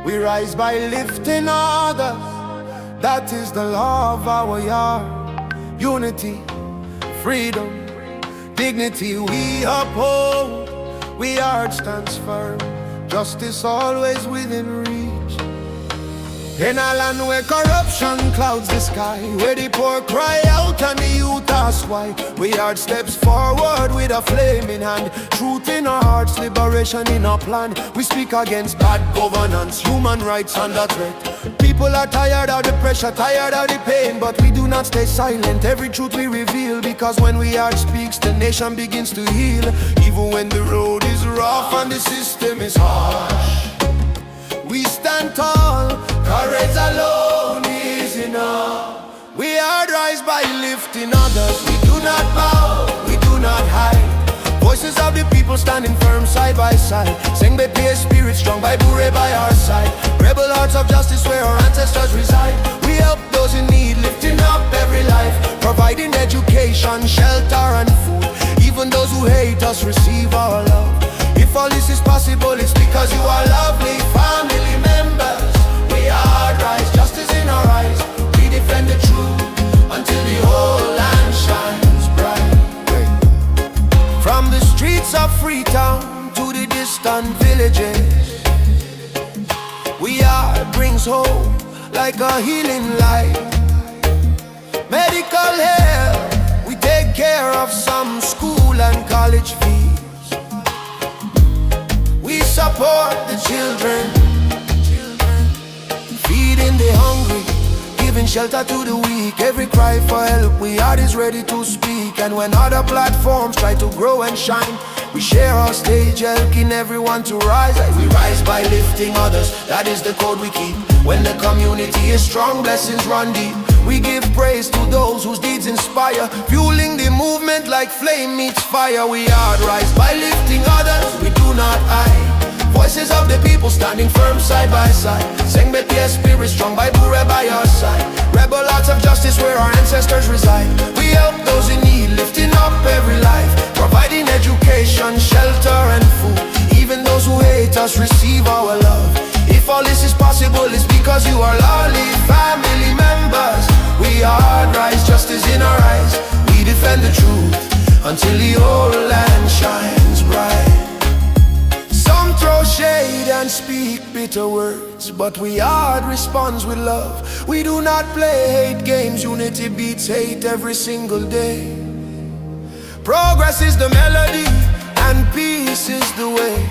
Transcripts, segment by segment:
We rise by lifting others. That is the law of our yard. Unity, freedom, dignity we uphold. We yard stands firm, justice always within reach. In a land where corruption clouds the sky, where the poor cry out and the youth ask why, we yard steps forward with a flame in hand. Truth in our hearts, liberation in our plan. We speak against bad governance, human rights under threat. People are tired of the pressure, tired of the pain, but we do not stay silent. Every truth we reveal, because when we yard speaks, the nation begins to heal. Even when the road is rough and the system is harsh, we stand tall, courage alone is enough. We are rise by lifting others. We do not bow, we do not hide. Voices of the people standing firm side by side. Sing by peer spirit strong by Bure by our side. Rebel hearts of justice where our ancestors reside. We help those in need, lifting up every life. Providing education, shelter and food. Even those who hate us receive our love. If all this is possible, it's because you are lovely family members. We are rise, justice in our eyes. We defend the truth until the whole land shines bright. From the streets of Freetown to the distant villages, we are brings hope like a healing light. Medical help, we take care of some school and college fees. We support the children, feeding the hungry, giving shelter to the weak. Every cry for help, we heart is ready to speak. And when other platforms try to grow and shine, we share our stage, helping everyone to rise. We rise by lifting others, that is the code we keep. When the community is strong, blessings run deep. We give praise to those whose deeds inspire, fueling the movement like flame meets fire. We are rise by lifting others, we do not hide. Voices of the people standing firm side by side. Sing by peer spirit strong by Bure by our side. Rebel hearts of justice where our ancestors reside. We help those in need, lifting up every life. Providing education, shelter and food. Even those who hate us receive our love. If all this is possible, it's because you are lovely family members. We are rise, justice in our eyes. We defend the truth until the whole land shines bright. Some throw shade and speak bitter words, but we hard responds with love. We do not play hate games, unity beats hate every single day. Progress is the melody and peace is the way.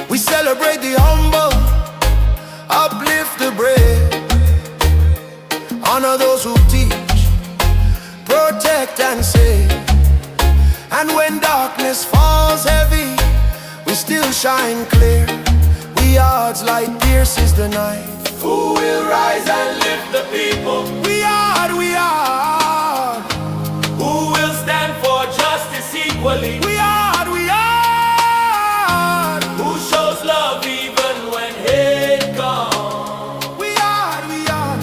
We celebrate the humble, uplift the brave, honor those who teach, protect and save. And when darkness falls heavy, we still shine clear. We odds light pierces the night. Who will rise and lift the people? We are, we are. Who will stand for justice equally? We are, we are. Who shows love even when hate comes? We are, we are.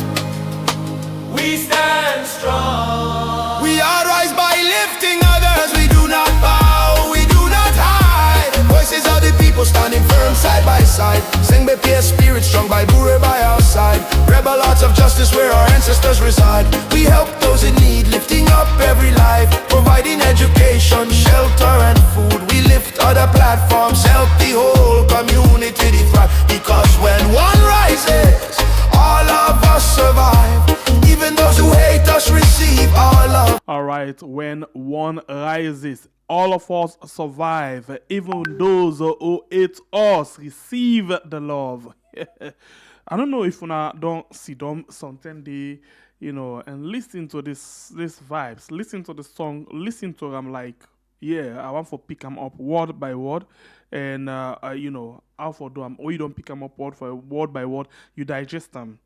We stand strong. We are rise by lifting others. We do not bow, we do not hide. Voices of the people standing firm side by side. Sing by peer spirit strong by Bure by our side. Rebel hearts of justice where our ancestors reside. We help those in need, lifting up every life. Providing education, shelter and food. We lift other platforms, help the whole community to thrive. Because when one rises, all of us survive. Even those who hate us receive our love. Alright, when one rises, all of us survive. Even those who hate us receive the love. I don't know if una don't see them something they, and listen to this vibes, listen to the song, listen to them like, yeah, I want to pick them up word by word, and how for do them, or you don't pick them up word by word, you digest them.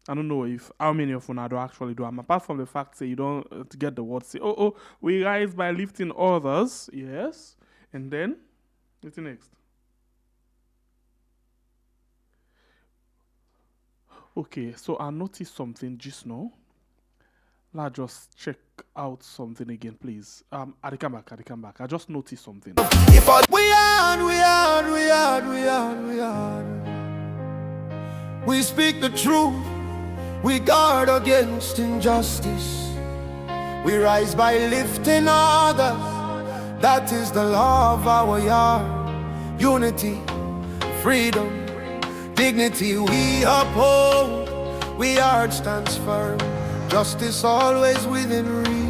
I don't know if how many of you do actually do them. Apart from the fact say you don't get the word, say, we rise by lifting others, yes, and then what's the next? Okay, so I noticed something just now. Let's just check out something again, please. I come back. I just noticed something. If we are. We speak the truth, we guard against injustice. We rise by lifting others, that is the law of our yard. Unity, freedom, dignity we uphold. We yard stands firm, justice always within reach.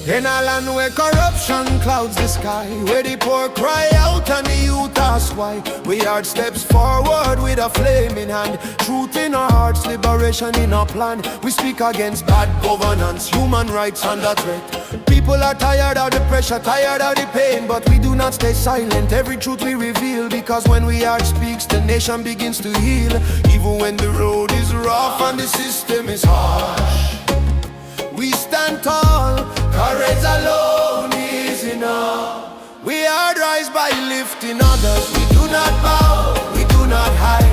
In a land where corruption clouds the sky, where the poor cry out and the youth ask why, we yard steps forward with a flame in hand. Truth in our hearts, liberation in our plan. We speak against bad governance, human rights under threat. People are tired of the pressure, tired of the pain, but we do not stay silent. Every truth we reveal, because when we yard speaks, the nation begins to heal. Even when the road is rough and the system is harsh, we stand tall, courage alone is enough. We are rise by lifting others. We do not bow, we do not hide.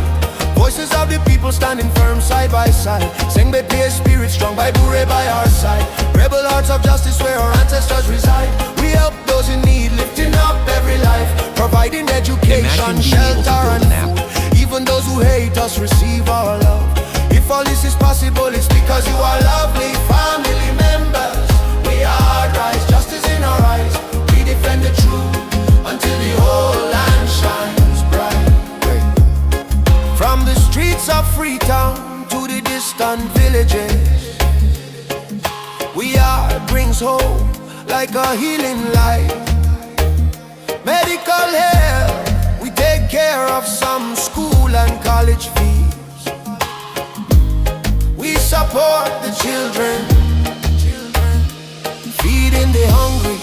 Voices of the people standing firm side by side. Sing by peer spirit strong by Bure by our side. Rebel hearts of justice where our ancestors reside. We help those in need, lifting up every life. Providing education, shelter and food. Even those who hate us receive our love. If all this is possible, it's because you are lovely family members. We are rise, justice in our eyes. We defend the truth until the whole land shines bright. From the streets of Freetown to the distant villages, we are brings hope like a healing light. Medical help, we take care of some school and college fees. We support the children, feeding the hungry,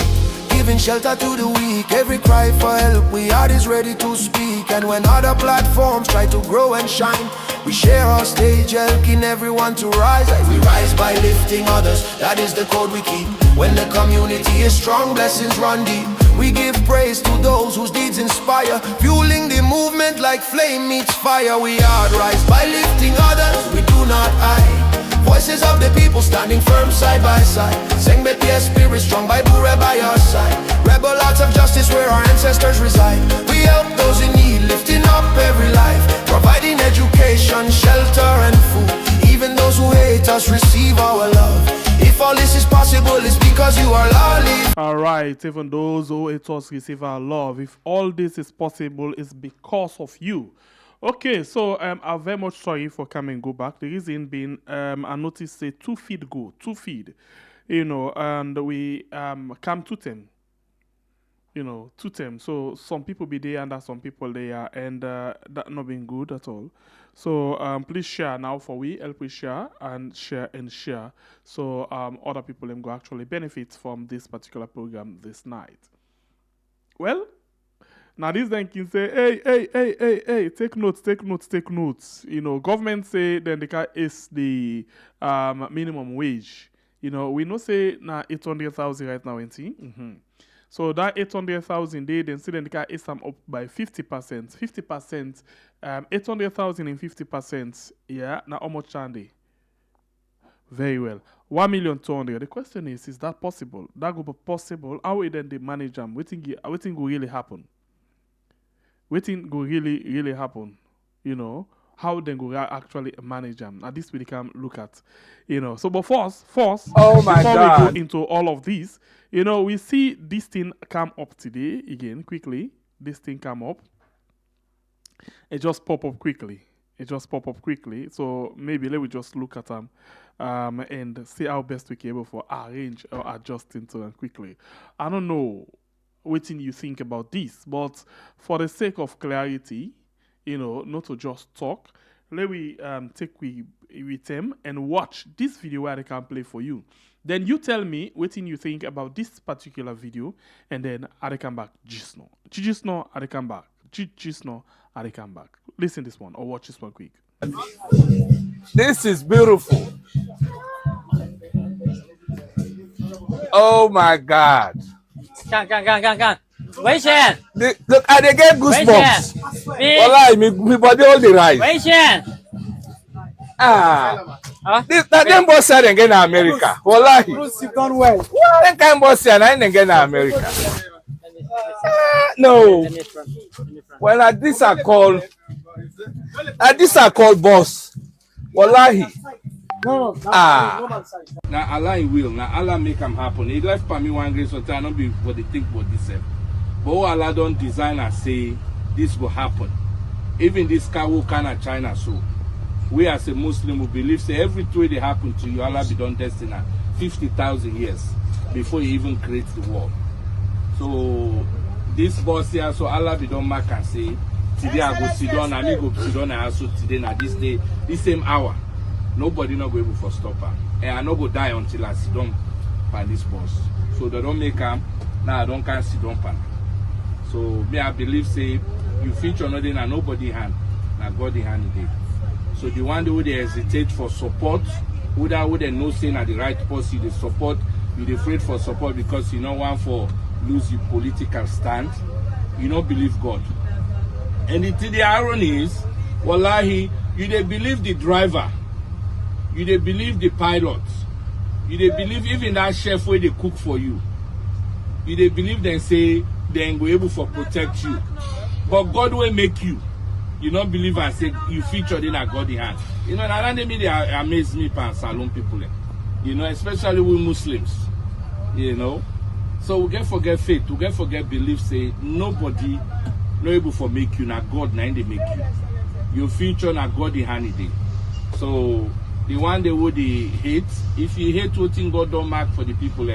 giving shelter to the weak. Every cry for help, we are is ready to speak. And when other platforms try to grow and shine, we share our stage, helping everyone to rise. We rise by lifting others, that is the code we keep. When the community is strong, blessings run deep. We give praise to those whose deeds inspire, fueling the movement like flame meets fire. We are rise by lifting others, we do not hide. Voices of the people standing firm side by side. Sing by peer spirit strong by Bure by our side. Rebel hearts of justice where our ancestors reside. We help those in need, lifting up every life. Providing education, shelter and food. Even those who hate us receive our love. If all this is possible, it's because you are lawly. Alright, even those who hate us receive our love. If all this is possible, it's because of you. Okay, so I'm very much sorry for coming go back. The reason being, I noticed a 2 feed go, 2 feed, you know, and we come to them, you know, to them. So some people be there and some people there, and that not been good at all. So please share now for we, help we share and share, so other people go actually benefit from this particular program this night. Well, now this then can say, hey, take notes. You know, government say then the car is the minimum wage. You know, we know say now 800,000 right now, ain't it? So that 800,000 they then say then the car is up by 50%. 50%, 800,000 and 50%. Yeah, now how much are they? Very well. 1,200,000. The question is that possible? That go be possible. How will then they manage them? What think will really happen? Waiting go really happen, you know, how then go actually manage them. Now this we can look at, you know. So but first, oh my before God, we go into all of this, you know, we see this thing come up today again quickly. This thing come up. It just pop up quickly. So maybe let me just look at them and see how best we can able for arrange or adjust into them quickly. I don't know what you think about this, but for the sake of clarity, you know, not to just talk, let me take with them and watch this video where I can play for you. Then you tell me what you think about this particular video, and then I come back. Just know, I come back. Listen this one or watch this one quick. this is beautiful. Oh my God. 看，危险！ Look, I dey get goosebumps. 危险！ Wallahi, me body all the rise. 危险！ That them boss said again in America. Wallahi. Them kind boss said again in America. No. Well, this are called And this are called boss. Wallahi. Now Allah will. Now Allah make them happen. He left for me one grace until I not be what they think about this. But Allah don't design and say this will happen. Even this car will kind of China so. We as a Muslim will believe say every way they happen to you, Allah be done destined 50,000 years before he even creates the world. So this boss here, so Allah be done mark and say today I go sit down and me go sit down and also today na this day, this same hour. Nobody not go able to stop her. And I not go die until I sit down by this boss. So they don't make them, now I don't can sit down pan. So me I believe say you feature nothing and nobody hand, na God the hand it. So the one who they hesitate for support, who they know saying at the right person they support, you afraid for support because you don't want for lose your political stand, you don't believe God. And the irony is, wallahi, you they believe the driver, you they believe the pilot, you they believe even that chef where they cook for you, you they believe them say they go able for protect you, but God will make you. You don't believe and say you featured in a God in hand. You know, and they amaze me pan Salon people. You know, especially with Muslims. You know. So we get forget faith, we get forget belief, say nobody no able for make you, na God na they make you. You feature na God in hand day. So the one they would hate, if you hate what thing God don't mark for the people,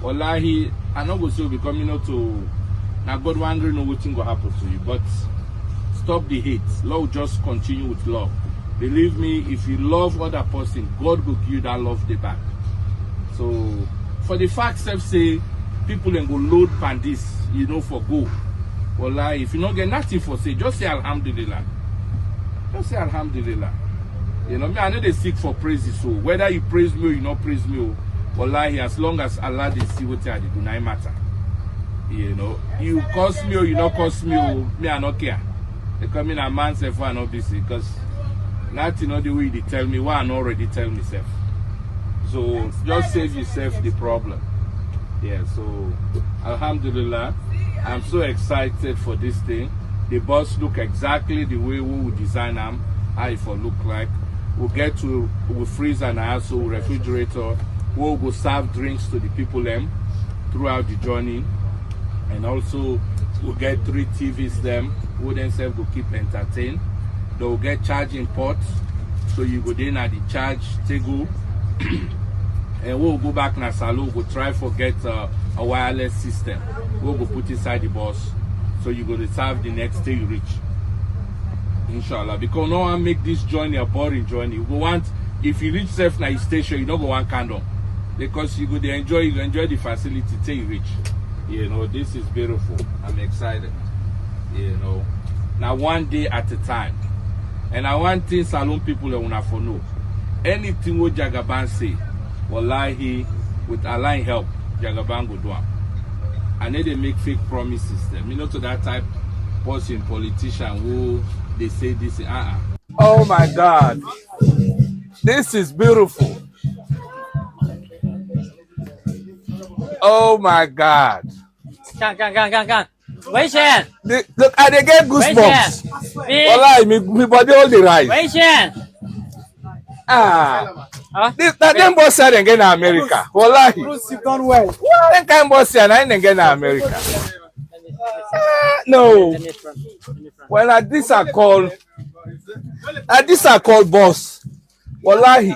wallahi, I not go say we coming out to na God wondering what thing will happen to you. But stop the hate. Lord, just continue with love. Believe me, if you love other person, God will give you that love day back. So, for the fact self say, people then go load pandis, you know, for go. Well, if you don't get nothing for say, just say Alhamdulillah. Just say Alhamdulillah. You know, me, I know they seek for praises. So, whether you praise me or you not praise me, wallahi, as long as Allah they see what they do, not matter. You know, you curse me or you not curse me, me I not care. They come in a man self and not busy because nothing not the way they tell me what I already tell myself. So just save yourself the problem. Yeah, so Alhamdulillah, I'm so excited for this thing. The bus look exactly the way we would design them, how it will look like. We'll freeze an also refrigerator. We'll go serve drinks to the people throughout the journey. And also we'll get 3 TVs who themselves will keep entertained. They'll get charging ports, so you go in at the charge table, and we'll go back na salon. We'll try to get a wireless system. We'll go put inside the bus, so you go to serve the next day you reach. Inshallah, because no one make this journey a boring journey. You go want if you reach safe na station, you don't go one candle because you go to enjoy the facility till you reach. You know, this is beautiful. I'm excited. You know, now one day at a time. And I want things Salon people that wanna for know. Anything what Jagaban say, wallahi, with Allah help, Jagaban go do am. And then they make fake promises them. You know, to that type person, politician who they say this. Oh my God, this is beautiful. Oh my God. 看，危险！ Look, I they get goosebumps. Wallahi, me body all the right. 危险！ This that them boss said again in America. Wallahi. Done well. Them kind boss said again in America. No. Well, these are called boss. Wallahi.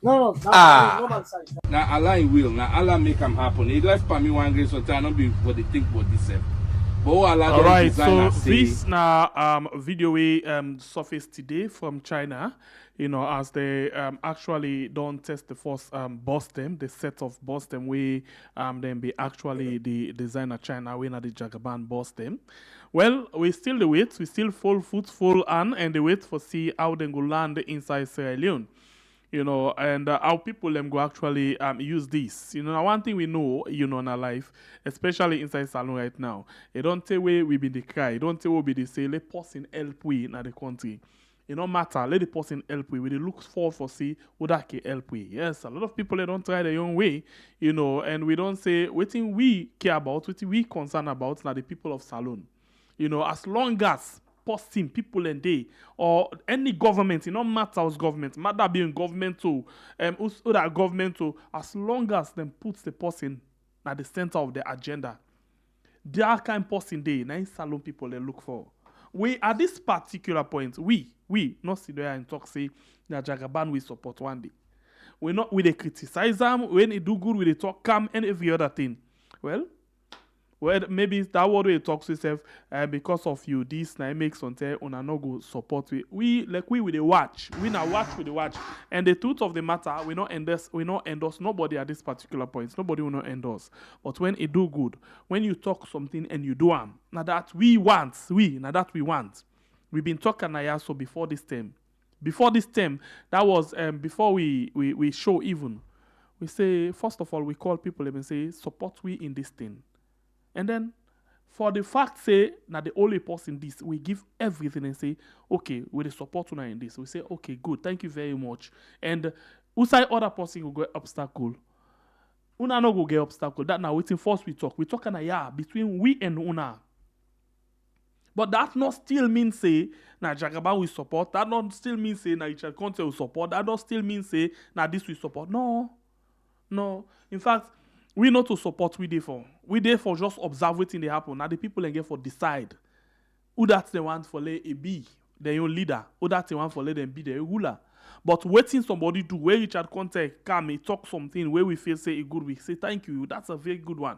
No. Now Allah will. Now Allah make them happen. He left for me one grace until I not be what they think about this. But Allah all right, so design and say, this now video we surfaced today from China, you know, as they actually don't test the first boss them, the set of boss them we then be actually the designer China we not the Jagaban boss them. Well, we still the wait, we still full foot full on and the wait for see how they go land inside Sierra Leone. You know, and how people them go actually use this. You know, one thing we know, you know, in our life, especially inside Salon right now, it don't tell where we be the cry, it don't tell where we the say, let person help we in the country. It don't matter, let the person help we they look for see who that can help we. Yes, a lot of people they don't try their own way, you know, and we don't say what thing we care about, what thing we concern about, now the people of Salon. You know, as long as person, people and they, or any government, it no matter who's government, matter being government to, who's that government to, as long as them puts the person at the center of the agenda, that kind of person they, nice salon people they look for. We at this particular point, we not sit there and talk say that Jagaban we support one day. We not we they criticize them when they do good, we they talk calm and every other thing. Well, maybe that word we talk to yourself because of you this now makes something on no go support we with the watch. We now watch with the watch. And the truth of the matter, we not endorse nobody at this particular point. Nobody will not endorse. But when it do good, when you talk something and you do now that we want. We've been talking now so before this term. Before this term, that was before we show even. We say, first of all, we call people and say, support we in this thing. And then, for the fact say, now the only person this, we give everything and say, okay, we support you in this. We say, okay, good, thank you very much. And who say other person will get obstacle? Una no go get obstacle. That now waiting first we talk. We talk between we and Una. But that not still mean say na Jagaban we support. That not still mean say na Richard Conte we support. That not still mean say na this we support. No. In fact, we not to support we there for. We there for just observe wetin dey happen. Now the people and get for decide who that they want for lay a be their own leader. Who that they want for let them be their ruler. But waiting somebody do where Richard Conte come he talk something where we feel say a good we say thank you. That's a very good one.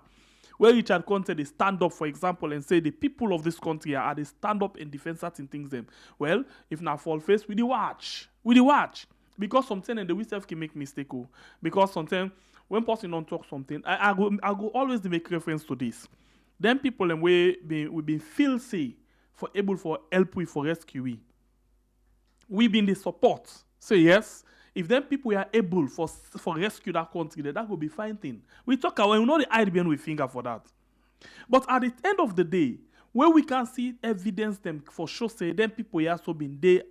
Where Richard Conte they stand up, for example, and say the people of this country are they stand up and defend certain things them. Well, if now fall face, we the watch. Because sometimes and the we self can make mistake. Because sometimes when person don't talk something, I go always make reference to this. Then people and we been feel say for able for help we for rescue we been the support. Say yes. If them people are able for rescue that country, that will be fine thing. We talk about we know the hide behind we finger for that. But at the end of the day, where we can see evidence them for sure say them people here also been there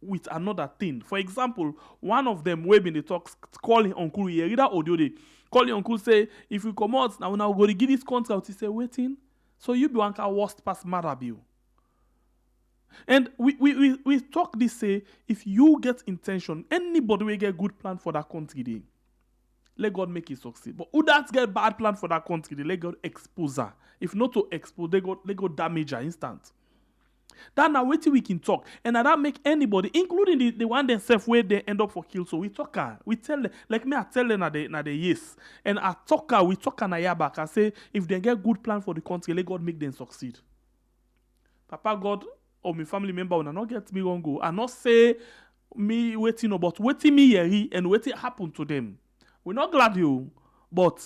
with another thing. For example, one of them way been the talks calling uncle here, either audio day, calling uncle say if we come out now go to give this contract, he say waiting. So you be one kind worst pass Marabiu. And we talk this say if you get intention, anybody will get good plan for that country day. Let God make it succeed. But who that get bad plan for that country, they let God expose her. If not to expose, they go damage her instant. That now wait till we can talk. And that make anybody, including the one themselves where they end up for kill. So we talk her. We tell them, like me, I tell them na the yes. And I talk her, we talk her na back. I say, if they get good plan for the country, let God make them succeed. Papa God or my family member will not get me wrong go. I not say me waiting about waiting me here and waiting happen to them. We're not glad you, but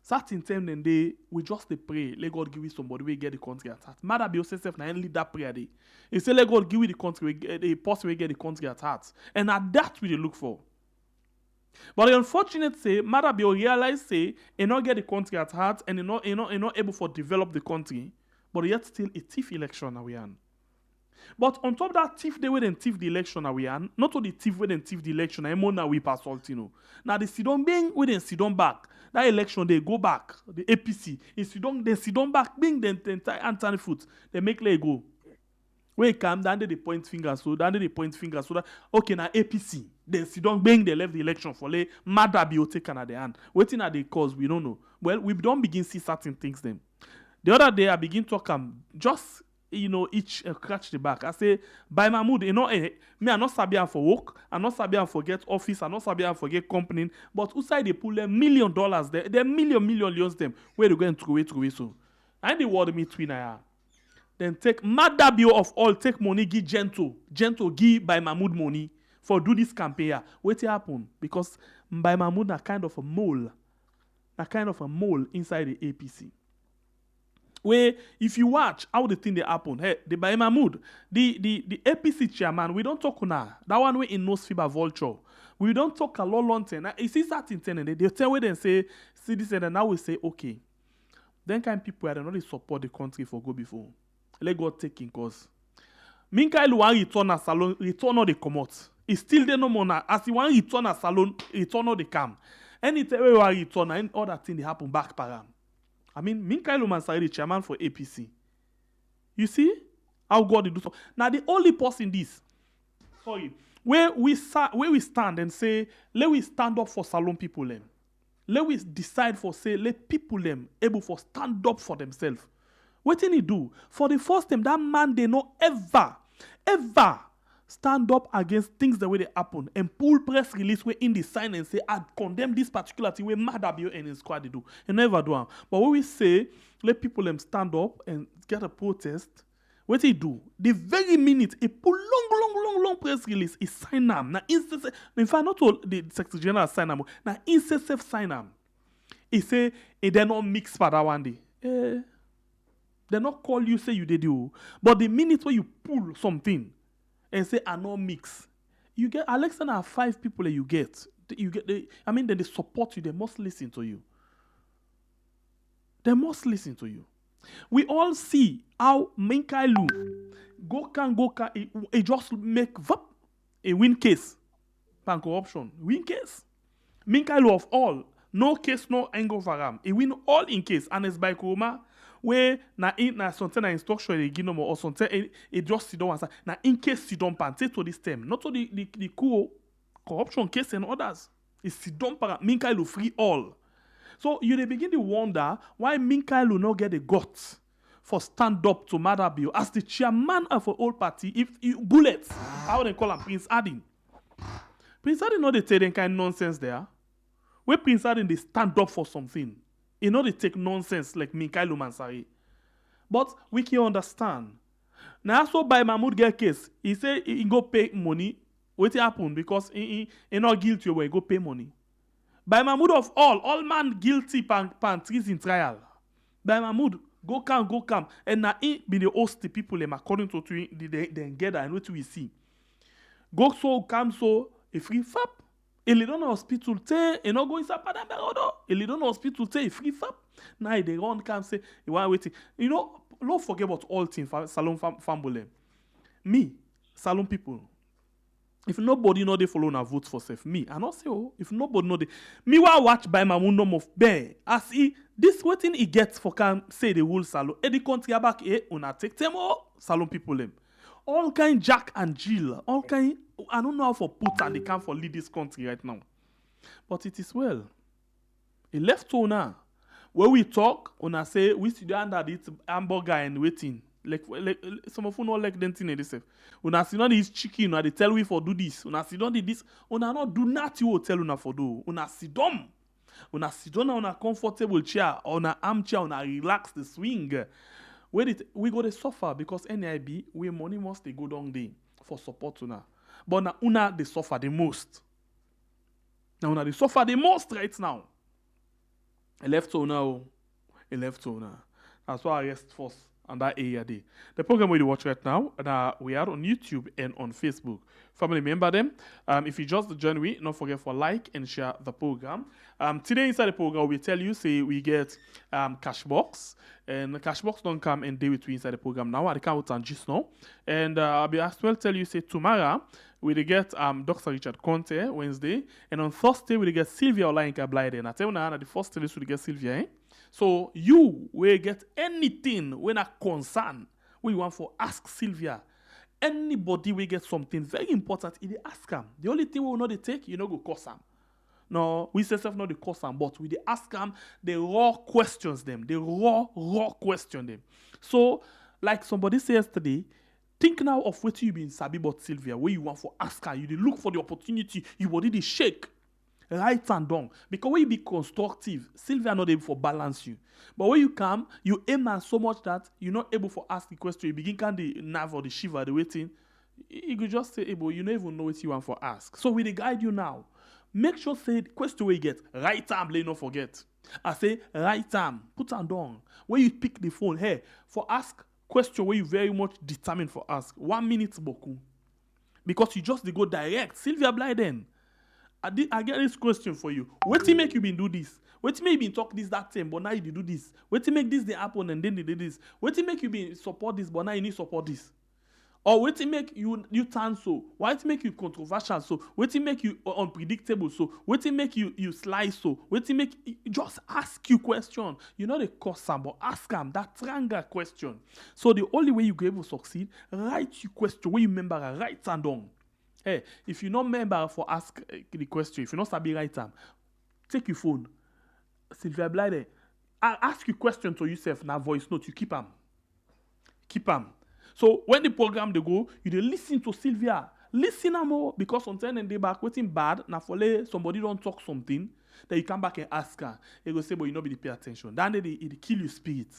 certain time then they we just they pray. Let God give you somebody we get the country at heart. Mother be yourself now lead that prayer day. He say let God give you the country the person we get the country at heart. And at that we they look for. But the unfortunate say, Mother be realize say he not get the country at heart and he not able for develop the country, but yet still a thief election now we on. But on top of that thief, they wouldn't thief the election we are. Not only thief wouldn't thief the election, I'm now we pass all, you know. Now the Sidon being we then Sidon back. That election they go back. The APC. If Sidon they Sidon back, being the entire Anthony foot, they make let go. When it come down the point finger, so down the point finger, so that okay now APC. Then Sidon being they left the election for lay mother be taken at the hand. Waiting at the cause, we don't know. Well, we don't begin see certain things then. The other day I begin to come just each scratch the back. I say, by my mood, me, I'm not sabian for work, I'm not sabian for get office, I'm not sabian for get company, but outside they pull them $1 million, they're millions them, where they go and throw it so. And they word me twin I then take mother bill of all, take money, give gentle give by Mahmoud money for do this campaign here. What happen? Because by Mahmoud are kind of a mole inside the APC. Where if you watch how the thing they happen, hey, the by Mahmoud, the APC chairman, we don't talk now. That one way in nose fiber vulture. We don't talk a long time. You see certain thing and they tell where they say, see this and now we say, okay. Then kind people are not support the country for go before. Let God take in cause. Meanwhile, one return a salon, return all the commot. It's still there no more now. As he want return a salon, return all the cam. Anytime we want return and all that thing they happen back param. I mean, Minkailo Mansari, the chairman for APC. You see? How God did do so. Now the only person this, sorry, where we stand and say, let we stand up for Salon people them. Let we decide for say, let people them able for stand up for themselves. What did he do? For the first time, that man they not ever stand up against things the way they happen and pull press release where in the sign and say, I condemn this particular thing where Madabio and his squad they do. He never do them. But when we say, let people them stand up and get a protest, what he do? The very minute he pull long press release, he sign them. Now in fact, not all the Secretary General sign them. Now self sign them. He say, they not mix for that one day. They not call you say you did you. But the minute where you pull something and say I not mix, you get Alexander have 5 people that you get. Then they support you, they must listen to you. They must listen to you. We all see how Minkailu Gokan, he just make a win case. Pan corruption. Win case. Minkailu of all. No case, no angle for him. He win all in case. And it's by Kuruma, where na something na instruction they give no more or something it just sit down and say na in case sit down pan to this term. Not to the corruption case and others. It's sit down para Minkailu free all. So you they begin to wonder why Minkailu not get the guts for stand up to Madabio as the chairman of an old party. If you bullets, how they call him Prince Adin. Prince Adin not they tell them kind of nonsense there. Where Prince Adin they stand up for something. You know they take nonsense like Minkailu Mansari. But we can understand. Now so by Mahmoud get case, he say he go pay money. What happen? Because he not guilty when he go pay money. By Mahmoud of all man guilty pan treason trial. By Mahmoud, go come. And now he be the host the people them according to they gather and what we see. Go so come so a free fap. Il est dans hospital te, et not go inside Padam Berodo. Il est dans hospital te, free fap. Now they run come say, you want waiting. You know, don't forget about all things Salon family. Me, Salon people. If nobody know they follow na vote for self, me, I not say if nobody know they, me wa watch by my mundo of bear. As he this waiting he gets for can say the whole Salon. E the country back una take them all Salon people them. All kind Jack and Jill, all kind. I don't know how for put and they can for lead this country right now. But it is well. A left owner. Where we talk, una say we sit down under this hamburger and waiting. Like some of you know like them thing themselves. Una sit down this chicken, una they tell we for do this. Una sit down this. Una not do nothing you tell una for do. Una sit down. Una sit down on a comfortable chair, on an armchair, una relax the swing. We go to suffer because NIB, we money must they go down there for support una. But now una they suffer the most. Now una they suffer the most right now. A left owner. That's why I rest first on that area day. The program we watch right now, we are on YouTube and on Facebook. Family member them. If you just join me, don't forget for like and share the program. Today inside the program, we tell you, say we get cash box. And the cash box don't come and deal with we inside the program now. I can't and just now. And I'll be as well tell you, say tomorrow, we get Dr. Richard Conte Wednesday. And on Thursday, we get Sylvia Olainka Blyden. And I tell you now, the first tell we get Sylvia, eh? So you will get anything when a concern we want for ask Sylvia. Anybody will get something very important, they ask them. The only thing we will not take, you know, go cost them. No, we say self not the cost them, but we they ask them the raw questions them. The raw question them. So, like somebody said yesterday, think now of what you been sabi about Sylvia, where you want for ask her, you they look for the opportunity, you body they shake. Right and down. Because when you be constructive, Sylvia not able for balance you. But when you come, you aim at so much that you're not able for ask the question. You begin can the nerve or the shiver, the waiting. You could just say, able, you don't even know what you want for ask. So we they guide you now. Make sure say the question where you get right arm, let not forget. I say right arm, put on down. When you pick the phone, hey, for ask question where you very much determined for ask. 1 minute boku. Because you just they go direct. Sylvia Blyden. I get this question for you. What to make you been do this? What to make you been talk this that time, but now you do this? What to make this they happen and then they did this? What to make you been support this, but now you need support this? Or wetin make you turn so? Why it make you controversial so? Wetin make you unpredictable so? Wetin make you slice so? Wetin make just ask you question. You know the cause am, but ask am that triangle question. So the only way you go able succeed, write your question where you remember, write am down. Hey, if you not remember for ask the question, if you not sabi write am, take your phone. Sylvia Blyde, ask your question to yourself now voice note, you keep am. Keep am. So when the program they go, you dey listen to Sylvia. Listen more because sometimes they back waiting bad. Now for somebody don't talk something, then you come back and ask her. They go say, but you not be pay attention. Then it kill your spirit.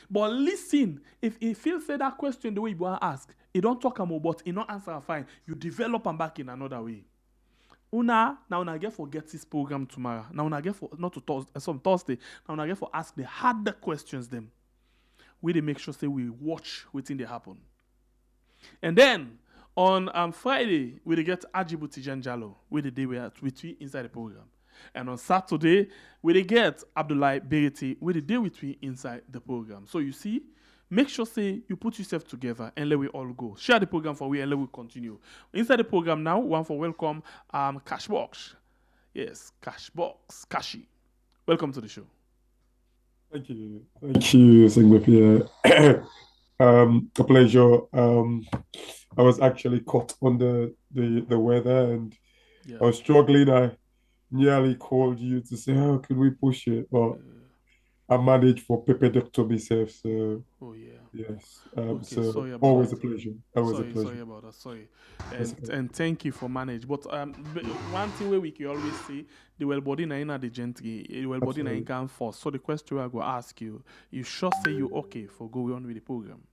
But listen, if it feels say that question the way you want to ask, it don't talk more, but it not answer fine. You develop them back in another way. Now una get for get this program tomorrow. Now una get for not to Thursday. Now una get for ask the harder questions them. We they make sure say we watch within they happen. And then on Friday, we get Ajibu Tijanjalo, we the day we are with we inside the program. And on Saturday, we get Abdullah Beriti, we the day with we inside the program. So you see, make sure say you put yourself together and let we all go. Share the program for we and let we continue. Inside the program now, one for welcome Cashbox. Yes, Cashbox, Kashi. Welcome to the show. Thank you, Sigma. A pleasure. I was actually caught on the weather and I was struggling. I nearly called you to say, how can we push it? But I managed for Pepe myself. So, yes. Okay, so always a pleasure. Always a pleasure. Sorry about that. Sorry. And thank you for manage. But one thing where we can always say, the well body na ina the gentry, the well body na in can force. So the question I go ask you, you sure say you okay for going on with the program?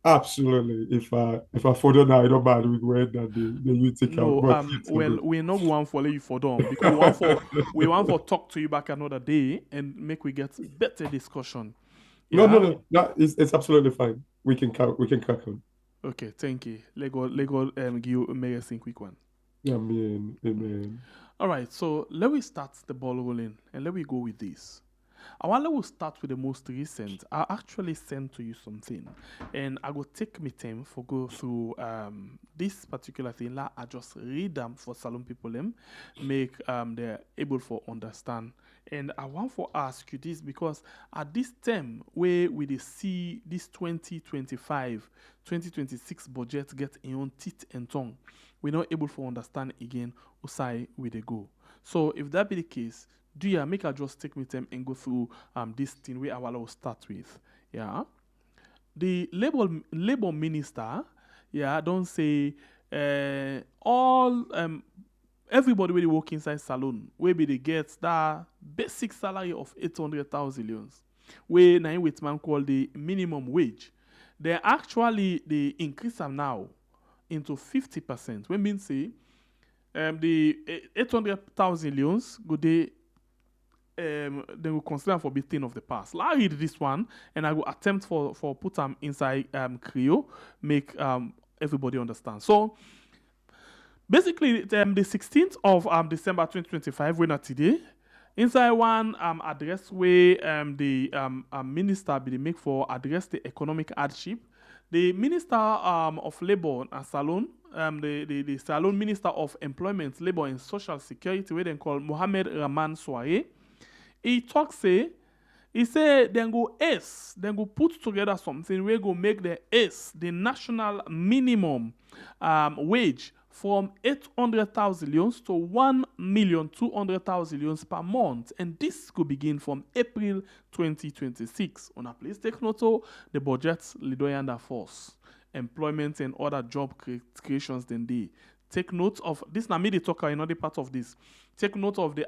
Absolutely. If I further now, I don't mind we go ahead and you take out. Well, we're not going for you for them because we want for talk to you back another day and make we get better discussion. Yeah? No. It's absolutely fine. We can crack on. Okay, thank you. Lego give you a medicine quick one. Amen. All right, so let me start the ball rolling and let me go with this. I want to start with the most recent. I actually sent to you something, and I will take me time for go through this particular thing. I just read them for Salon people them, make they're able for understand. And I want to ask you this because at this time where we see this 2025-2026 budget get in on teeth and tongue, we're not able to understand again who side where they go. So if that be the case, do you make I just take me time and go through this thing where I will start with. Yeah. The labor minister, don't say all everybody will work inside salon, where they get that basic salary of 800,000 where now with man called the minimum wage. They actually they increase them now into 50%. When mean say the 800,000 leons go they will consider for be thing of the past. I read this one and I will attempt for put them inside Creole, make everybody understand. So basically the 16th of December 2025, we're not today. Inside one address where the minister be make for address the economic hardship. The Minister of Labor and Salon, the Salon Minister of Employment, Labor and Social Security, where they call Mohamed Rahman Soare, he say then go put together something where go make the the national minimum wage from 800,000 leons to 1,200,000 leons per month, and this could begin from April 2026. On a please take note of the budgets Lidoyanda force, employment and other job creations then they. Take note of this. Now, me the talker in other part of this. Take note of the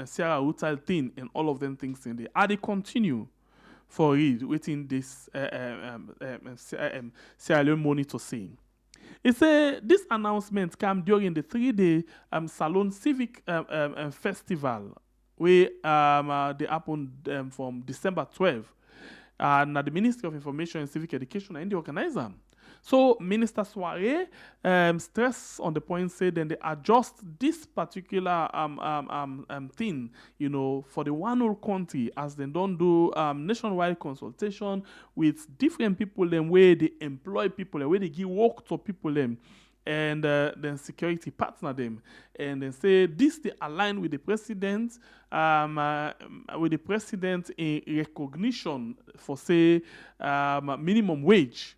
Sierra Leone thing and all of them things in there. They continue for read within this Sierra Leone monitor saying. It say this announcement came during the 3-day Salon Civic Festival where they happened from December 12. And the Ministry of Information and Civic Education and the organizer. So Minister Soare stress on the point, say then they adjust this particular thing, you know, for the one whole country, as they don't do nationwide consultation with different people, then where they employ people, and where they give work to people, them, and then security partner them, and then say this they align with the president, in recognition for say minimum wage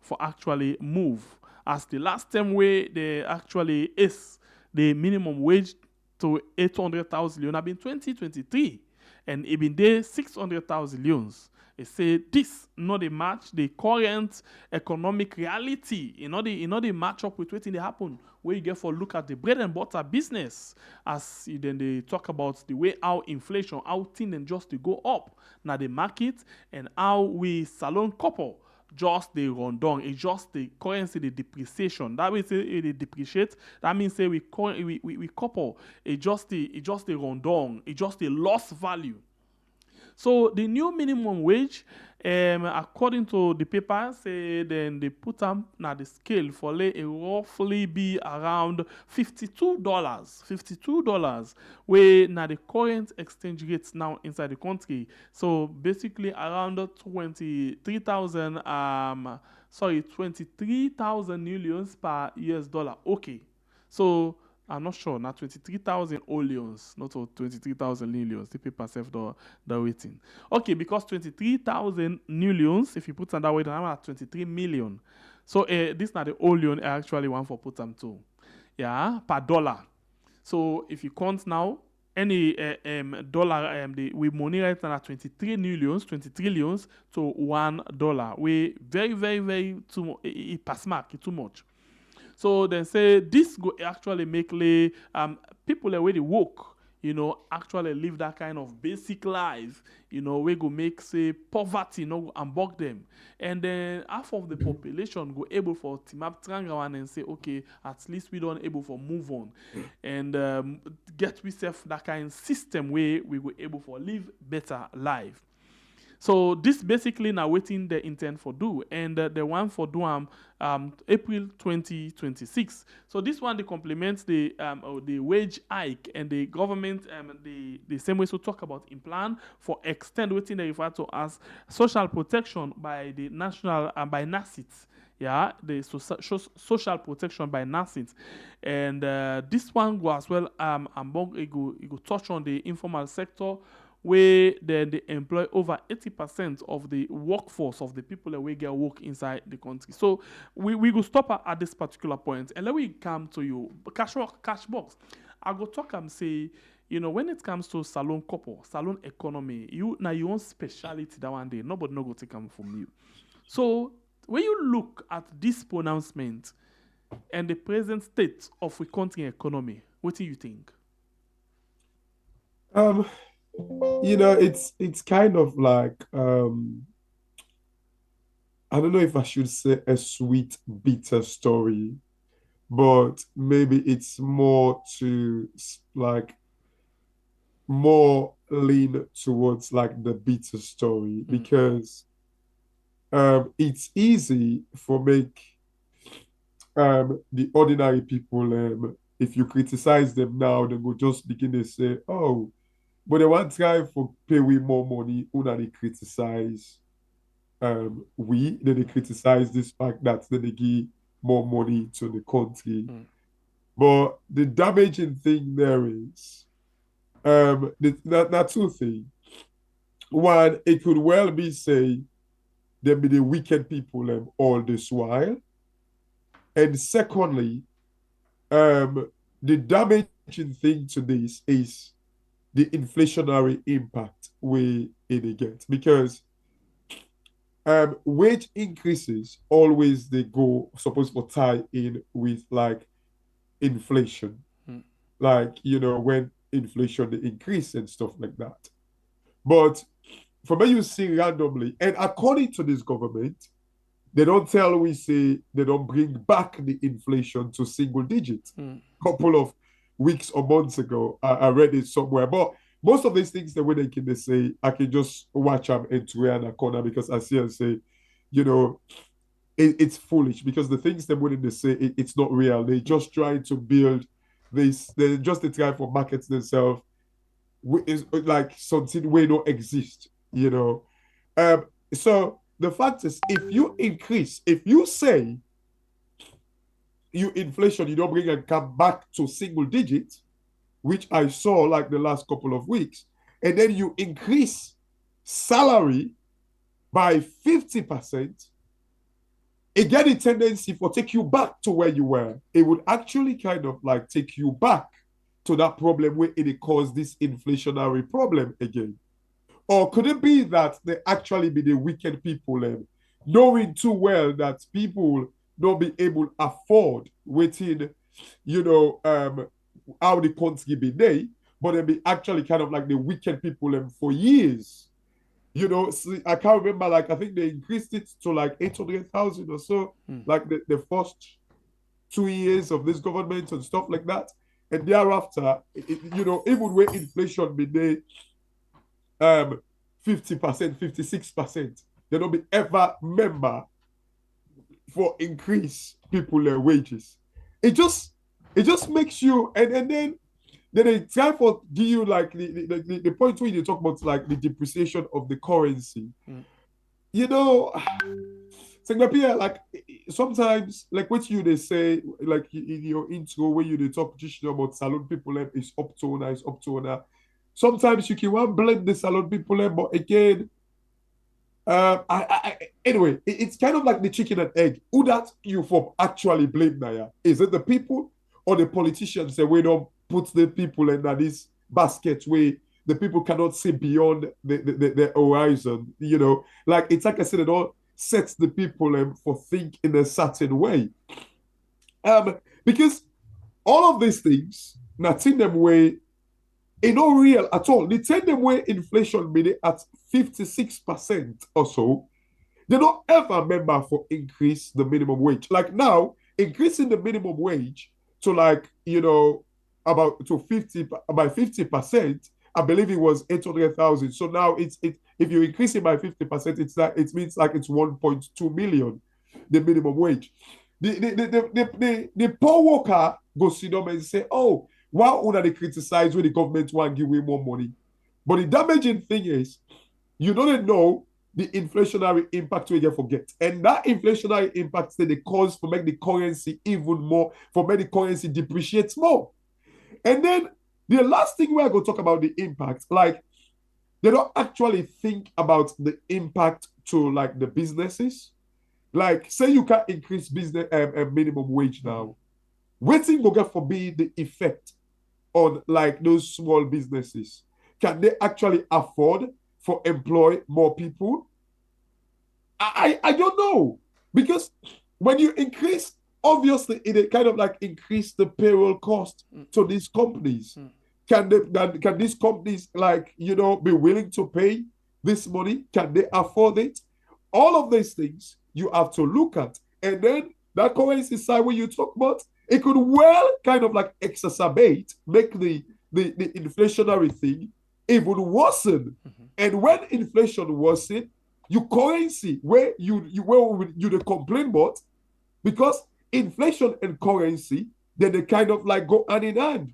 for actually move, as the last time where they actually is the minimum wage to 800,000 leon have been 2023, and it been there 600,000 leons. They say this not a match the current economic reality, they match up with what they happen. Where you get for look at the bread and butter business, as then they talk about the way how inflation, how thin and just to go up now the market, and how we salon couple just the run down. It's just the currency, the depreciation. That means it depreciate. That means say we couple. It just the run down. It just the lost value. So the new minimum wage, according to the paper, say then they put them now the scale for it roughly be around $52. $52, where now the current exchange rates now inside the country. So basically around 23,000 millions per US dollar. Okay. So I'm not sure. Now 23,000 oleons, not 23,000 millions. The paper self the waiting. Okay, because 23,000 millions, if you put on that way, then I'm at 23 million. So this not the oleon I actually want for put them too. Yeah, per dollar. So if you count now, any dollar we money right now at 23 millions to $1. We very, very, very too it pass mark, it too much. So then say this go actually make people the way they work, you know, actually live that kind of basic life, you know, we go make say poverty, you know, unbug them. And then half of the population go able for team up Trangawan and say, okay, at least we don't able for move on and get we self that kind of system where we go able for live better life. So this basically now waiting the intent for do, and the one for do April 2026. So this one they complements the wage hike, and the government the same way to talk about in plan for extend waiting they refer to as social protection by the national by NACIT. Yeah, the social protection by NACIT, and this one go as well. It go touch on the informal sector, where they employ over 80% of the workforce of the people that we get work inside the country. So we go stop at this particular point, and let me come to you. Cash box. I go talk and say, you know, when it comes to salon couple, salon economy, your own speciality that one day, nobody no go take them from you. So when you look at this pronouncement and the present state of the country economy, what do you think? You know, it's kind of like I don't know if I should say a sweet bitter story, but maybe it's more to like more lean towards like the bitter story, because it's easy for make the ordinary people, if you criticize them now, they will just begin to say, oh, but they want try for pay we more money, una they criticize then they criticize this fact that then they give more money to the country. But the damaging thing there is two things. One, it could well be say there be the wicked people all this while. And secondly, the damaging thing to this is the inflationary impact we get, because wage increases always they go supposed to tie in with like inflation, like, you know, when inflation they increase and stuff like that. But from what you see randomly, and according to this government, they don't tell we say they don't bring back the inflation to single digits. Couple of weeks or months ago, I read it somewhere. But most of these things, the way they say, I can just watch them into a corner, because I see and say, you know, it's foolish because the things them when they say it's not real. They just trying to build this. They just try for markets themselves. Is like something way don't exist. So the fact is, if you say you inflation, you don't bring and come back to single digits, which I saw like the last couple of weeks, and then you increase salary by 50%, it get a tendency for take you back to where you were. It would actually kind of like take you back to that problem where it caused this inflationary problem again. Or could it be that they actually be the wicked people, knowing too well that people don't be able to afford within, how the country be day, but they be actually kind of like the wicked people for years. See, I can't remember, like, I think they increased it to like 800,000 or so, like the first 2 years of this government and stuff like that. And thereafter, even when inflation be there, 50%, 56%, they don't be ever member for increase people their wages. It just makes you, and then they try for give you like the point where you talk about like the depreciation of the currency. Like sometimes, like what you they say, like in your intro where you they talk just about salon people is up to owner, is up to owner. Sometimes you can want blame the salon people, but again, anyway, it's kind of like the chicken and egg. Who that you for actually blame Naya? Is it the people or the politicians that we don't put the people in this basket where the people cannot see beyond the horizon? Like it's like I said, it all sets the people for think in a certain way. Because all of these things, not in them way, ain't not real at all. The 10 way inflation made it at 56% or so. They don't ever remember for increase the minimum wage. Like now, increasing the minimum wage to like, about to 50 by 50%, I believe it was 800,000. So now it's if you increase it by 50%, it means like it's 1.2 million, the minimum wage. The poor worker go sit down and say, oh, why would they criticize when the government want to give away more money? But the damaging thing is, you don't know the inflationary impact we get forget. And that inflationary impact they cause for make the currency even more, for make the currency depreciates more. And then the last thing we're going to talk about the impact, like they don't actually think about the impact to like the businesses. Like say you can increase business minimum wage now. Waiting will get for be the effect on like those small businesses. Can they actually afford for employ more people? I don't know. Because when you increase, obviously it kind of like increase the payroll cost to these companies. Can these companies like be willing to pay this money? Can they afford it? All of these things you have to look at. And then that currency side where you talk about, it could well kind of like exacerbate, make the inflationary thing even worsen. And when inflation worsen, your currency where you the complain about, because inflation and currency, then they kind of like go hand in hand.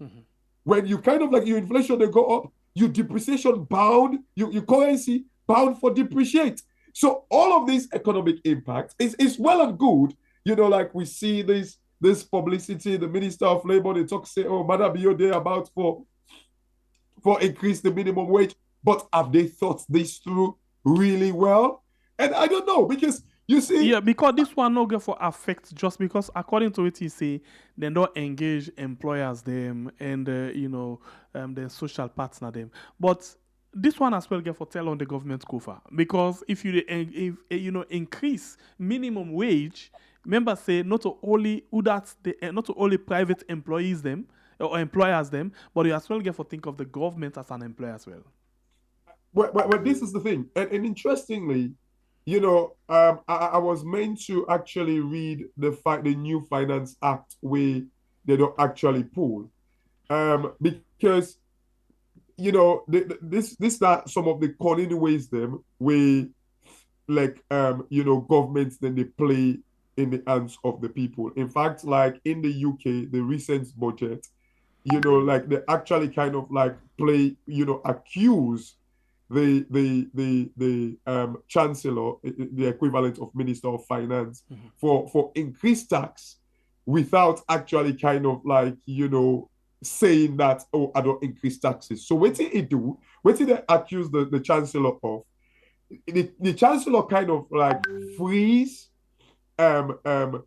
When you kind of like your inflation they go up, your depreciation bound, your currency bound for depreciate. So all of these economic impacts is well and good. Like we see this publicity, the Minister of Labor, they talk, say, oh, Madam Biode about for increase the minimum wage. But have they thought this through really well? And I don't know, because you see... Yeah, because this one not going for affect just because according to it, he say, they don't engage employers them and, the social partner them. But this one as well get for tell on the government cover. Because if you increase minimum wage, remember say not only not only private employees them or employers them, but you as well get for think of the government as an employer as well. Well, this is the thing, and interestingly, I was meant to actually read the new Finance Act where they don't actually pull, because this are some of the cunning ways them where like governments then they play in the hands of the people. In fact, like in the UK, the recent budget, like they actually kind of like accuse the chancellor, the equivalent of minister of finance, for increased tax without actually kind of like saying that, oh, I don't increase taxes. So what did he do? What did they accuse the chancellor of? The chancellor kind of like freeze the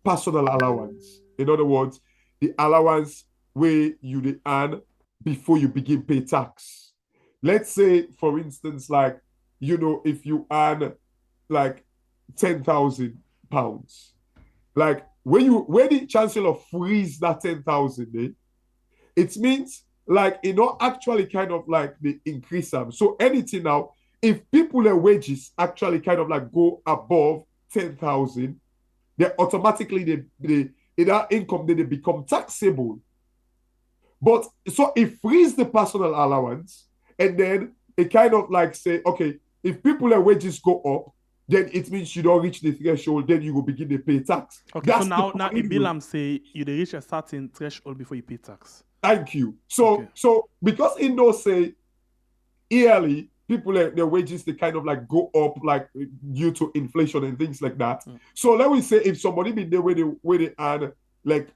personal allowance. In other words, the allowance where you earn before you begin pay tax. Let's say, for instance, like if you earn like £10,000, like when the chancellor freeze that 10,000, it means like actually kind of like the increase them. So anything now, if people's wages actually kind of like go above 10,000, they automatically that income they become taxable. But so it frees the personal allowance, and then it kind of like say, okay, if people's wages go up, then it means you don't reach the threshold, then you will begin to pay tax. Okay, so now in Bilam say you reach a certain threshold before you pay tax. Thank you. So because in those say yearly, people their wages they kind of like go up like due to inflation and things like that. So let me say if somebody been there where they earn like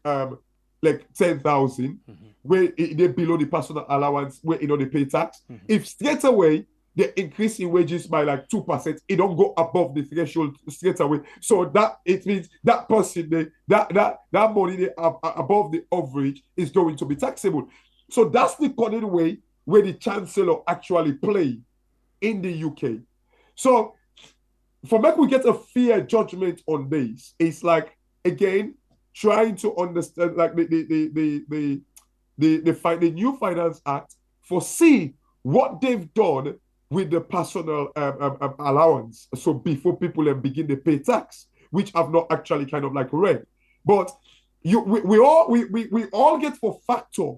10,000, where they below the personal allowance, where they pay tax. If straight away they increase in wages by like 2%, it don't go above the threshold straight away. So that it means that person that money they have above the average is going to be taxable. So that's the cunning way where the chancellor actually play in the UK. So for me, we get a fair judgment on this. It's like again trying to understand like the new Finance Act, foresee what they've done with the personal allowance. So before people begin to pay tax, which I've not actually kind of like read, but we all get for factor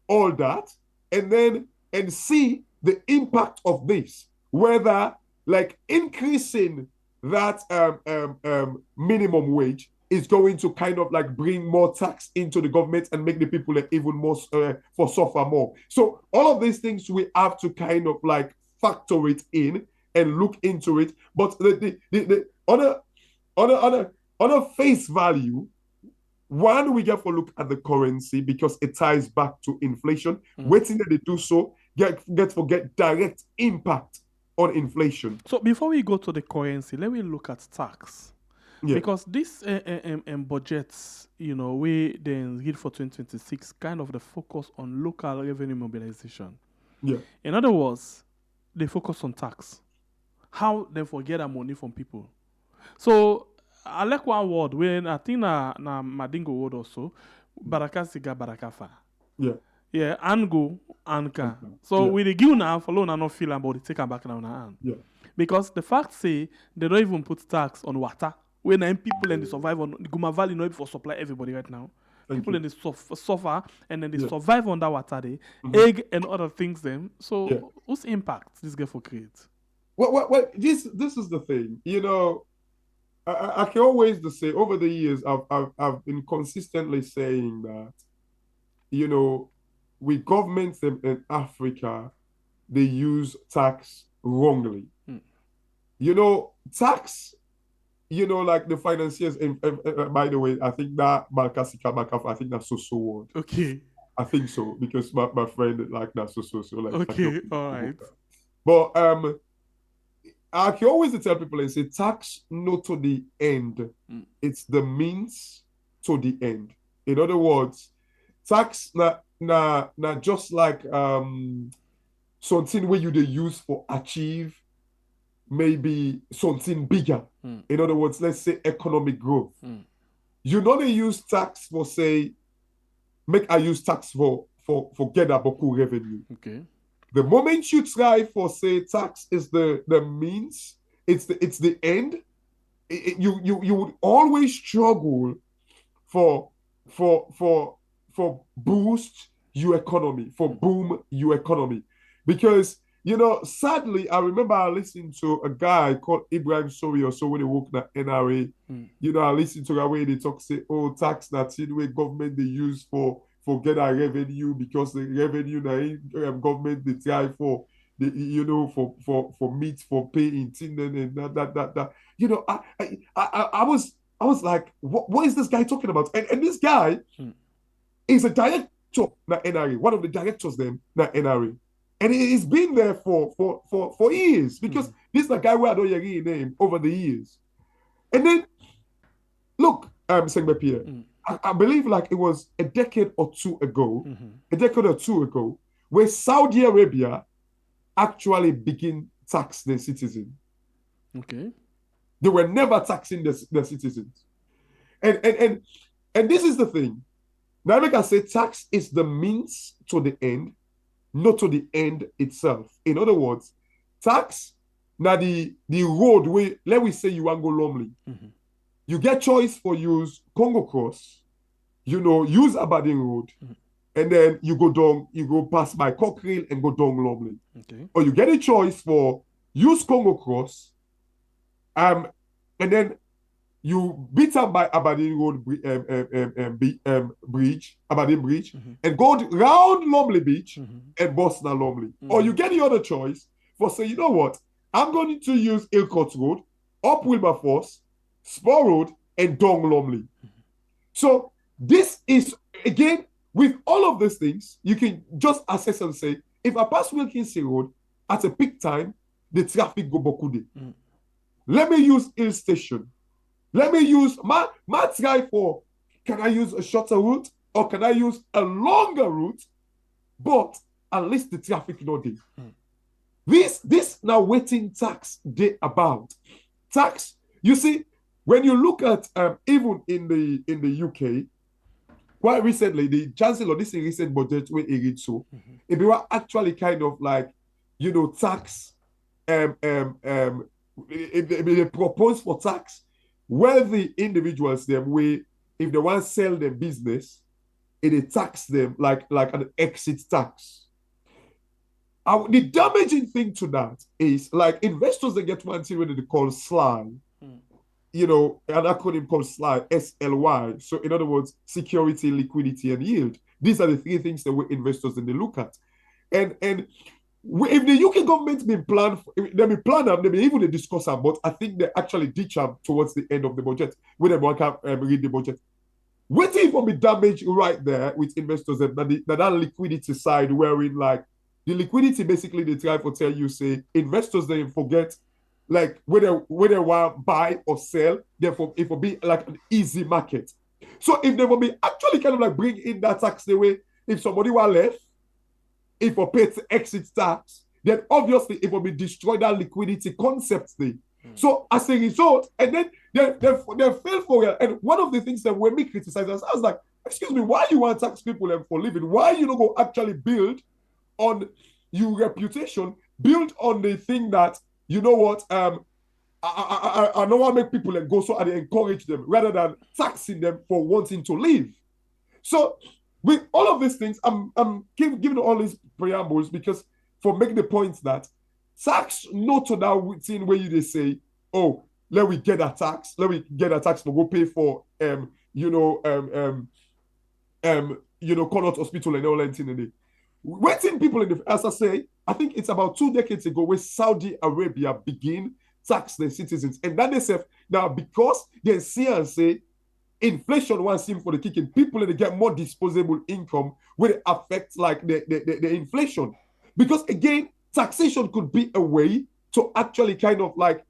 all that and see the impact of this, whether like increasing that minimum wage is going to kind of like bring more tax into the government and make the people like even more for suffer more. So all of these things we have to kind of like factor it in and look into it. But on a face value, one, we get for look at the currency because it ties back to inflation. Waiting that they do so get direct impact on inflation. So before we go to the currency, let me look at tax. Yeah. Because this budgets, we then read for 2026, kind of the focus on local revenue mobilization. Yeah. In other words, they focus on tax. How they forget that money from people. So I like one word when I think na Madingo word also, baraka siga barakafa. Yeah. Yeah, ango anka. So with the give now follow na not feel about it, take back now na hand. Yeah. Because the fact say they don't even put tax on water. When people and they survive on the Guma Valley, not for supply everybody right now. People and they suffer and then they survive on that water day, egg and other things then. So whose impact this get for create? Well, this is the thing. I can always say over the years I've been consistently saying that, with governments in Africa, they use tax wrongly. Tax, like the financiers, by the way, I think that I think that's so word. Okay. I think so, because my friend like that so like. Okay, all right. But I can always tell people and say tax not to the end. It's the means to the end. In other words, tax na just like something where you they use for achieve maybe something bigger. In other words, let's say economic growth. You know they use tax for say, I use tax for get a beaucoup revenue. Okay. The moment you try for say tax is the means, it's the end. You would always struggle for boost your economy, for boom your economy, because sadly, I remember I listened to a guy called Ibrahim Sori or so when he worked at NRA. I listened to the way they talk, say, oh, tax that's the way government they use for get our revenue because the revenue that government they try for for meat for pay in and that. I was like, what is this guy talking about? And this guy is a director na NRA, one of the directors then na NRA. And he's been there for years because this is the guy where I don't hear his name over the years. And then look, Sengbe Pierre, I believe like it was a decade or two ago, where Saudi Arabia actually begin tax their citizens. Okay. They were never taxing their citizens. And this is the thing. Now, like I say, tax is the means to the end, not to the end itself. In other words, tax, now the road where, let me say you want to go Lomley. You get choice for use Congo Cross, use Aberdeen Road, and then you go past by Cockrell and go down Lomley. Okay. Or you get a choice for use Congo Cross, and then you beat up by Aberdeen Road Bridge, Aberdeen Bridge, and go round Lomley Beach and bust down Lomley. Or you get the other choice for say, you know what, I'm going to use Ilcott Road, up Wilberforce, Spur Road, and down Lomley. So this is, again, with all of these things, you can just assess and say, if I pass Wilkinson Road at a peak time, the traffic go bokude. Let me use Hill Station. Let me use my try for, can I use a shorter route or can I use a longer route? But at least the traffic not there. This now waiting tax they about. Tax, you see, when you look at even in the UK, quite recently, the Chancellor, this is recent budget where he read so, it were actually kind of like, tax, they propose for tax wealthy individuals them way if they want to sell their business, it tax them like an exit tax. The damaging thing to that is like investors they get one thing when they call SLY, an acronym called SLY, SLY. So in other words, security, liquidity, and yield. These are the three things that we investors then they look at. And if the UK government been planned, they be planned them, they be even discuss them, but I think they actually ditch them towards the end of the budget when they can read the budget. Waiting for me damage right there with investors that liquidity side wherein like the liquidity basically they try to tell you say investors they forget like whether they want to buy or sell, therefore it will be like an easy market. So if they will be actually kind of like bring in that tax the way if somebody want left, if we pay exit tax, then obviously it will be destroy that liquidity concept thing. So as a result, and then they fail for it. And one of the things that when me criticize us, I was like, excuse me, why you want to tax people for living? Why you don't go actually build on your reputation, build on the thing that, you know what, I don't want to make people go so I encourage them rather than taxing them for wanting to leave. So with all of these things, I'm giving all these preambles because for making the point that tax not to that thing where you they say, oh, let me get a tax for go pay for Connaught Hospital and all that thing. Waiting people in the, as I say, I think it's about 2 decades ago where Saudi Arabia begin tax their citizens, and that they say now because they see and say inflation one seem for the kicking people and they get more disposable income where it affects like the inflation. Because again, taxation could be a way to actually kind of like,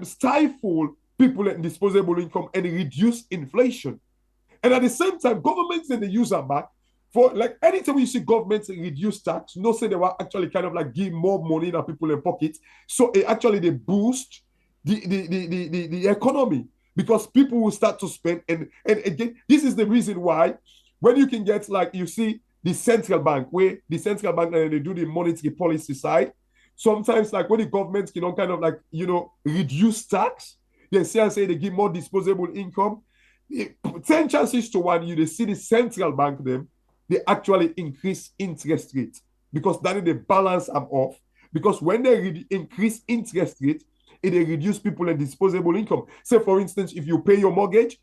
stifle people in disposable income and reduce inflation. And at the same time, governments then they use them back for like anytime you see governments reduce tax, no say they were actually kind of like give more money in people in pockets. So it actually they boost the economy. Because people will start to spend, and again, this is the reason why when you can get like you see the central bank, where the central bank they do the monetary policy side. Sometimes like when the government kind of like reduce tax, they say and say they give more disposable income. 10 chances to 1, they see the central bank them they actually increase interest rate because that is the balance I'm off. Because when they increase interest rate, it reduce people and disposable income. Say, for instance, if you pay your mortgage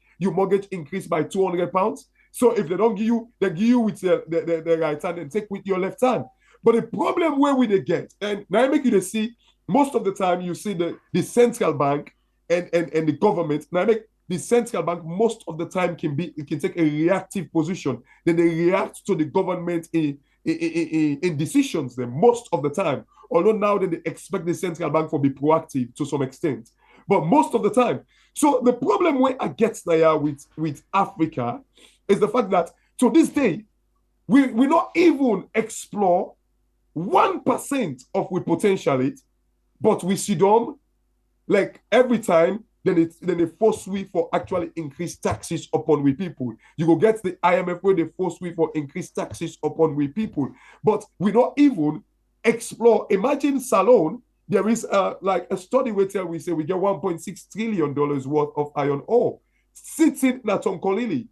increase by £200. So if they don't give you, they give you with the right hand and take with your left hand. But the problem where we they get, and now I make you to see, most of the time you see the central bank and the government. Now I make the central bank most of the time can take a reactive position. Then they react to the government in decisions then most of the time. Although now they expect the central bank to be proactive to some extent. But most of the time. So the problem where I get there with Africa is the fact that to this day, we not even explore 1% of we potential it, but we see them like every time then they force we for actually increase taxes upon we people. You go get the IMF where they force we for increased taxes upon we people. But we not even explore. Imagine Salone, there is like a study where we say we get $1.6 trillion worth of iron ore sitting in Natonkolili.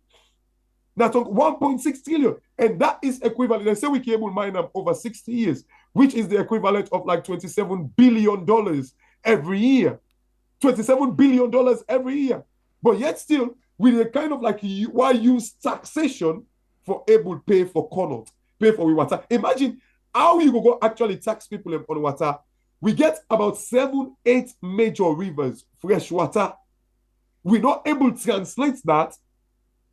That's 1.6 trillion. And that is equivalent. They say we can able mine them over 60 years, which is the equivalent of like $27 billion every year. $27 billion every year. But yet still, we kind of like why use taxation for able pay for Connaught, pay for water. Imagine how you go actually tax people on water. We get about 7-8 major rivers, fresh water. We're not able to translate that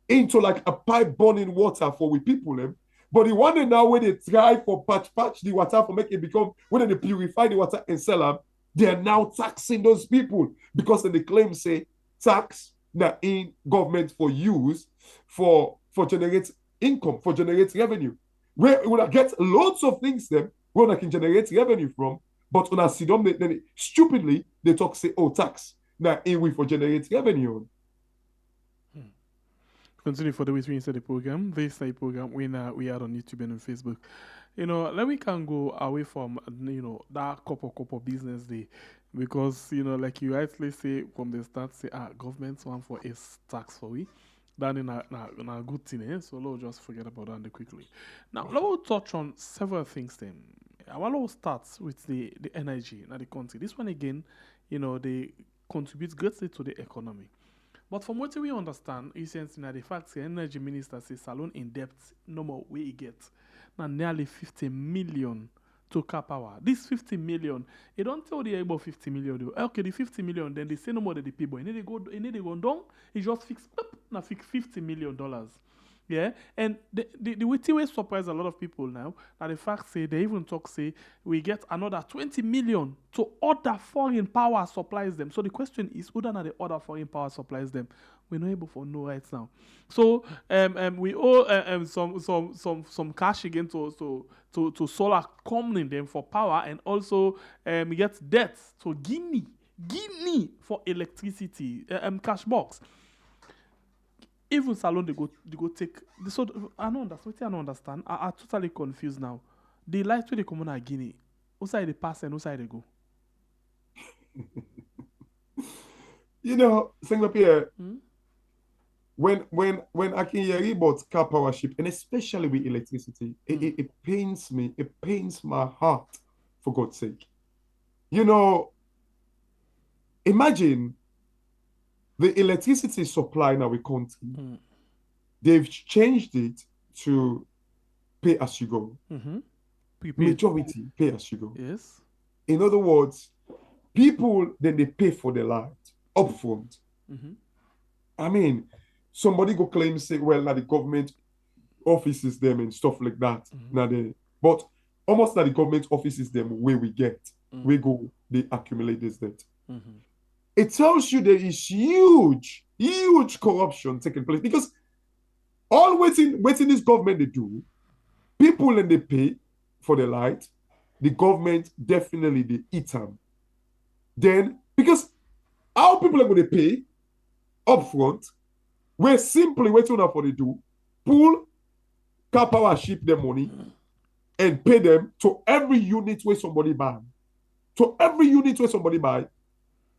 into like a pipe burning water for we people them. But the one now when they try for patch the water for make it become, when they purify the water and sell them, they are now taxing those people because then the claim say tax that in government for use for generate income, for generate revenue. Where we get lots of things them where we can generate revenue from, but when I see them, then stupidly they talk say, oh, tax now in we for generate revenue. Continue for the way we inside the program. This is the program we are on YouTube and on Facebook. Let me can go away from that couple business day, because like you rightly say from the start, say government want for a tax for we. That is a good thing, eh? So let's just forget about that quickly. Now let's touch on several things then. I want to start with the energy in the country. This one again, they contribute greatly to the economy. But from what we understand, essentially, the fact the energy minister says Salone in debt no more way he gets. Now nearly 50 million to cap power. This 50 million, they don't tell the about 50 million though. Okay, the 50 million, then they say no more than the people. And then they go down, he just fix $50 million. Yeah, and the way surprise a lot of people now, that the fact say they even talk say we get another 20 million to other foreign power supplies them. So the question is, who are the other foreign power supplies them? We're not able to know right now. So we owe some cash again to solar company them for power, and also we get debts to Guinea for electricity cash box. Even Salone they go take. So I don't understand. I totally confused now. The light to the common at Guinea. Who side they pass and who side they go? Singapore. When I can hear about car power ship, and especially with electricity, it pains me. It pains my heart, for God's sake. Imagine the electricity supply in our country. They've changed it to pay as you go. Majority pay as you go. Yes. In other words, people then they pay for the light upfront. I mean, somebody go claim say, well, now the government offices them and stuff like that. But almost now the government offices them where we get, we go, they accumulate this debt. It tells you there is huge corruption taking place, because all waiting this government they do, people and they pay for the light, the government definitely they eat them. Then, because how people are going to pay upfront, we're simply waiting for they do, pull car power ship their money and pay them to every unit where somebody buy. To every unit where somebody buy,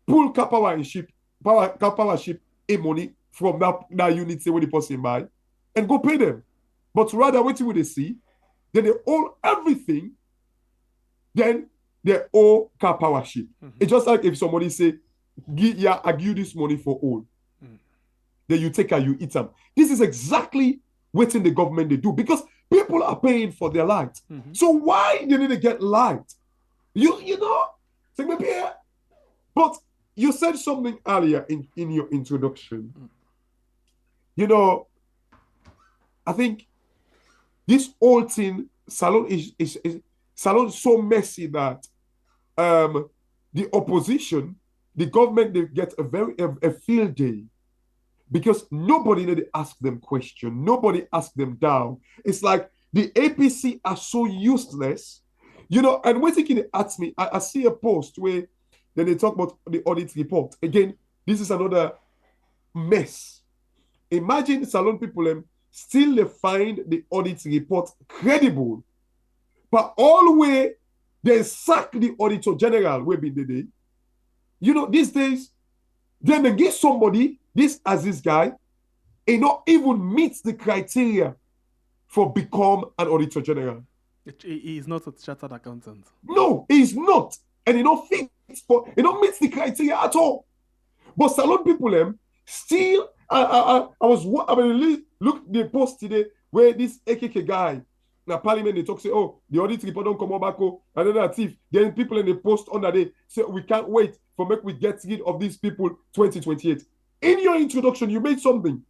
pull car power and ship, car power ship a money from that unit say where the person buy and go pay them. But rather waiting what they see, then they own everything then they owe car power ship. It's just like if somebody say, yeah, I give you this money for all. Then you take her, you eat them. This is exactly what in the government they do because people are paying for their light. So why you need to get light? You know, but you said something earlier in your introduction. You know, I think this whole thing, Salon is so messy that the opposition, the government, they get a field day because nobody need to ask them question. Nobody ask them down. It's like the APC are so useless, you know. And when thinking at me, I see a post where then they talk about the audit report. Again, this is another mess. Imagine Salon people still they find the audit report credible, but all way they sack the auditor general way been the day. You know, these days, then they give somebody this Aziz guy, he not even meets the criteria for become an auditor general. He is not a chartered accountant. No, he's not, and he not fits for. He don't meet the criteria at all. But Salon people still. I mean, look the post today where this AKK guy na parliament they talk say, oh, the audit report don't come back, oh, another thief. Then people in the post under there say we can't wait for make we get rid of these people 2028. In your introduction, you made something.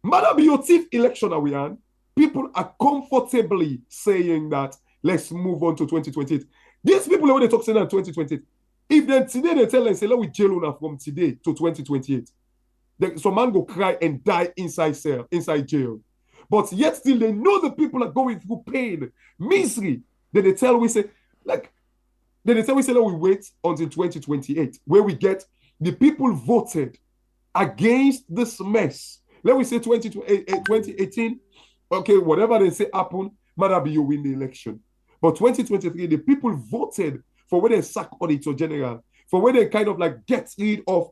Matter be your thief election are we on. People are comfortably saying that let's move on to 2028. These people when they talk saying that 2028. If then today they tell them say let we jail una from today to 2028. Some man go cry and die inside jail. But yet still they know the people are going through pain, misery. Then they tell we say, let we wait until 2028, where we get the people voted against this mess. Let we say 2018, okay, whatever they say happen, matter be you win the election. But 2023, the people voted for where they sack auditor general, for where they kind of like get rid of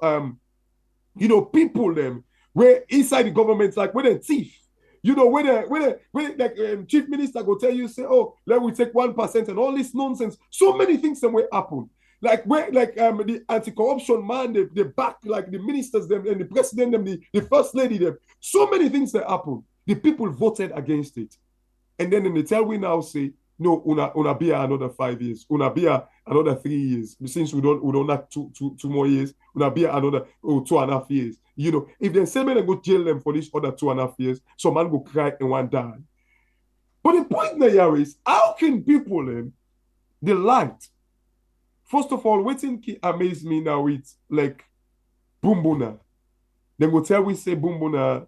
you know, people them where inside the government like where they thief, you know, where like chief minister go tell you say, oh, let we take 1% and all this nonsense. So many things that will happen. Like where like the anti-corruption man they back like the ministers them and the president them the first lady them. So many things that happen. The people voted against it, and then they tell we now say no, una be another 5 years, una be another 3 years. Since we don't have two more years, una be another 2.5 years. You know, if they say they go jail them for this other 2.5 years, some man go cry and one die. But the point there is, how can people the light? First of all, waiting ki amaze me now with like Bumbuna. They go tell we say Bumbuna,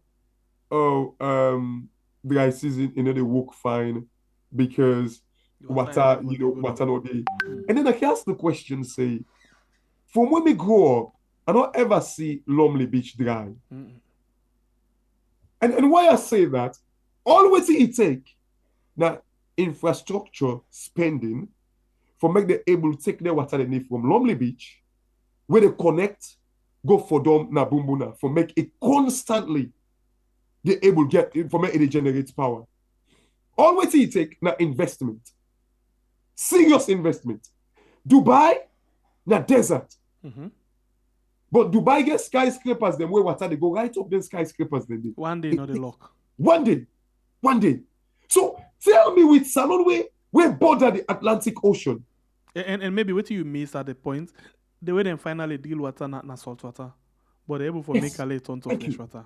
dry season, you know, they work fine because water no day. And then I can ask the question, say, from when we grow up, I don't ever see Lumley Beach dry. And why I say that, always it take that infrastructure spending for make them able to take their water they need from Lumley Beach, where they connect, go for them na Bumbuna, for make it constantly they able get for make it generate power. Always it take na investment. Serious investment. Dubai, na desert. But Dubai get skyscrapers, them where water they go right up them skyscrapers. Then one day, not the lock. One day. So tell me with Salon where border the Atlantic Ocean. And maybe what you miss at the point, the way they finally deal water not salt water, but they're able to make a late on to fresh water.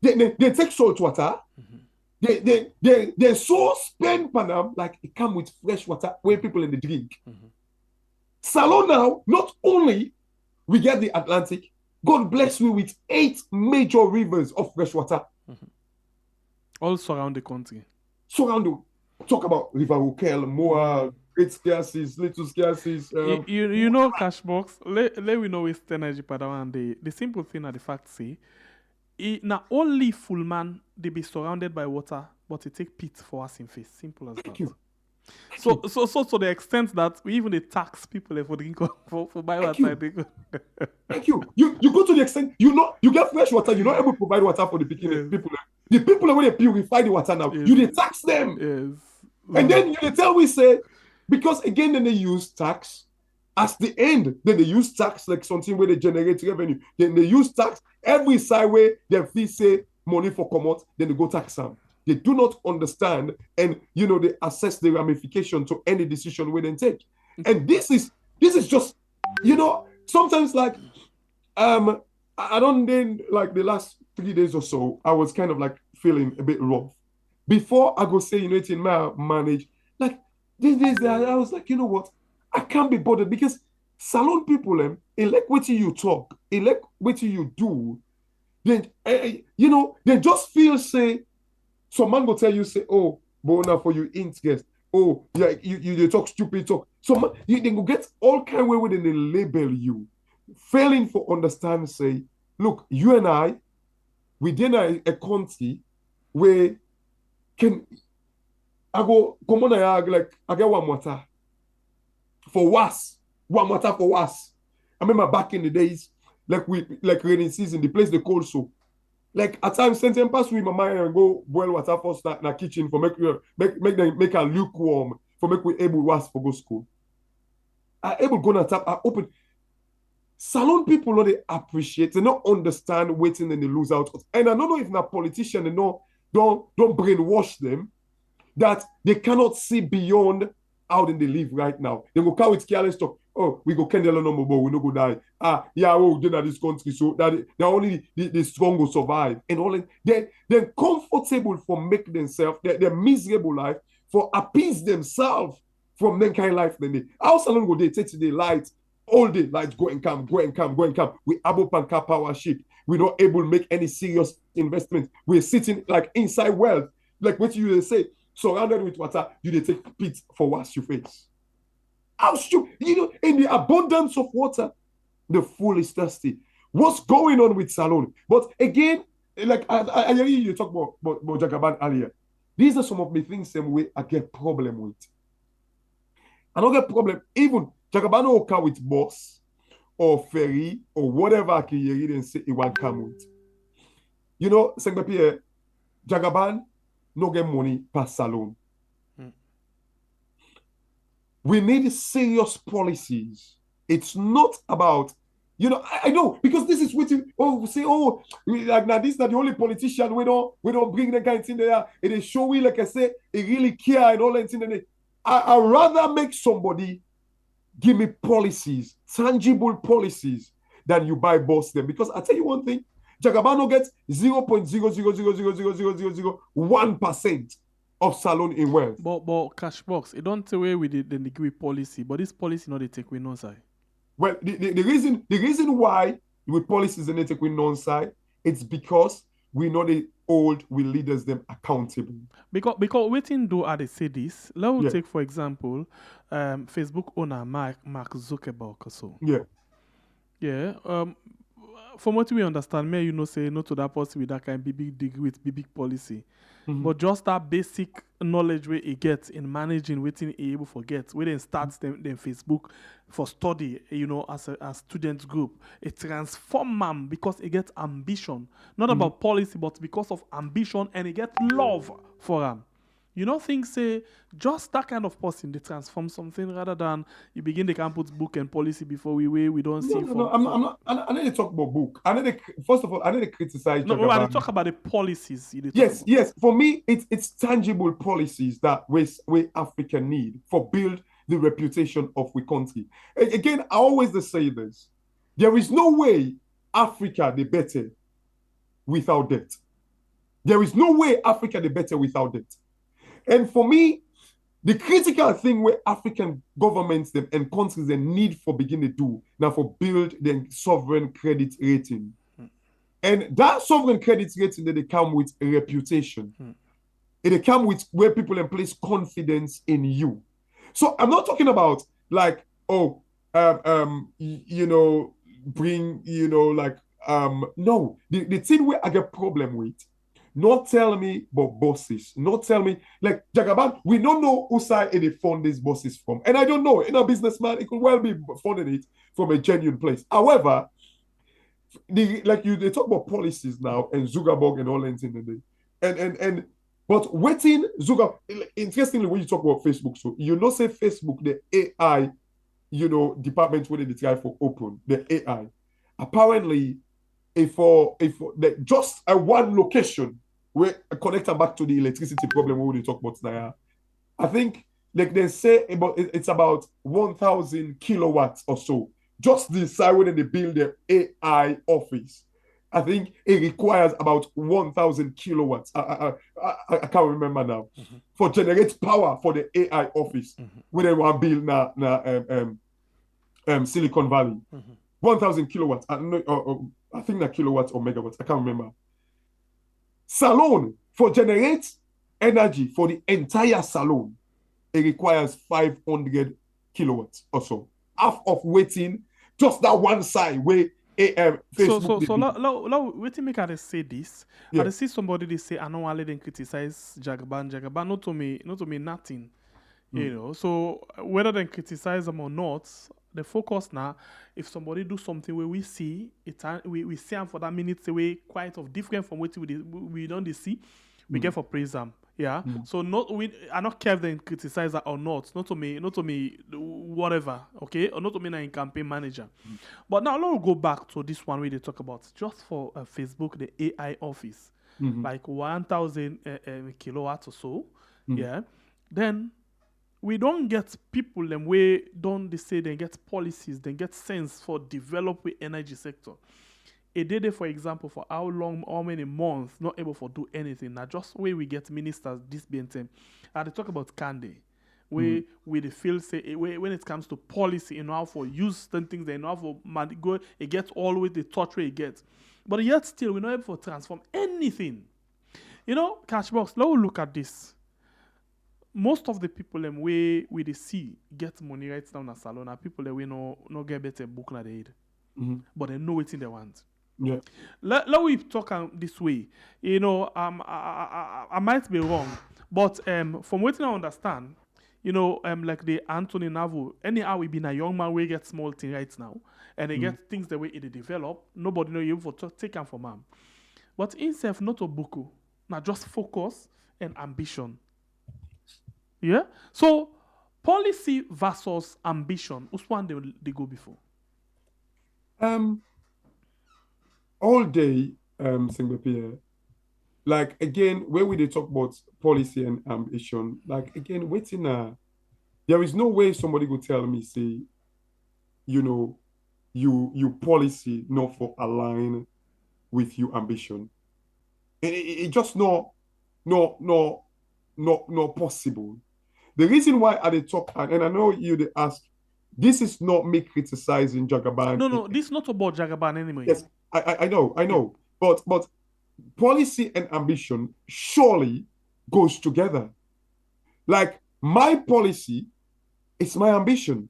They take salt water. They so spend Panam like it come with fresh water where people in the drink. Salon now, not only we get the Atlantic, God bless we with 8 major rivers of fresh water. All surround the country. Talk about River Ukel, Moa, Great Scarces, Little Scarces. You know, Cashbox, let we know with energy Padawan. The simple thing are the fact say, not only full man they be surrounded by water, but it take pit for us in face. Simple as that. So to the extent that we even tax people for drink for buy water. Thank you. You go to the extent you get fresh water, you're not able to provide water for the people. The people when they purify the water now, you they tax them. Yes. And then you they tell we say Because again, then they use tax. As the end, then they use tax like something where they generate revenue. Then they use tax every side where they fee say money for commot, then they go tax them. They do not understand, and they assess the ramification to any decision we then take. And this is just, sometimes like I don't then like the last 3 days or so, I was kind of like feeling a bit rough. Before I go say, it's in my manage, like these days I was like, you know what? I can't be bothered because salon people, elect what you talk, elect what you do, then they just feel say, some man will tell you, say, oh, bona for you interest. Oh, yeah, you talk stupid talk. So they go get all kind of way where they label you. Failing for understand, say, look, you and I, within a country where I go, come on, I get one water. For was, one water for was. I remember back in the days, like rainy season, the place they call so. Like at times, send them pass with my mind and go boil water first in the kitchen for make a lukewarm for make we able was for go school. I able go on tap. I open. Salon people know they appreciate, they don't understand waiting and they lose out. And I don't know if na politician they know don't brainwash them that they cannot see beyond how they live right now. They go carry with careless talk. Oh, we go Kendall no more, we no go die. Then this country, so that they're only the strong will survive. And all they're comfortable for make themselves their miserable life for appease themselves from that kind of life. Then they how salon go they take to the light all day, lights go and come. We able pan car power ship. We're not able to make any serious investment. We're sitting like inside wealth, like what you say, surrounded with water, you take pit for what you face. How stupid, in the abundance of water, the fool is thirsty. What's going on with salon? But again, like I hear you talk about Jagaban earlier. These are some of the things same way I get problem with. I don't get problem. Even Jagaban will come with boss or ferry or whatever I can hear and say it won't come with. Sengbepi, Jagaban no get money per salon. We need serious policies. It's not about, I know, because this is what like now this is not the only politician we don't bring the guys in there. It is showing, like I say, it really care and all that in there. I rather make somebody give me policies, tangible policies, than you buy boss them. Because I tell you one thing, Jagabano gets 0.0000001% of salon in wealth. But Cashbox, it don't take away with the degree policy, but this policy not they take with non side. Well, the reason why with policies and they take with non side, it's because we know they hold, we leaders them accountable. Because waiting do they say this. Let's take for example, Facebook owner Mark Zuckerberg or so. Yeah. Yeah. From what we understand, may say no to that person with that kind of big degree with big policy. Mm-hmm. But just that basic knowledge where he gets in managing, waiting he able to get, where then starts them Facebook for study, as a student group, it transform man because it gets ambition, not about policy, but because of ambition, and it gets love for him. Things say just that kind of person they transform something rather than you begin they can put book and policy before we don't see. No, I'm not. I need to talk about book. First of all, I need to criticize. No, I talk about the policies. Yes. For me, it's tangible policies that we Africa need for build the reputation of we country. Again, I always say this: there is no way Africa the better without debt. There is no way Africa the better without debt. And for me, the critical thing where African governments them and countries they need for begin to do now for build the sovereign credit rating. And that sovereign credit rating that they come with a reputation. They come with where people in place confidence in you. So I'm not talking about like, no. The thing where I get problem with. Not tell me about bosses. Not tell me, like Jagaban, we don't know who side they fund these bosses from. And I don't know, in a businessman, it could well be funding it from a genuine place. However, they talk about policies now and Zuckerberg and all that in the day. And But waiting, Zuga, interestingly, when you talk about Facebook, so say Facebook, the AI, department where they try for open, the AI. Apparently, if just a one location where connect back to the electricity problem we talk about now, I think like they say it's about 1,000 kilowatts or so. Just the side when they build their AI office. I think it requires about 1,000 kilowatts. I can't remember now. For generate power for the AI office when they want to build Silicon Valley. 1,000 kilowatts. I think that kilowatts or megawatts. I can't remember. Salon for generate energy for the entire salon, it requires 500 kilowatts or so. Half of waiting just that one side where Facebook. So wait make I say this. Yeah. I see somebody they say I don't want to let them criticize Jagaban not to me nothing. So whether they criticize them or not, the focus now, if somebody do something where we see it, we see them for that minute away quite of different from what we don't see, we get for praise them. Yeah. So I not care if they criticize that or not. Not to me, whatever. Okay. Or not to me, I'm campaign manager. But now let's go back to this one where they talk about just for Facebook, the AI office, like 1,000 kilowatts or so. Yeah. Then we don't get people them way don't they say they get policies, they get sense for develop the energy sector. A day, for example, for how long, how many months, not able to do anything. Now, just where we get ministers, this being time. They talk about Kande, where the field say, when it comes to policy, how for use certain things, they know how for go, it gets all the way the touch where it gets. But yet still, we're not able to transform anything. Cashbox, let's look at this. Most of the people them we they see get money right now in a salon are people that we no get better book na they but they know what they want. Yeah. Let we talk this way. I might be wrong, but from what I understand, like the Anthony Navo, anyhow we been a young man we get small thing right now, and they get things the way it develop. Nobody know you for take them from him. But himself not a buku, now just focus and ambition. Yeah. So policy versus ambition, which one they go before? All day, Singapore, like again, where we they talk about policy and ambition, like again, there is no way somebody could tell me, say, you policy not for align with your ambition. It just not possible. The reason why I talk, and I know they ask, this is not me criticizing Jagaban. No, this is not about Jagaban anyway. Yes, I know. But policy and ambition surely goes together. Like my policy is my ambition.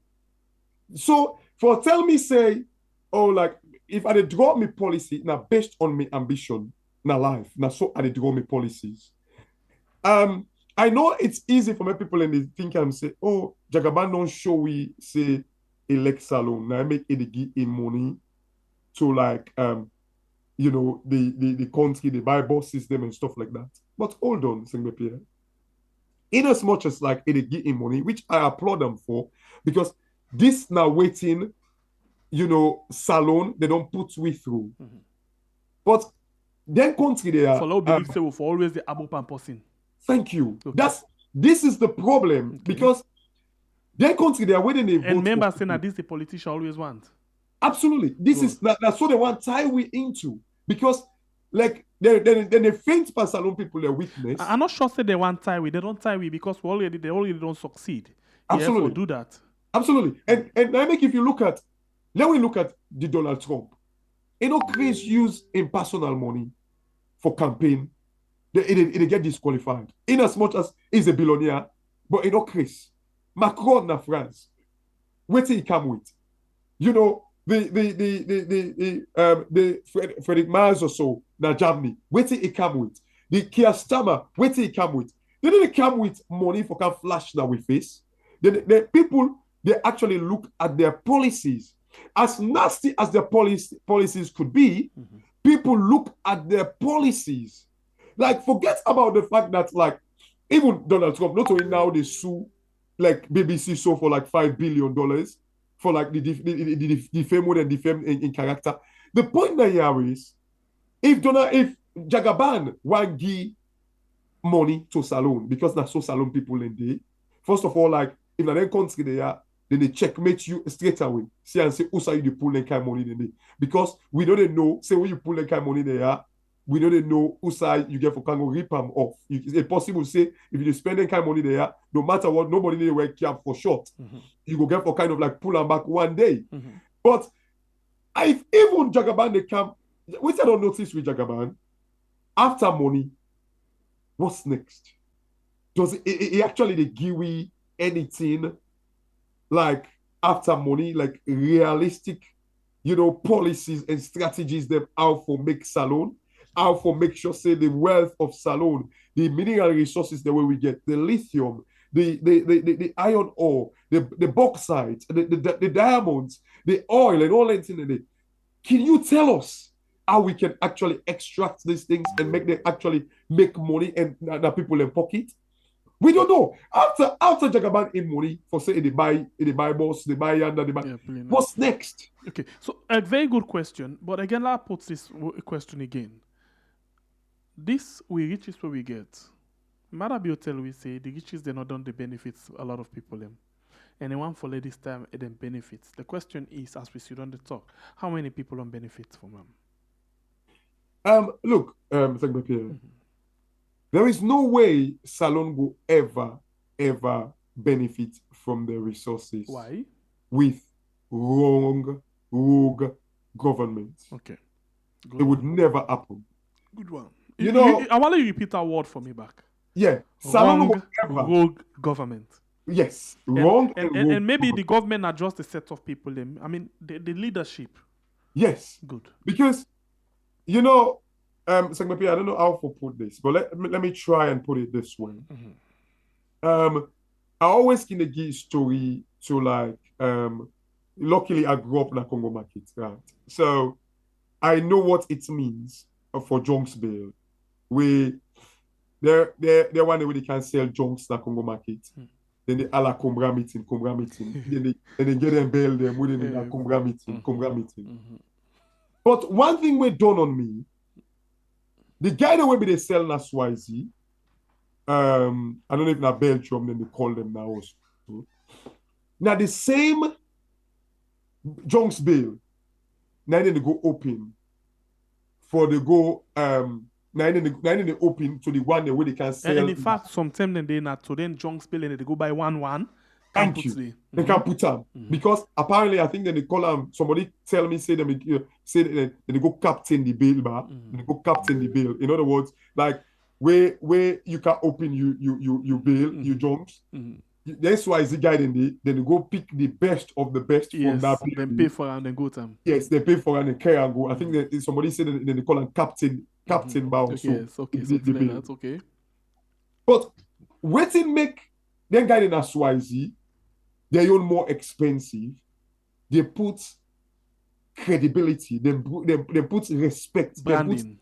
So tell me say, like if I draw me policy now based on my ambition, now life, now so I draw me policies. I know it's easy for my people and they think I'm say, Jagaban don't show we say elect salon. Now I make it give in money to like the country, the Bible system and stuff like that. But hold on, Singapore. In as much as like it give in money, which I applaud them for, because this now waiting, salon, they don't put we through. But then country they are for believe say for always the Abu person. Thank you. Okay. This is the problem because their country they are waiting. And members saying that this the politician always want. Absolutely, that's what they want tie we into because like they faint past salon people their weakness. I'm not sure say they want tie we. They don't tie we because they already don't succeed. Absolutely, do that. Absolutely, and I think if you look at the Donald Trump, Chris use impersonal money for campaign. It get disqualified in as much as he's a billionaire, but Chris Macron na France, what he come with, the Frederick Miles or so na Germany, what he come with, the Keir Starmer, what he come with, they didn't come with money for can flash now we face. The people they actually look at their policies as nasty as their policies could be. People look at their policies. Like, forget about the fact that, like, even Donald Trump, not only now they sue, like, BBC so for like $5 billion for like the defame and defame in character. The point that here is, if Jagaban want give money to Salone, because that's so Salone people in there, first of all, like, if in country they are, then they checkmate you straight away. See and say, who say you pull that kind of money then? Because we don't know, say when you pull that kind of money there, we don't know who side you get for can go rip them off. It's possible to say if you spend that kind of money there, no matter what, nobody need to work cap for short. You go get for kind of like pull them back one day. But if even Jagaban they come, which I don't notice with Jagaban, after money, what's next? Does it actually they give we anything like after money, like realistic, policies and strategies them how for make Salone, how for make sure say the wealth of Salone, the mineral resources the way we get, the lithium, the iron ore, the bauxite, the diamonds, the oil and all that thing in it. Can you tell us how we can actually extract these things and make them actually make money and the people in pocket? We don't know. After Jagaban in money for say they buy boss, they buy yonder, they buy. What's next? Okay, so a very good question, but again, I'll put this question again. This we riches where we get. Marabi Hotel we say the riches they're not done the benefits a lot of people them. And the one for this time it then benefits. The question is, as we sit on the talk, how many people don't benefit from them? Look, there is no way Salone will ever benefit from the resources. Why? With rogue government. Okay. It would never happen. Good one. I want you to repeat that word for me back. Yeah. Salone will ever. Rogue government. Yes. Wrong and maybe the government are just a set of people. I mean, the leadership. Yes. Good. Because, I don't know how to put this, but let me try and put it this way. I always can give story to like, luckily I grew up in a Congo market, right? So I know what it means for Jonksville. They're one way they can sell junks in a Congo market. Then they all Combra meeting. then they get them bail them within a Combra meeting. But one thing we done on me, the guy that will be they sell na Swazi, I don't know if na Belgium, then they call them now also. Now the same junks bail, now then they go open for the go now they open to the one the way they can sell. And in fact, sometimes then they not to then junks bail and they go by one. Thank you. They can put them because apparently I think that they call them. Somebody tell me say them say that they go captain the bail bar. They go captain the bail. In other words, like where you can open you bail you jumps. That's why the guy then they go pick the best of the best from that. Then pay for and then go to them. Yes, they pay for and they carry and go. I think that somebody said that they call them captain bar. Yes, okay, something like that. Okay. But waiting make them guy in a Swazi. They own more expensive. They put credibility. They put respect. Branding.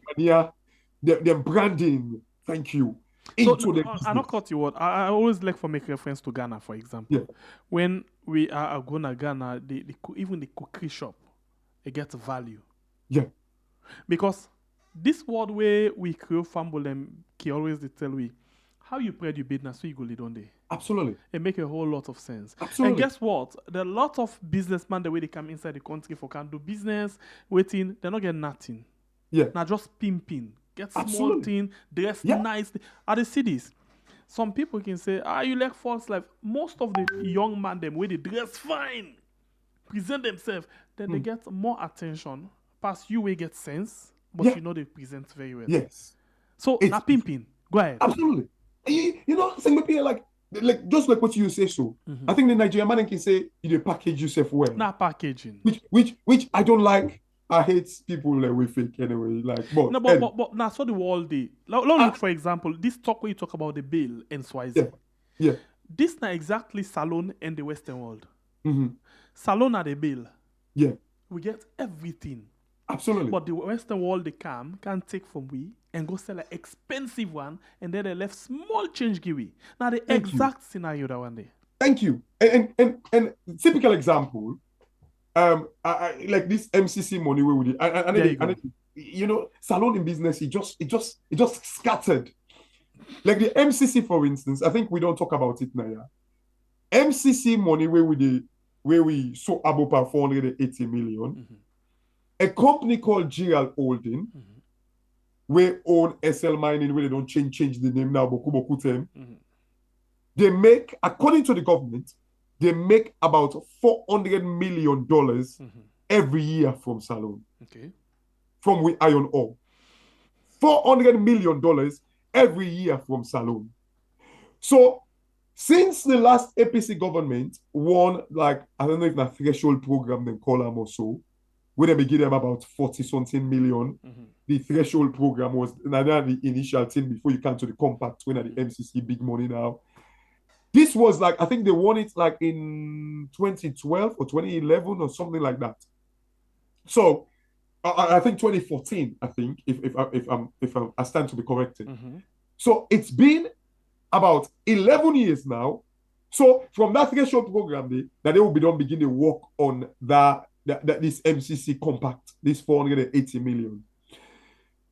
They're branding. Thank you. So, I not cut you what. I always like to make reference to Ghana, for example. Yeah. When we are going to Ghana, even the cookery shop, it gets value. Yeah. Because this word where we create famble them, he always they tell we, how you spread your business so you go lead on there. Absolutely. It make a whole lot of sense. Absolutely. And guess what? There are a lot of businessmen the way they come inside the country for can do business, waiting, they're not getting nothing. Yeah. Now just pimping. Get small Absolutely. thing, dress nicely. At the cities, some people can say, you like false life. Most of the young man them where they dress fine, present themselves, then they get more attention. Past you will get sense, but they present very well. Yes. So now pimping. Go ahead. Absolutely. Like just like what you say so. I think the Nigerian man can say you package yourself well. Not packaging. Which I don't like. I hate people like we fake anyway. Like but now so the world day. Look for example, this talk where you talk about the bill and Swazi. Yeah. This not exactly Salone in the Western world. Mm-hmm. Salone are the bill. Yeah. We get everything. Absolutely. But the Western world, they can take from we and go sell an expensive one, and then they left small change give we. Now the exact scenario that one day. Thank you. And typical example, like this MCC money where we did, and you know, salon in business, it just scattered. Like the MCC, for instance, I think we don't talk about it now. Yeah? MCC money where we sold about 480 million. A company called GL Holding, we own SL Mining, where they don't change the name now, Boku Tem. They make, according to the government, they make about $400 million every year from salon. Okay. From with iron ore. $400 million every year from salon. So, since the last APC government won, like, I don't know if that threshold program they call them or so, where they begin them about 40-something million. The threshold program was the initial thing before you come to the compact, when at the MCC big money now. This was like, I think they won it like in 2012 or 2011 or something like that. So I think 2014, I think, if I stand to be corrected. So it's been about 11 years now. So from that threshold program, that they will be done begin to work on this MCC compact, this 480 million.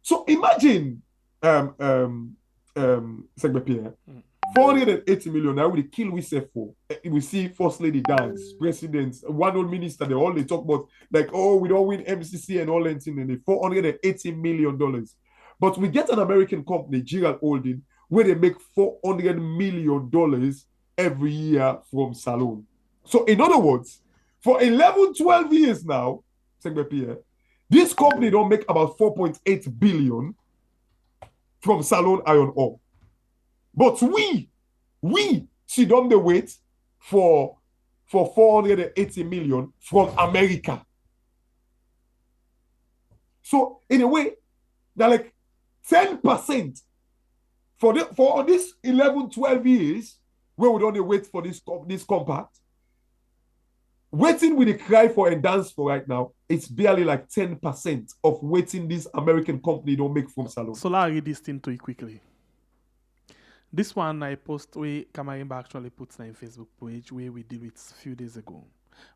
So imagine, Segbe Pierre, 480 million. Now we kill we say for. We see First Lady dance, presidents, one old minister, they all they talk about like, oh, we don't win MCC and all that thing, and $480 million. But we get an American company, GL Holding, where they make $400 million every year from salon. So in other words, for 11, 12 years now, this company don't make about 4.8 billion from salon iron ore. But we sit on the wait for 480 million from America. So in a way, they're like 10% for this 11, 12 years where we don't wait for this compact. Waiting with the cry for and dance for right now, it's barely like 10% of waiting this American company don't make from salon. So I'll read this thing to you quickly. This one I post where Kamarimba actually puts on Facebook page where we did it a few days ago.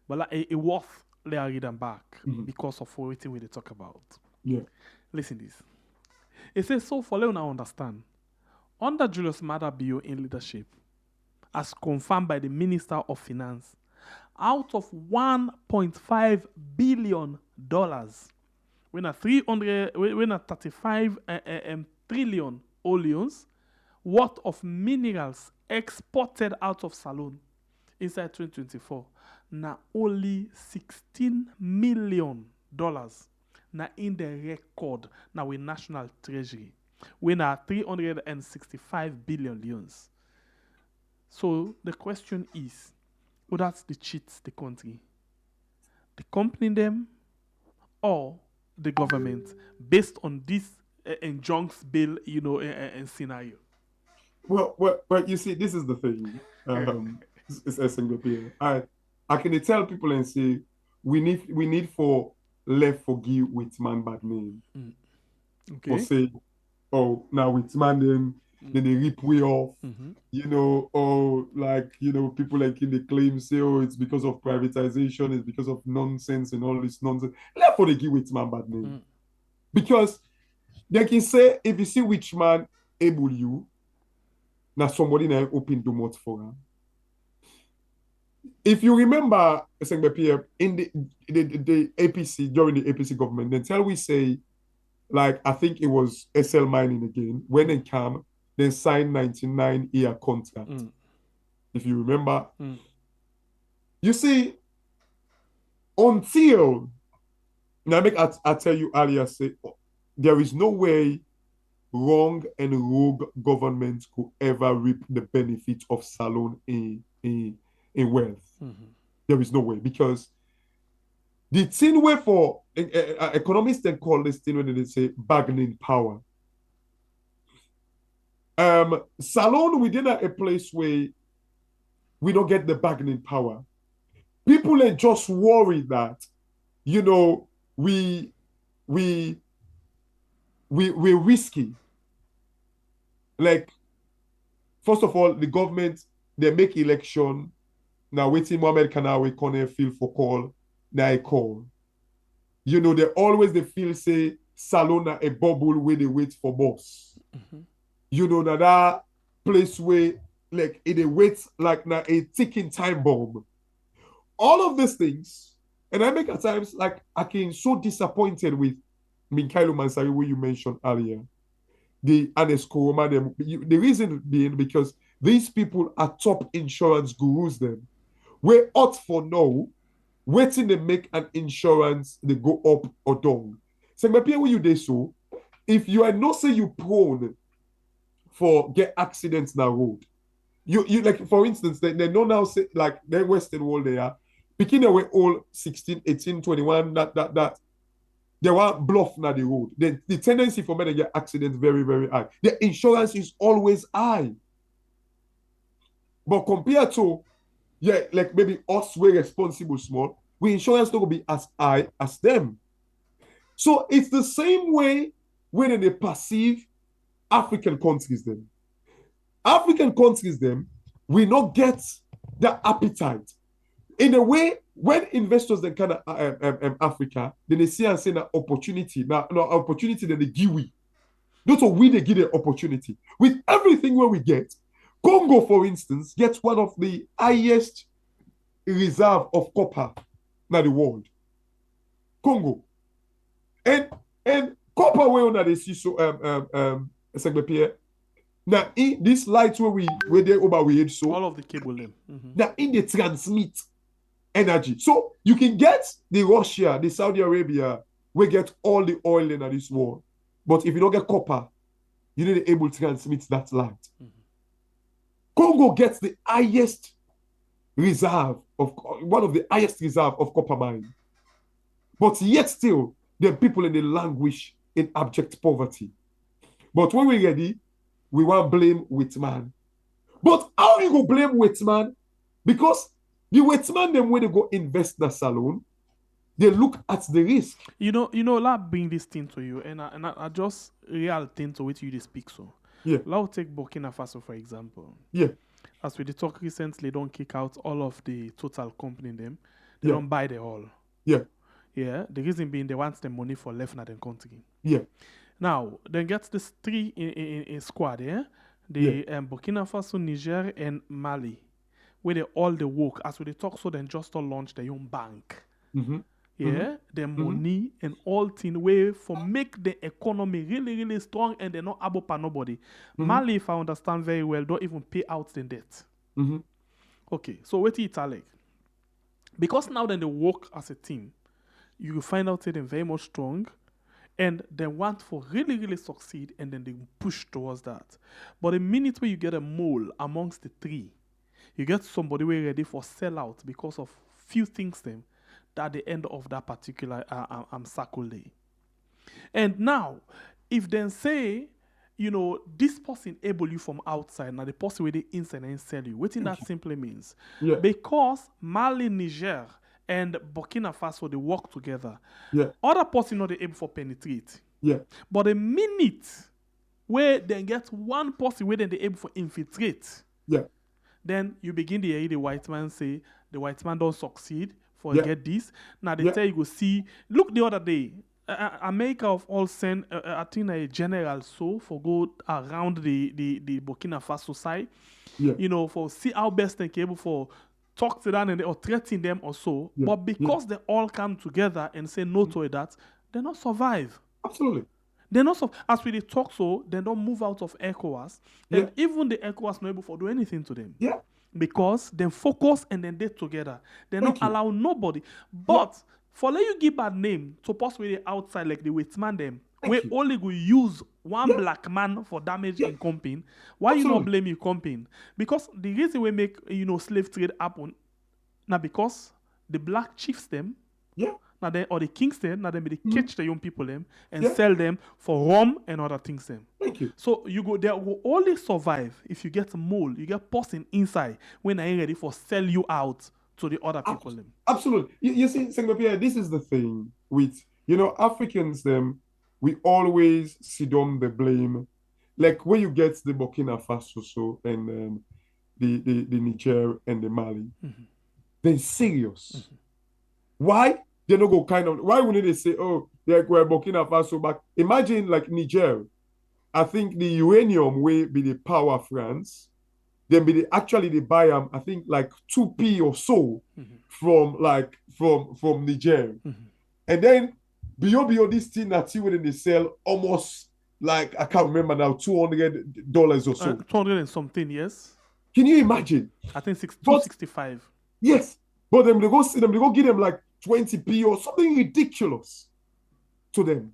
But like, it worth let's read them back because of everything we talk about. Yeah. Listen this. It says, so for let now understand, under Julius Maada Bio in leadership, as confirmed by the Minister of Finance, out of $1.5 billion, when a 35 trillion olions worth of minerals exported out of salon inside 2024, now only $16 million now in the record now with National Treasury, when are 365 billion leons. So the question is, who that's the cheats the country? The company them or the government based on this injuncts bill, and scenario? Well, you see, this is the thing. It's a single player. I can tell people and say we need for left forgive with man bad name. Okay. Or say, oh, now with man them, then they rip way off. Or like, people like in the claim say, oh, it's because of privatization, it's because of nonsense and all this nonsense. Left for the give with man bad name. Because they can say, if you see which man able you, now somebody now open the mouth for him. If you remember, in the APC, during the APC government, then tell we say, like, I think it was SL Mining again, when they come, then signed 99-year contract. If you remember. You see, until, now I tell you earlier, say, there is no way wrong and rogue governments could ever reap the benefit of salon in wealth. There is no way, because the thing where for economists they call this thing when they say bargaining power. Salon within a place where we don't get the bargaining power. People are just worried that, we we risky. Like, first of all, the government, they make election. Now waiting Mohammed Kanawe Kone feel for call. Now I call. You know, they feel say Salona a bubble where they wait for boss. You know, that place where like it waits like now a ticking time bomb. All of these things, and I make at times like I can so disappointed with Minkailo Mansari, who you mentioned earlier. The Anesco, the reason being because these people are top insurance gurus them. We're out for now, waiting to make an insurance they go up or down. So my when you do so, if you are not say you prone for get accidents now road, you like for instance, they know now say like the Western world they are picking away all 16, 18, 21, that they want bluff na the road. The tendency for men to get accidents very, very high. The insurance is always high. But compared to, like maybe us, we're responsible small, we insurance not going to be as high as them. So it's the same way when they perceive African countries then. African countries then, we not get the appetite. In a way, when investors then kind of Africa, then they see and say that opportunity, now opportunity that they give we. Not so we they give the opportunity. With everything where we get, Congo, for instance, gets one of the highest reserve of copper in the world. Congo. And copper where on they see so now in this light where they over we so all of the cable them. now in the transmit energy. So you can get the Russia, the Saudi Arabia, we get all the oil in this war. But if you don't get copper, you need to be able to transmit that light. Congo gets the highest reserve of one of the highest reserve of copper mine. But yet still, there are people in the languish in abject poverty. But when we're ready, we want to blame Whitman. But how you go blame Whitman? Because the Whitman, them when they go invest in the salon, they look at the risk. You know, let bring this thing to you, and I just real thing to which you speak so. Yeah. Let's take Burkina Faso for example. Yeah. As we talk recently, don't kick out all of the total company in them. They Yeah. don't buy the all. Yeah. Yeah. The reason being they want the money for left in the country. Yeah. Now, then gets this three in squad, yeah? The Burkina Faso, Niger, and Mali. Where they all the work. As we talk, so then just to launch their own bank. Yeah, the money and all thing way for make the economy really, really strong and they're not able for nobody. Mali, if I understand very well, don't even pay out the debt. Okay, so what it's like? Because now then they work as a team, you will find out that they're very much strong and they want for really, really succeed and then they push towards that. But the minute where you get a mole amongst the three, you get somebody who ready for sellout because of few things them at the end of that particular circle day. And now, if then say, you know, this person able you from outside, now the person with the inside and sell you, what that simply means? Yeah. Because Mali, Niger, and Burkina Faso, they work together. Yeah. Other person not able for penetrate. Yeah. But the minute where they get one person where then they able for infiltrate, Yeah. then you begin to hear the white man say, the white man don't succeed, forget this. Now they tell you go see. Look the other day, America of all send I think a general so for go around the Burkina Faso side. Yeah. You know, for see how best they can able for talk to them and or threaten them or so. Yeah. But because they all come together and say no to that, they not survive. Absolutely. They not as we talk so, they don't move out of ECOWAS. And even the ECOWAS not able to do anything to them. Yeah. Because they focus and then they together. They don't allow nobody. But for let you give bad name to possibly outside like the Whitman them, we only go use one black man for damage in company. Why you not blame your company? Because the reason we make slave trade happen now because the black chiefs them now then or the kings them now then they catch the young people them and sell them for rum and other things them. Thank you. So you go there will only survive if you get a mole, you get person inside when I ain't ready for sell you out to the other people them. Absolutely. You see, Sengbapia, this is the thing with You know, Africans, them, we always sit on the blame. Like when you get the Burkina Faso so and the Niger and the Mali, they're serious. Why? They don't go kind of why wouldn't they say, oh, like we're Burkina Faso, but imagine like Niger. I think the uranium will be the power France. Then be the actually they buy I think like 2p or so from Niger. And then beyond this thing that you when they sell almost like I can't remember now, $200 or so. 200 and something, yes. Can you imagine? I think 265. Yes. But then they go give them like 20p or something ridiculous to them.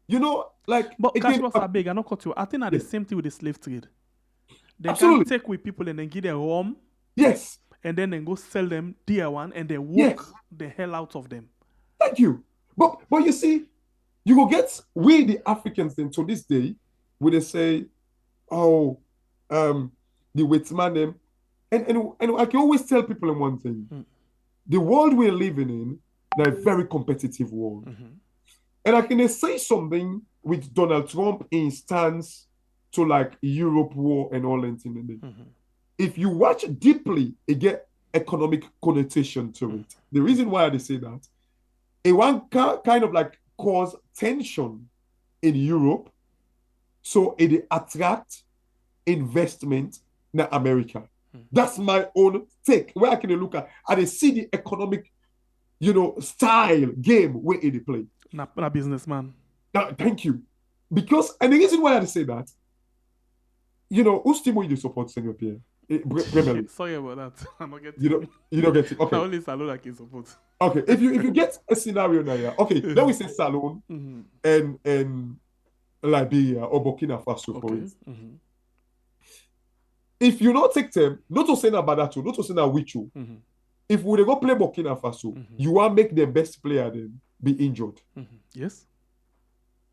You know, like but Cassius are big, I not cut you. I think the same thing with the slave trade. They Absolutely. can take with people and then give them rum. Yes. And then go sell them dear one and then work the hell out of them. Thank you. But you see, you go get we the Africans then to this day, where they say, oh, the Wetman them. And I can always tell people in one thing. The world we're living in, a very competitive world. And I can say something with Donald Trump in stance to like Europe war and all that thing. If you watch deeply, it get economic connotation to it. The reason why they say that, it one kind of like cause tension in Europe, so it attract investment in America. That's my own take. Where I can look at, and they see the economic, style game where it play. Na businessman. Thank you. Because, and the reason why I say that, who's team you support, Senor Pierre? Sorry about that. I'm not getting you don't get it. Okay. Only Salon like his support. Okay. If you get a scenario now, yeah. Okay, let me say Salon and Liberia or Burkina Faso, for instance. If you not take them, not to say that Badato, not to say that Wichu, if we go play Burkina Faso, you want to make the best player then be injured. Yes.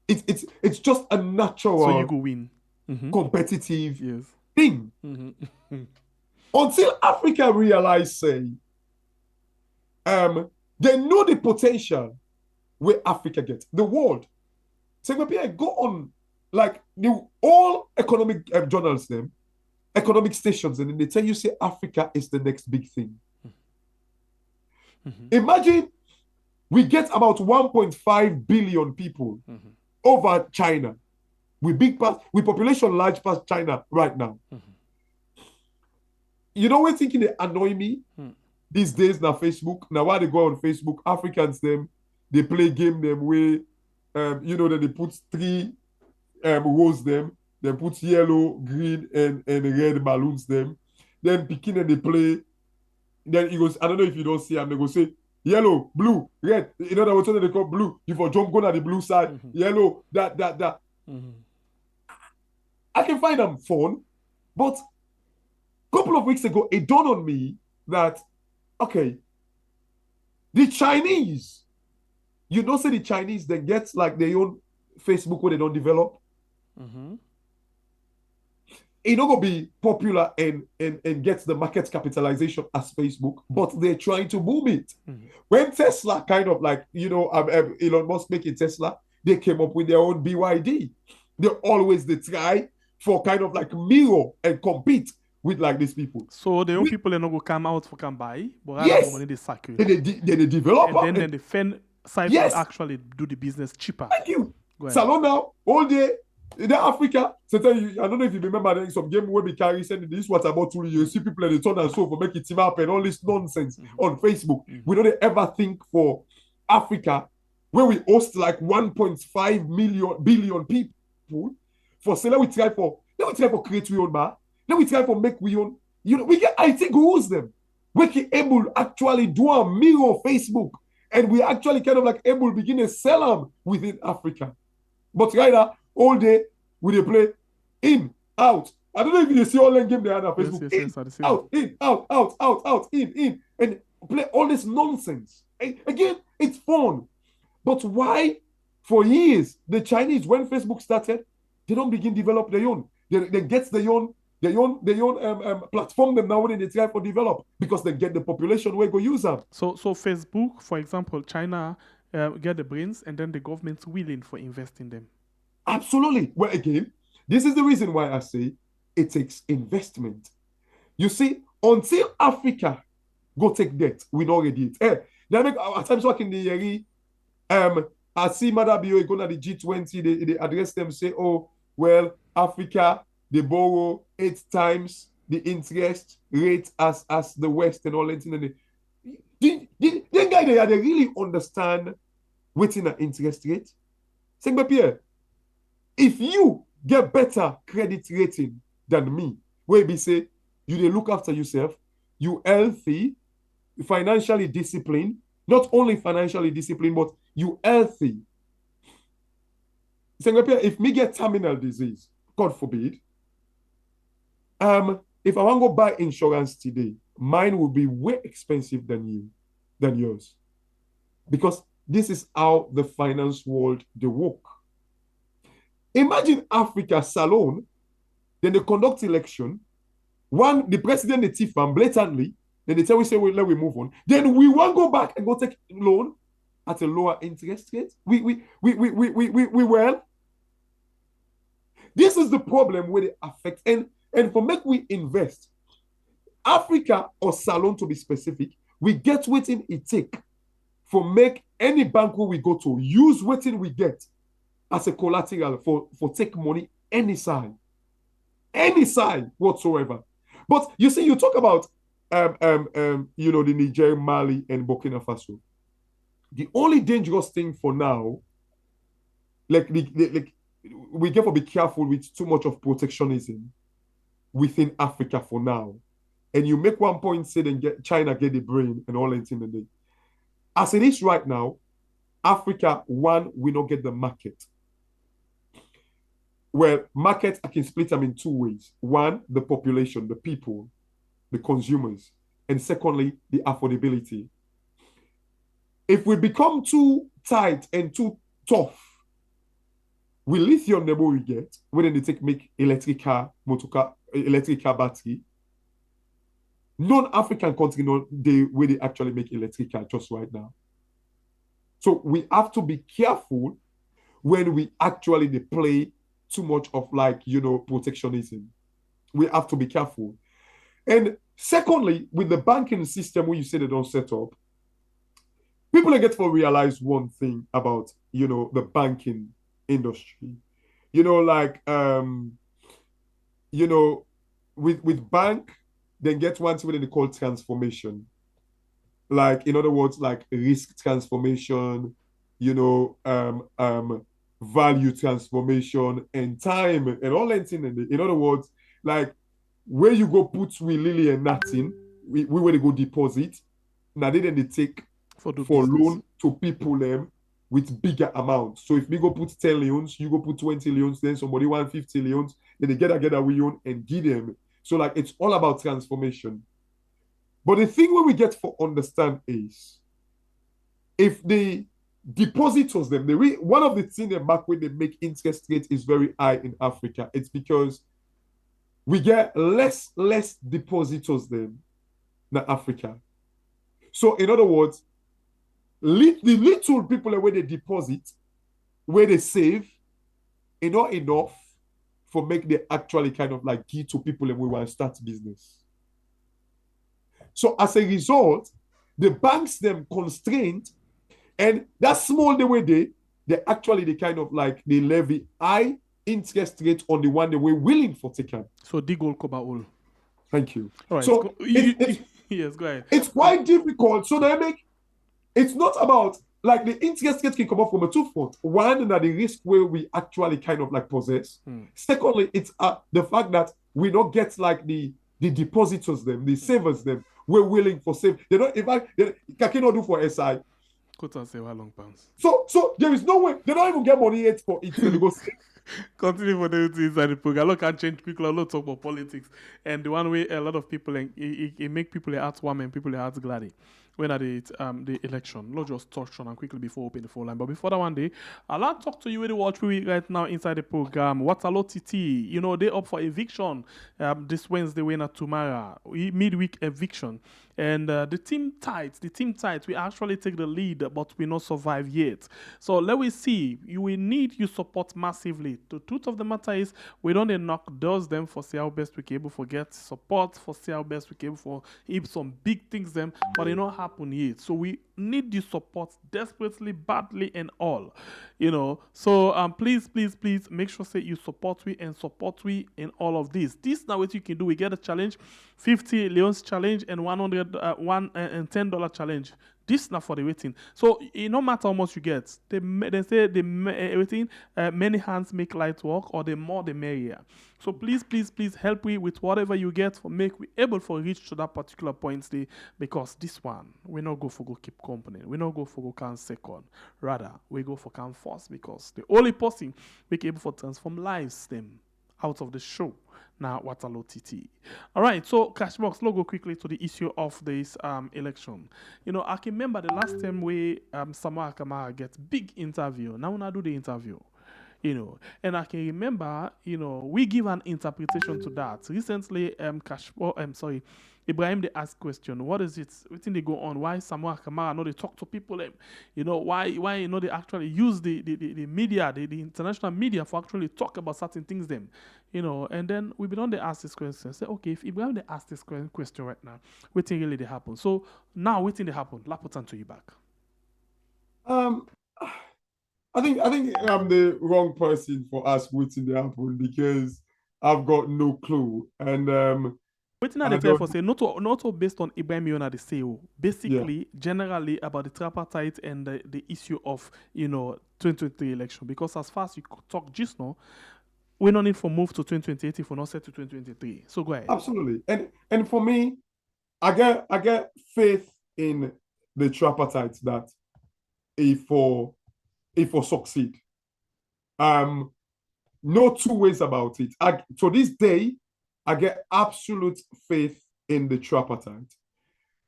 It's just a natural so you go win. Competitive yes. thing. Until Africa realize, say, they know the potential where Africa gets. The world. So go on, like all economic journals, them, economic stations, and then they tell you, say, Africa is the next big thing. Imagine we get about 1.5 billion people over China. We population large past China right now. You know we're thinking they annoy me these days now Facebook. Now while they go on Facebook, Africans them, they play game them where then they put 3 rows them, they put yellow, green, and red balloons them. Then picking and they play. Then he goes, I don't know if you don't see him, they go say yellow, blue, red. You know that what they call blue. You for jump go on the blue side, yellow, that. I can find them fun, but a couple of weeks ago, it dawned on me that, okay, the Chinese, say the Chinese, they get like their own Facebook where they don't develop. It not gonna be popular and gets the market capitalization as Facebook, but they're trying to boom it. When Tesla kind of like, Elon Musk making Tesla, they came up with their own BYD. They always try for kind of like mirror and compete with like these people. So the young people are not going to come out for can buy, but yes, money they sack you. They develop and then the fan side will actually do the business cheaper. Thank you. Salon now, all day, in Africa, I don't know if you remember some game where we carry sending this what about to you see people in the turn and so for make it team up and all this nonsense on Facebook. We don't ever think for Africa where we host like 1.5 billion people for say let we try for create we own bar. Let we try for make we own. We get IT gurus them. We can able actually do a mirror Facebook and we actually kind of like able begin to sell them within Africa. But right now, all day we play in, out. I don't know if you see all the game they have on Facebook. Yes, out, in, out, in, and play all this nonsense. And again, it's fun. But why, for years, the Chinese, when Facebook started, they don't begin develop their own. They get their own platform them now when they try for develop because they get the population where go use them. So Facebook, for example, China get the brains, and then the government's willing for investing them. Absolutely. Well, again, this is the reason why I say it takes investment. You see, until Africa go take debt, we not ready it. At times working the year, I see Mother Bio going to the G20, they address them, say, oh, well, Africa, they borrow 8 times the interest rate as the West and all that. Then guy they really understand what's in an interest rate. Say, Pierre, if you get better credit rating than me, where we say you they look after yourself, you healthy, financially disciplined, not only financially disciplined, but you healthy. Say, Pierre, if me get terminal disease, God forbid, if I want to go buy insurance today, mine will be way expensive than yours. Because this is how the finance world they work. Imagine Africa Salon, then they conduct election. One, the president they thief and blatantly, then they tell we say well, let we move on. Then we want to go back and go take loan at a lower interest rate. We well. This is the problem where they affect and for make we invest. Africa or Salon to be specific, we get waiting it take for make any bank where we go to use waiting we get as a collateral for take money any side whatsoever. But you see, you talk about the Niger, Mali, and Burkina Faso. The only dangerous thing for now, we get to be careful with too much of protectionism within Africa for now. And you make one point, say, then China get the brain and all that in the day. As it is right now, Africa, one, we not get the market. Well, market, I can split them in 2 ways. One, the population, the people, the consumers. And secondly, the affordability. If we become too tight and too tough, with lithium the more we get, when they make electric car, motor car, electric car battery, non-African country know where they actually make electric car just right now. So we have to be careful when we actually play too much of protectionism. We have to be careful. And secondly, with the banking system where you say they don't set up, people get to realize one thing about the banking industry. With bank, then get one thing they call transformation. In other words, risk transformation, value transformation, and time, and all that thing. In other words, where you go put we Lily and nothing, we where they go deposit. Now they take for loan to people them with bigger amounts. So if we go put 10 leons, you go put 20 leons, then somebody want 50 leons, then they get a we own and give them. So it's all about transformation. But the thing where we get for understand is, if the depositors them, one of the things that back when they make interest rate is very high in Africa, it's because we get less depositors than Africa. So in other words, the little people where they deposit, where they save, not enough for make they actually kind of give to people and we want to start business. So as a result, the banks them constrained, and that small the way they actually kind of they levy high interest rate on the one they were willing for taking. So Digol Kobaul. Thank you. All right. So yes, go ahead. It's quite difficult. So it's not about the interest rate can come up from a 2 front. One, that the risk where we actually kind of possess. Secondly, it's the fact that we don't get the depositors them, the savers them, we're willing for save. They don't they cannot do for SI. So there is no way they don't even get money yet for it to go save. Continue for the inside the program. I can change quickly. I love talk about politics, and the one way a lot of people it make people hearts warm and people hearts glad. when at the election. Let's just touch on and quickly before we open the phone line. But before that one day, I'll not talk to you with the watch we right now inside the program. What's a lot TT? You know, they up for eviction this Wednesday when at tomorrow. Midweek eviction. And the team tight, we actually take the lead, but we not survive yet. So let we see. You will need your support massively. The truth of the matter is, we don't knock doors them for see how best we can able for get support, for see how best we can able for if some big things them, but it not happen yet. So we need the support desperately, badly, and all. You know. So please make sure say you support we in all of this. This now what you can do. We get a challenge, 50 Leon's challenge and $110 challenge. This not for the waiting. So it no matter how much you get, they say everything. Many hands make light work, or the more the merrier. So please help me with whatever you get for make we able for reach to that particular point day, because this one we not go for go keep company. We not go for go can second. Rather we go for can first, because the only person we can able for transform lives them out of the show. Now, Waterloo TT. All right, so Cashbox, let's go quickly to the issue of this election. You know, I can remember the last time we Samoa Kamara get big interview. Now, when I do the interview, you know, and I can remember, you know, we give an interpretation to that. Recently, Ibrahim they asked question, what is it? Everything they go on? Why Samoa Kamara know they talk to people? You know, why you know they actually use the media, the international media for actually talk about certain things them. You know, and then we be on they ask this question. Say, okay, if Ibrahim they ask this question right now, what thing really they happen? So now what thing they happen? Lapotan to you back. I think I'm the wrong person for us waiting to happen, because I've got no clue. And waiting at the tell for say not all based on Ibrahim Yona the say basically generally about the tripartite and the issue of 2023 election, because as far as you talk just now, we don't need for move to 2028 if we're not set to 2023. So go ahead. Absolutely. And for me, I get faith in the tripartite that if for succeed. No two ways about it. To this day, I get absolute faith in the tripartite.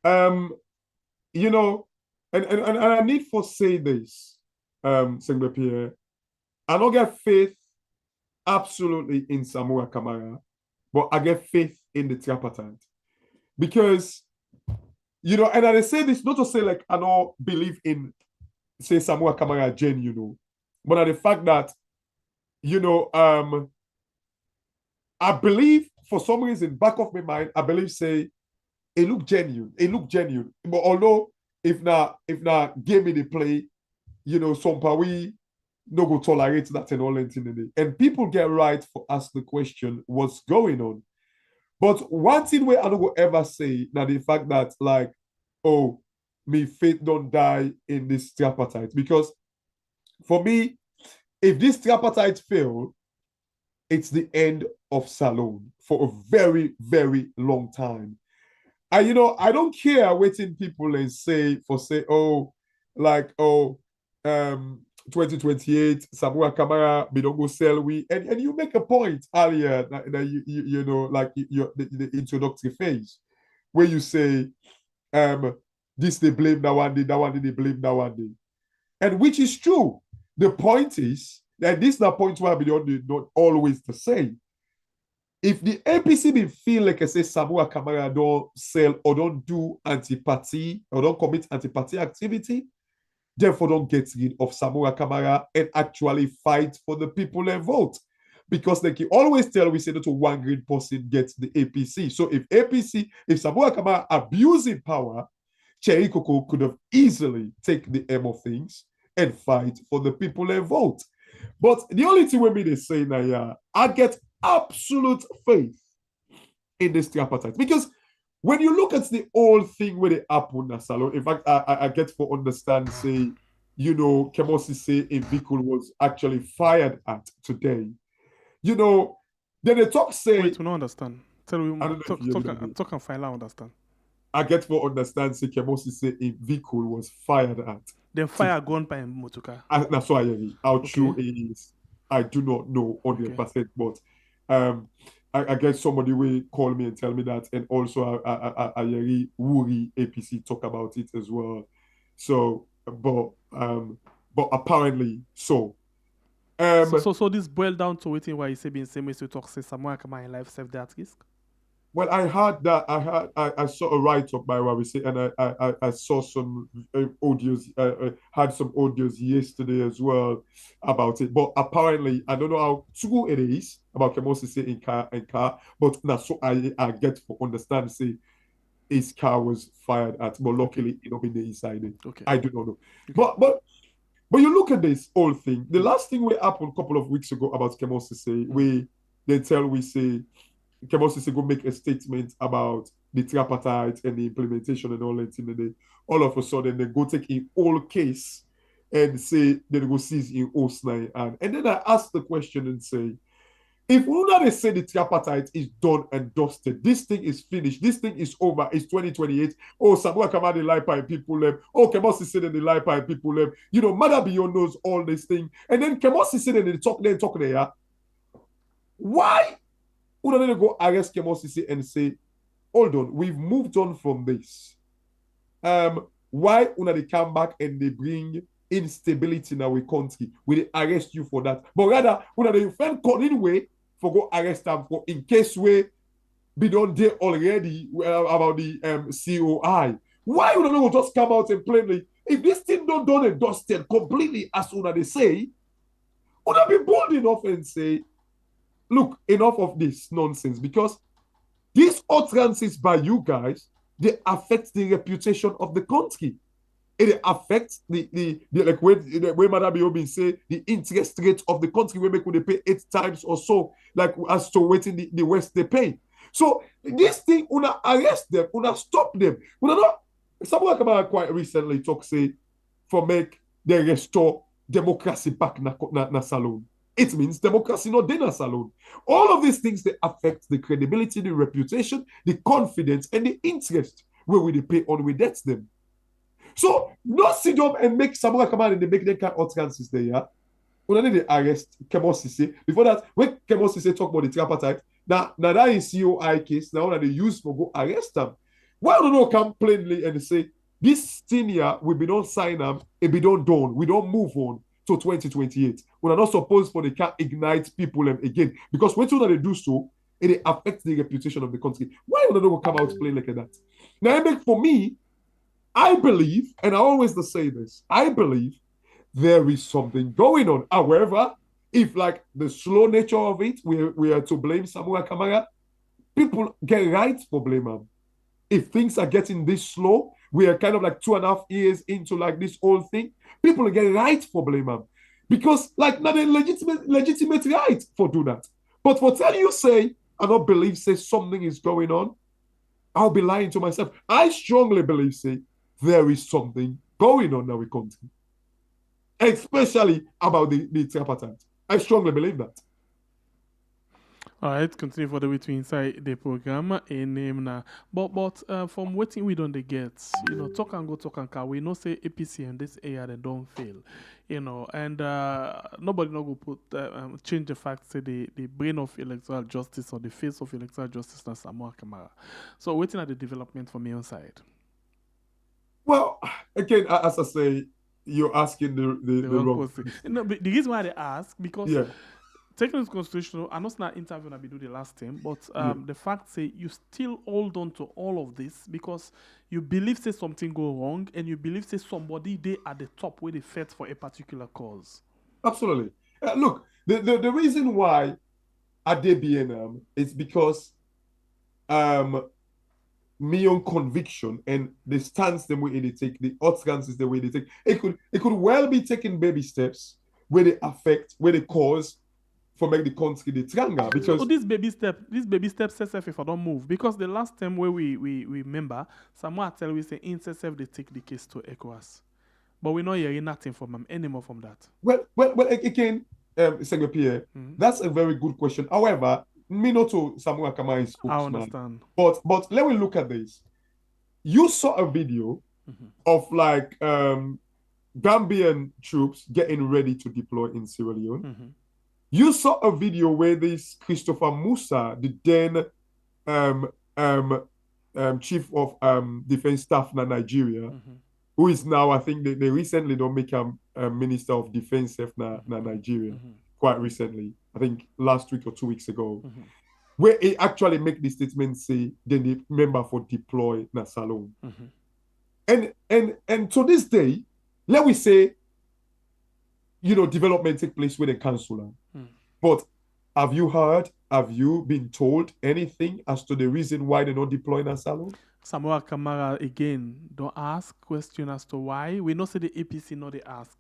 You know, and I need for say this, Sengbe Pierre. I don't get faith absolutely in Samoa Kamara, but I get faith in the tripartite. Because, you know, and I say this not to say like I don't believe in, say, Samoa Kamara genuine, but the fact that, you know, I believe for some reason, back of my mind, I believe say it look genuine. But although if not give me the play, you know, some we no go tolerate that and all anything. And people get right for ask the question, what's going on? But one thing where I don't go ever say now the fact that like, oh, me faith don't die in this tripartite, because for me, if this tripartite fail, it's the end of Salone for a very, very long time. And you know, I don't care waiting people and say 2028 Samoa Kamara we don't go sell we, and you make a point earlier that you know like the introductory phase where you say this they blame that one day, they blame that one day. And which is true. The point is, and this is the point where we not always the same. If the APC be feel like I say Samoa Kamara don't sell or don't do anti-party or don't commit anti-party activity, therefore don't get rid of Samoa Kamara and actually fight for the people and vote. Because like you always tell, we say that one great person gets the APC. So if Samoa Kamara abusing power, Cherry Coco could have easily taken the aim of things and fight for the people and vote. But the only thing with me they say now, yeah, I get absolute faith in this tripartite. Because when you look at the whole thing where they happen in Salon, in fact, I get to understand, say, you know, Kemosi say a vehicle was actually fired at today. You know, then they talk say... Wait, we don't understand. Talk and find out understand. I get to understand, say, Kemosi say a vehicle was fired at. Then fire gone by Motuka. That's why how true it is. I do not know 100%, but I guess somebody will call me and tell me that, and also I Wuri APC talk about it as well. So, but apparently so. So this boil down to waiting why you say being same way to talk say someone come in life self at risk. Well, I heard that I saw a write up by Wabisi, and I saw some audios, had some audios yesterday as well about it. But apparently, I don't know how true it is about Kemosisi in car, but now so I get to understand say his car was fired at, but luckily it not been inside it. Okay. I do not know. Okay. But you look at this whole thing. The last thing we happened a couple of weeks ago about Kemosisi, we say Kemosisi go make a statement about the tripartite and the implementation and all that in the day. All of a sudden, they go take a whole case and say they go seize in Osnai. And then I ask the question and say, if they say the tripartite is done and dusted, this thing is finished, this thing is over, it's 2028. Oh, Samuel Kamadi Laipa people left. Oh, Kemosisi and the Laipa people left. You know, Mother Beyond knows all this thing. And then Kemosisi and they talk there. Why? Who don't go arrest Kemosisi and say, hold on, we've moved on from this. Why they come back and they bring instability in our country? Will they arrest you for that? But rather, they find cunning way for go arrest them for in case we be done there already about the COI. Why would they just come out and plainly, if this thing don't done and dusted completely as soon as they say, would they be bold enough and say, look, enough of this nonsense, because these utterances by you guys, they affect the reputation of the country. It affects the like when Madam Biobi say the interest rate of the country where they pay 8 times or so, like as to waiting the West they pay. So this thing, una arrest them, una stop them. Una not someone come out quite recently talk say for make they restore democracy back na salon. It means democracy not dinner salon. All of these things, they affect the credibility, the reputation, the confidence, and the interest where we pay on we debt them. So, not sit down and make Samuel come out and they make their kind of utterances there, yeah? When they arrest Kemosisi. Before that, when Kemosisi talk about the tripartite, now that is COI case, now that they use for go arrest them. Why don't you come plainly and say, this thing here, we be don't sign them, it be don't done, we don't move on to 2028. We are not supposed for they can't ignite people again. Because when they do so, it affects the reputation of the country. Why would they come out playing like that? Now, for me, I believe, and I always say this, I believe there is something going on. However, if like the slow nature of it, we are to blame Samuel Kamara, people get right for blame him. If things are getting this slow, we are kind of like 2.5 years into like this whole thing, people get right for blame him. Because like not a legitimate right for do that. But for tell you say, I don't believe say something is going on, I'll be lying to myself. I strongly believe say there is something going on in our country. Especially about the tripartite. I strongly believe that. All right, continue for the way to inside the program in name now. But from waiting we don't get, talk and go, talk and car. We know say APC and this area they don't fail, and nobody no go put change the fact say the brain of electoral justice or the face of electoral justice na Samuel Kamara. So waiting at the development from your side. Well, again, as I say, you're asking the wrong question. No, but the reason why they ask because. Yeah. Taking into consideration, I know it's not interview I be do the last time, but the fact say you still hold on to all of this because you believe say something go wrong and you believe say somebody they at the top where they fight for a particular cause. Absolutely. Look, the reason why I did BNM is because me own conviction and the stance the way they take, the utterances the way they take, it could well be taking baby steps where they affect, where they cause for make the country the triangle because this baby step says if I don't move because the last time where we remember someone tell we say INSSF they take the case to ECOWAS, but we're not hearing nothing from them anymore from that. Well again, Pierre, that's a very good question. However, me not to Samuel Kamara is spokesman. I understand, but let me look at this. You saw a video of like Gambian troops getting ready to deploy in Sierra Leone. You saw a video where this Christopher Musa, the then um, um, chief of defense staff in Nigeria, who is now, I think they recently don't make him minister of defense in Nigeria, quite recently, I think last week or 2 weeks ago, where he actually make the statement say, then the member for deploy na Salone. And to this day, let we say, development take place with the council. But have you heard, have you been told anything as to the reason why they're not deploying a Salone? Samoa Kamara again don't ask question as to why. We know say the APC no they ask.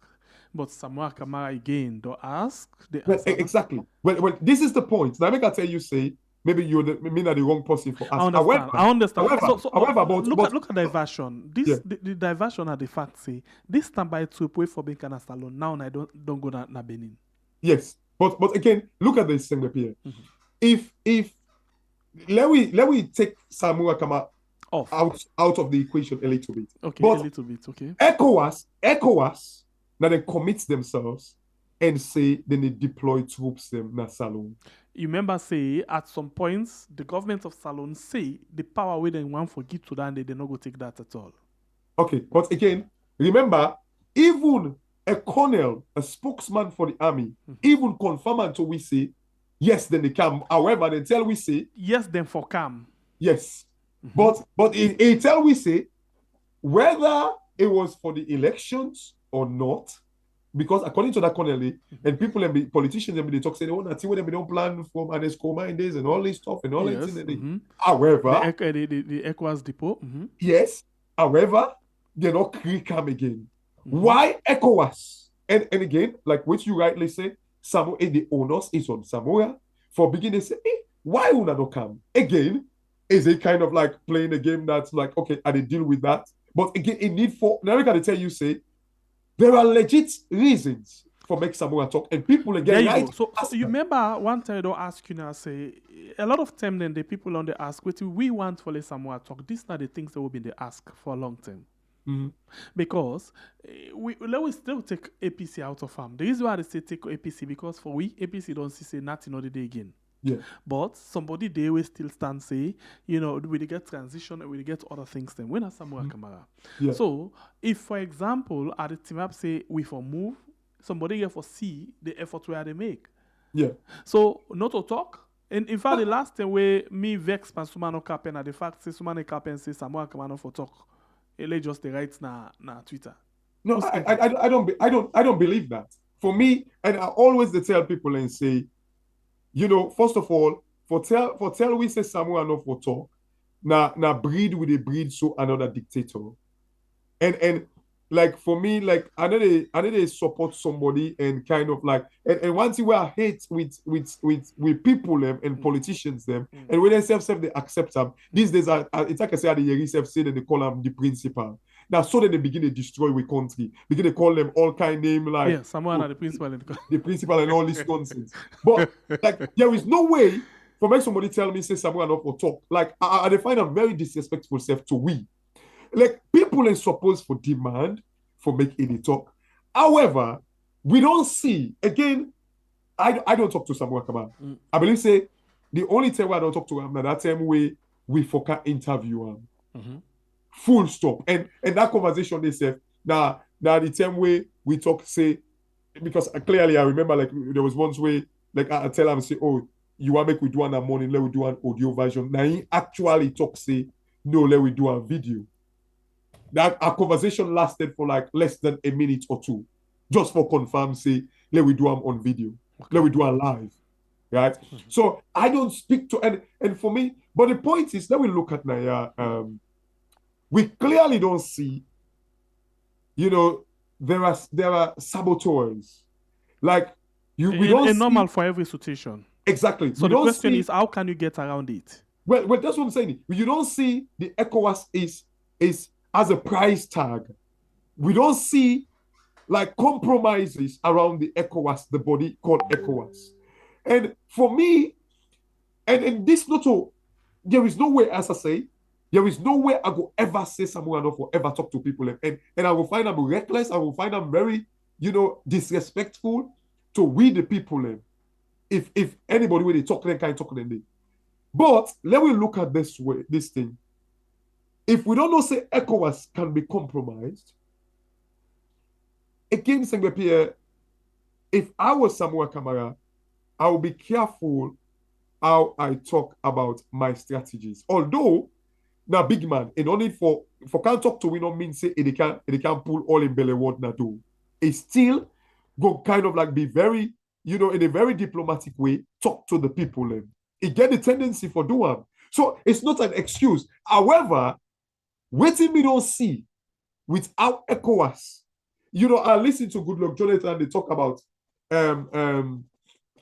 But Samoa Kamara again don't ask. Exactly. Well, this is the point. Now, I tell you, say, maybe you're the wrong person for us. I understand. However, look at the diversion. The diversion are the fact say this standby to pay for being a salon. Now I don't go na Benin. Yes, but again, look at this thing here. If let we take Samoa Kamara out of the equation a little bit. Okay, but a little bit. Okay. ECOWAS now they commit themselves and say then they deploy troops them na Salone. You remember say at some points the government of Salone say the power where they want for give to that and they not go take that at all. Okay, but again, remember, even a colonel, a spokesman for the army, even confirm until we say yes, then they come. However, they tell we say yes, then for come. Yes. But it tell we say whether it was for the elections or not, because according to that colonel, and people and politicians and they talk say, oh, that's where they don't plan from and it's days and all this stuff and all that. However, the ECOWAS depot. Yes. However, they're not come again. Why ECOWAS? And again, like what you rightly said, Samoa and the onus is on Samoa. For beginning, say, why would not come? Again, is it kind of like playing a game that's like, okay, I deal with that. But again, it need for now I gotta tell you, say, there are legit reasons for make Samoa talk, and people again. Right? So you remember one time I don't ask you now, say a lot of time then the people on the ask, what we want for the Samoa talk. These are the things that will be the ask for a long time. Because we still take APC out of farm. The reason why they say take APC because for we APC don't say nothing on the day again. Yeah. But somebody they will still stand say, we get transition and we get other things then. We're not Samoa Kamara. Yeah. So if for example at the team up say we for move, somebody here for see the effort where they make. Yeah. So not to talk. And in fact the last time where me vex pan Sumano Kapen at the fact say Sumano Kapen say Samoa Kamara for talk. Ele just the right na Twitter. No, I don't believe that. For me, and I always tell people and say, first of all, for tell we say Samoa no for talk, na breed with a breed so another dictator. And like for me, like I know they support somebody and kind of like and once you are hate with people them and politicians them and when they self they accept them. These days it's like I say the Yeri self say that they call them the principal. Now so that they begin to destroy we country, begin to call them all kind name like someone are the principal the principal and all this nonsense. But like there is no way for make somebody tell me say someone not for talk. Like I find a very disrespectful self to we. Like people are supposed for demand for make any talk. However, we don't see again. I don't talk to Samoa Kamara. I believe say the only time I don't talk to him that time we for interview him. Full stop. And that conversation they said now the time we talk say because clearly I remember like there was once where like I tell him say you want make we do one morning let we do an audio version. Now he actually talk say no let we do a video. That our conversation lasted for like less than a minute or two, just for confirm say let we do them on video, let we do them live, right? So I don't speak to and for me, but the point is let we look at Naya. We clearly don't see, there are saboteurs, like we don't. It's normal for every situation. Exactly. So the question is, how can you get around it? Well, that's what I'm saying. You don't see the ECOWAS is as a price tag. We don't see like compromises around the ECOWAS, the body called ECOWAS. And for me, and this not all, there is no way, as I say, there is no way I will ever say someone enough or ever talk to people. And I will find them reckless. I will find them very, disrespectful to we the people. if anybody when they talk, they can't talk them. But let me look at this way, this thing. If we don't know, say ECOWAS can be compromised, again, Pierre, if I was Samuel Kamara, I will be careful how I talk about my strategies. Although, now big man, and only for can't talk to we don't mean say they can pull all in belly what na do. It still go kind of like be very, in a very diplomatic way, talk to the people. It get the tendency for doing. So it's not an excuse. However, waiting me don't see without ECOWAS. I listened to Goodluck Jonathan, they talk about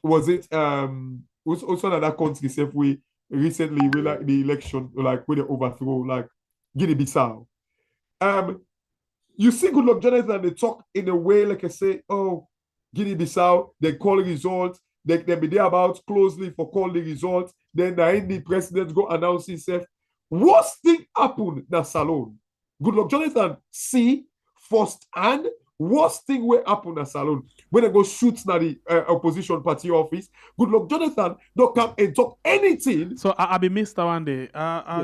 was it also another country if we recently we like the election, like with the overthrow, like Guinea-Bissau. You see Goodluck Jonathan, they talk in a way like I say, oh, Guinea-Bissau, they call results, they be there about closely for call the results, then the president go announce himself. Worst thing happened in Salon. Goodluck Jonathan see first hand worst thing will happen in Salon. When they go shoot na the opposition party office, Goodluck Jonathan don't come and talk anything. So I be missed that one day.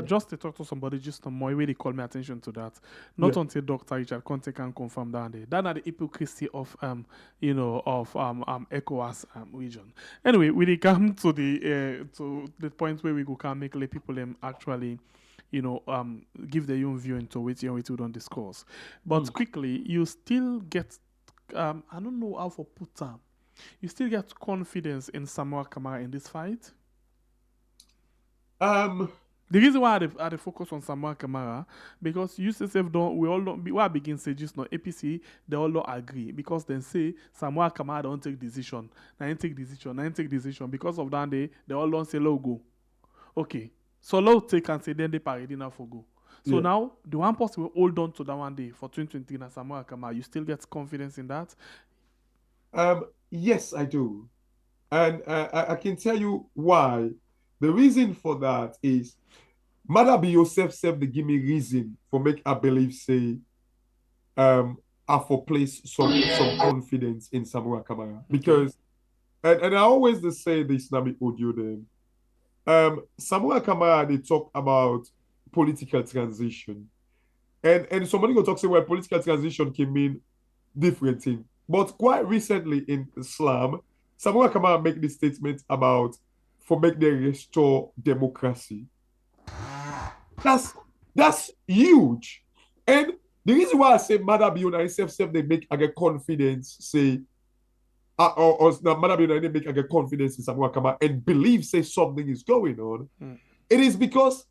Just to talk to somebody just on my way they call me attention to that. Not until Dr. Richard Conte can confirm that day. That are the hypocrisy of ECOWAS region. Anyway, we come to the point where we go can make people actually give their own view into it and we don't discuss. But quickly, you still get I don't know how to put them. You still get confidence in Samuel Kamara in this fight? The reason why I focus on Samuel Kamara, because UCSF we begin say just no APC, they all don't agree because they say Samuel Kamara don't take decision. Now take decision. Because of that they all don't say logo. Okay. So low take and say then they parade enough for go. So now the one person will hold on to that one day for 2020 and Samuel Kamara. You still get confidence in that? Yes, I do. And I can tell you why. The reason for that is Madabi Yosef said they give me reason for make I believe say I for place some confidence in Samuel Kamara. Because and I always say this Nami audio then. Samuel Kamara, they talk about political transition. And somebody go talk say, well, political transition can mean different things. But quite recently in Islam, Samuel Kamara make this statement about for make them restore democracy. That's huge. And the reason why I say Mother Biona self they make I get confidence, say or Mother Biona they make I get confidence in Samuel Kamara and believe say something is going on. It is because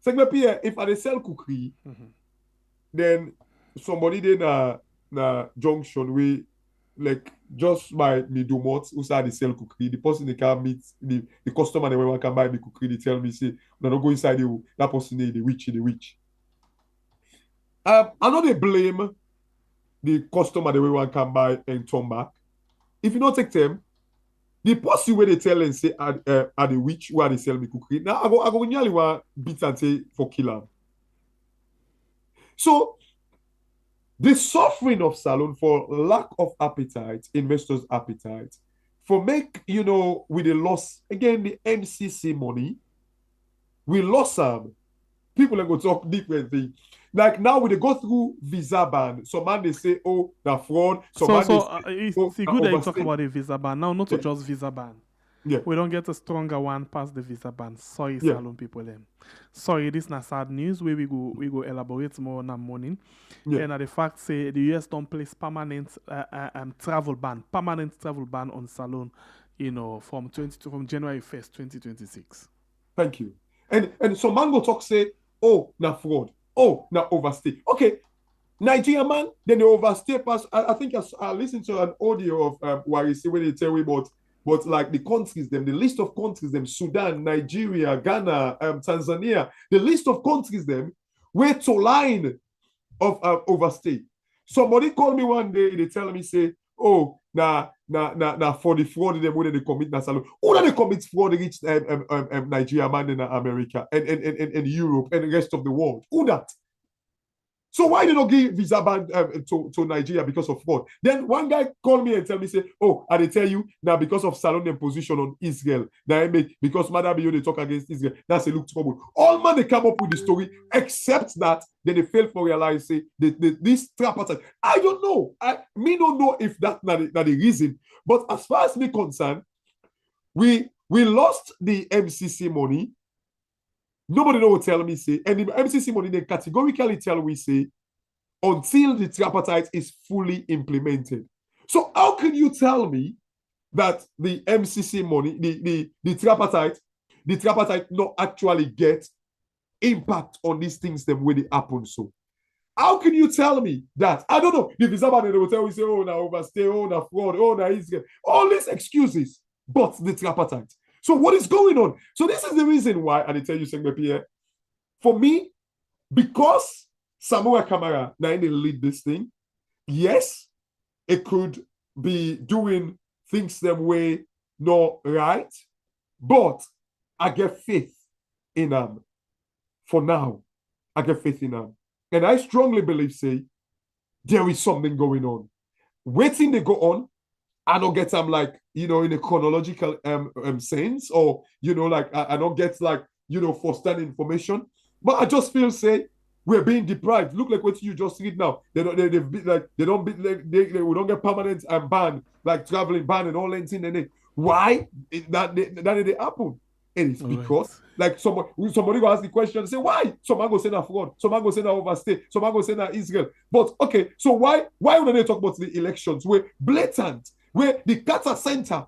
if I sell cookery, then somebody then na junction we like just by me do what who say they sell cookery, the person they can meet the customer they want can buy me cookery, they tell me say no don't go inside you that person the witch. I know they blame the customer the way one can buy and turn back. If you don't take them, the person where they tell and say are the witch where they sell me cookery. Now I go nearly one beat and say for killer. So the suffering of Salon for lack of appetite, investors' appetite, for make with the loss again the MCC money, we lost some. People are going to talk differently. Like now, when they go through visa ban, some man they say, "Oh, the fraud." It's good that you talk about a visa ban. Now, not just visa ban. Yeah. We don't get a stronger one past the visa ban. Sorry, Salon people. Sorry, this is not sad news. We go elaborate more on that morning. Yeah. And the fact say the US don't place permanent travel ban on Salon, from January 1st, 2026. Thank you. And some man go talk say, "Oh, na fraud. Oh, na overstay." Okay, Nigeria man, then they overstay pass. I think I listened to an audio of Warisi where they tell me about like the countries, the list of countries, Sudan, Nigeria, Ghana, Tanzania, the list of countries, where to line of overstay. Somebody called me one day, they tell me, say, "Oh, for the fraud them when they commit na Salon. Who they commit fraud reach Nigeria man in America and Europe and the rest of the world? Who that?" So why they not give visa ban to Nigeria because of fraud? Then one guy called me and tell me, say, oh, and they tell you now because of Salon position on Israel. Now I make because Madam they talk against Israel. That's a look trouble. All man they come up with the story, except that then they fail for realize say this tripartite. I don't know. Me don't know if that's not the reason. But as far as me concerned, we lost the MCC money. Nobody know what tell me say, and the MCC money they categorically tell we say until the tripartite is fully implemented. So how can you tell me that the MCC money, the tripartite not actually get impact on these things them when they happen? So how can you tell me that? I don't know. The visa ban they will tell we say, oh, now overstay, oh, now fraud, oh, now Israel, all these excuses, but the tripartite. So what is going on? So this is the reason why, and I tell you, Sengbe Pierre, for me, because Samoa Kamara now they lead this thing, yes, it could be doing things them way not right, but I get faith in them. For now, I get faith in them. And I strongly believe, say, there is something going on. Waiting they go on, I don't get them like, in a chronological sense, or, like, I don't get like, first-hand information. But I just feel, say, we're being deprived. Look like what you just read now. We don't get permanent ban, like traveling ban and all that thing. Why that did happen? And it's because, like, somebody go ask the question and say, why? Someone go say that fraud, someone go say that overstay, someone go say that Israel. But okay, so why would they talk about the elections? We're blatant. Where the Carter Center,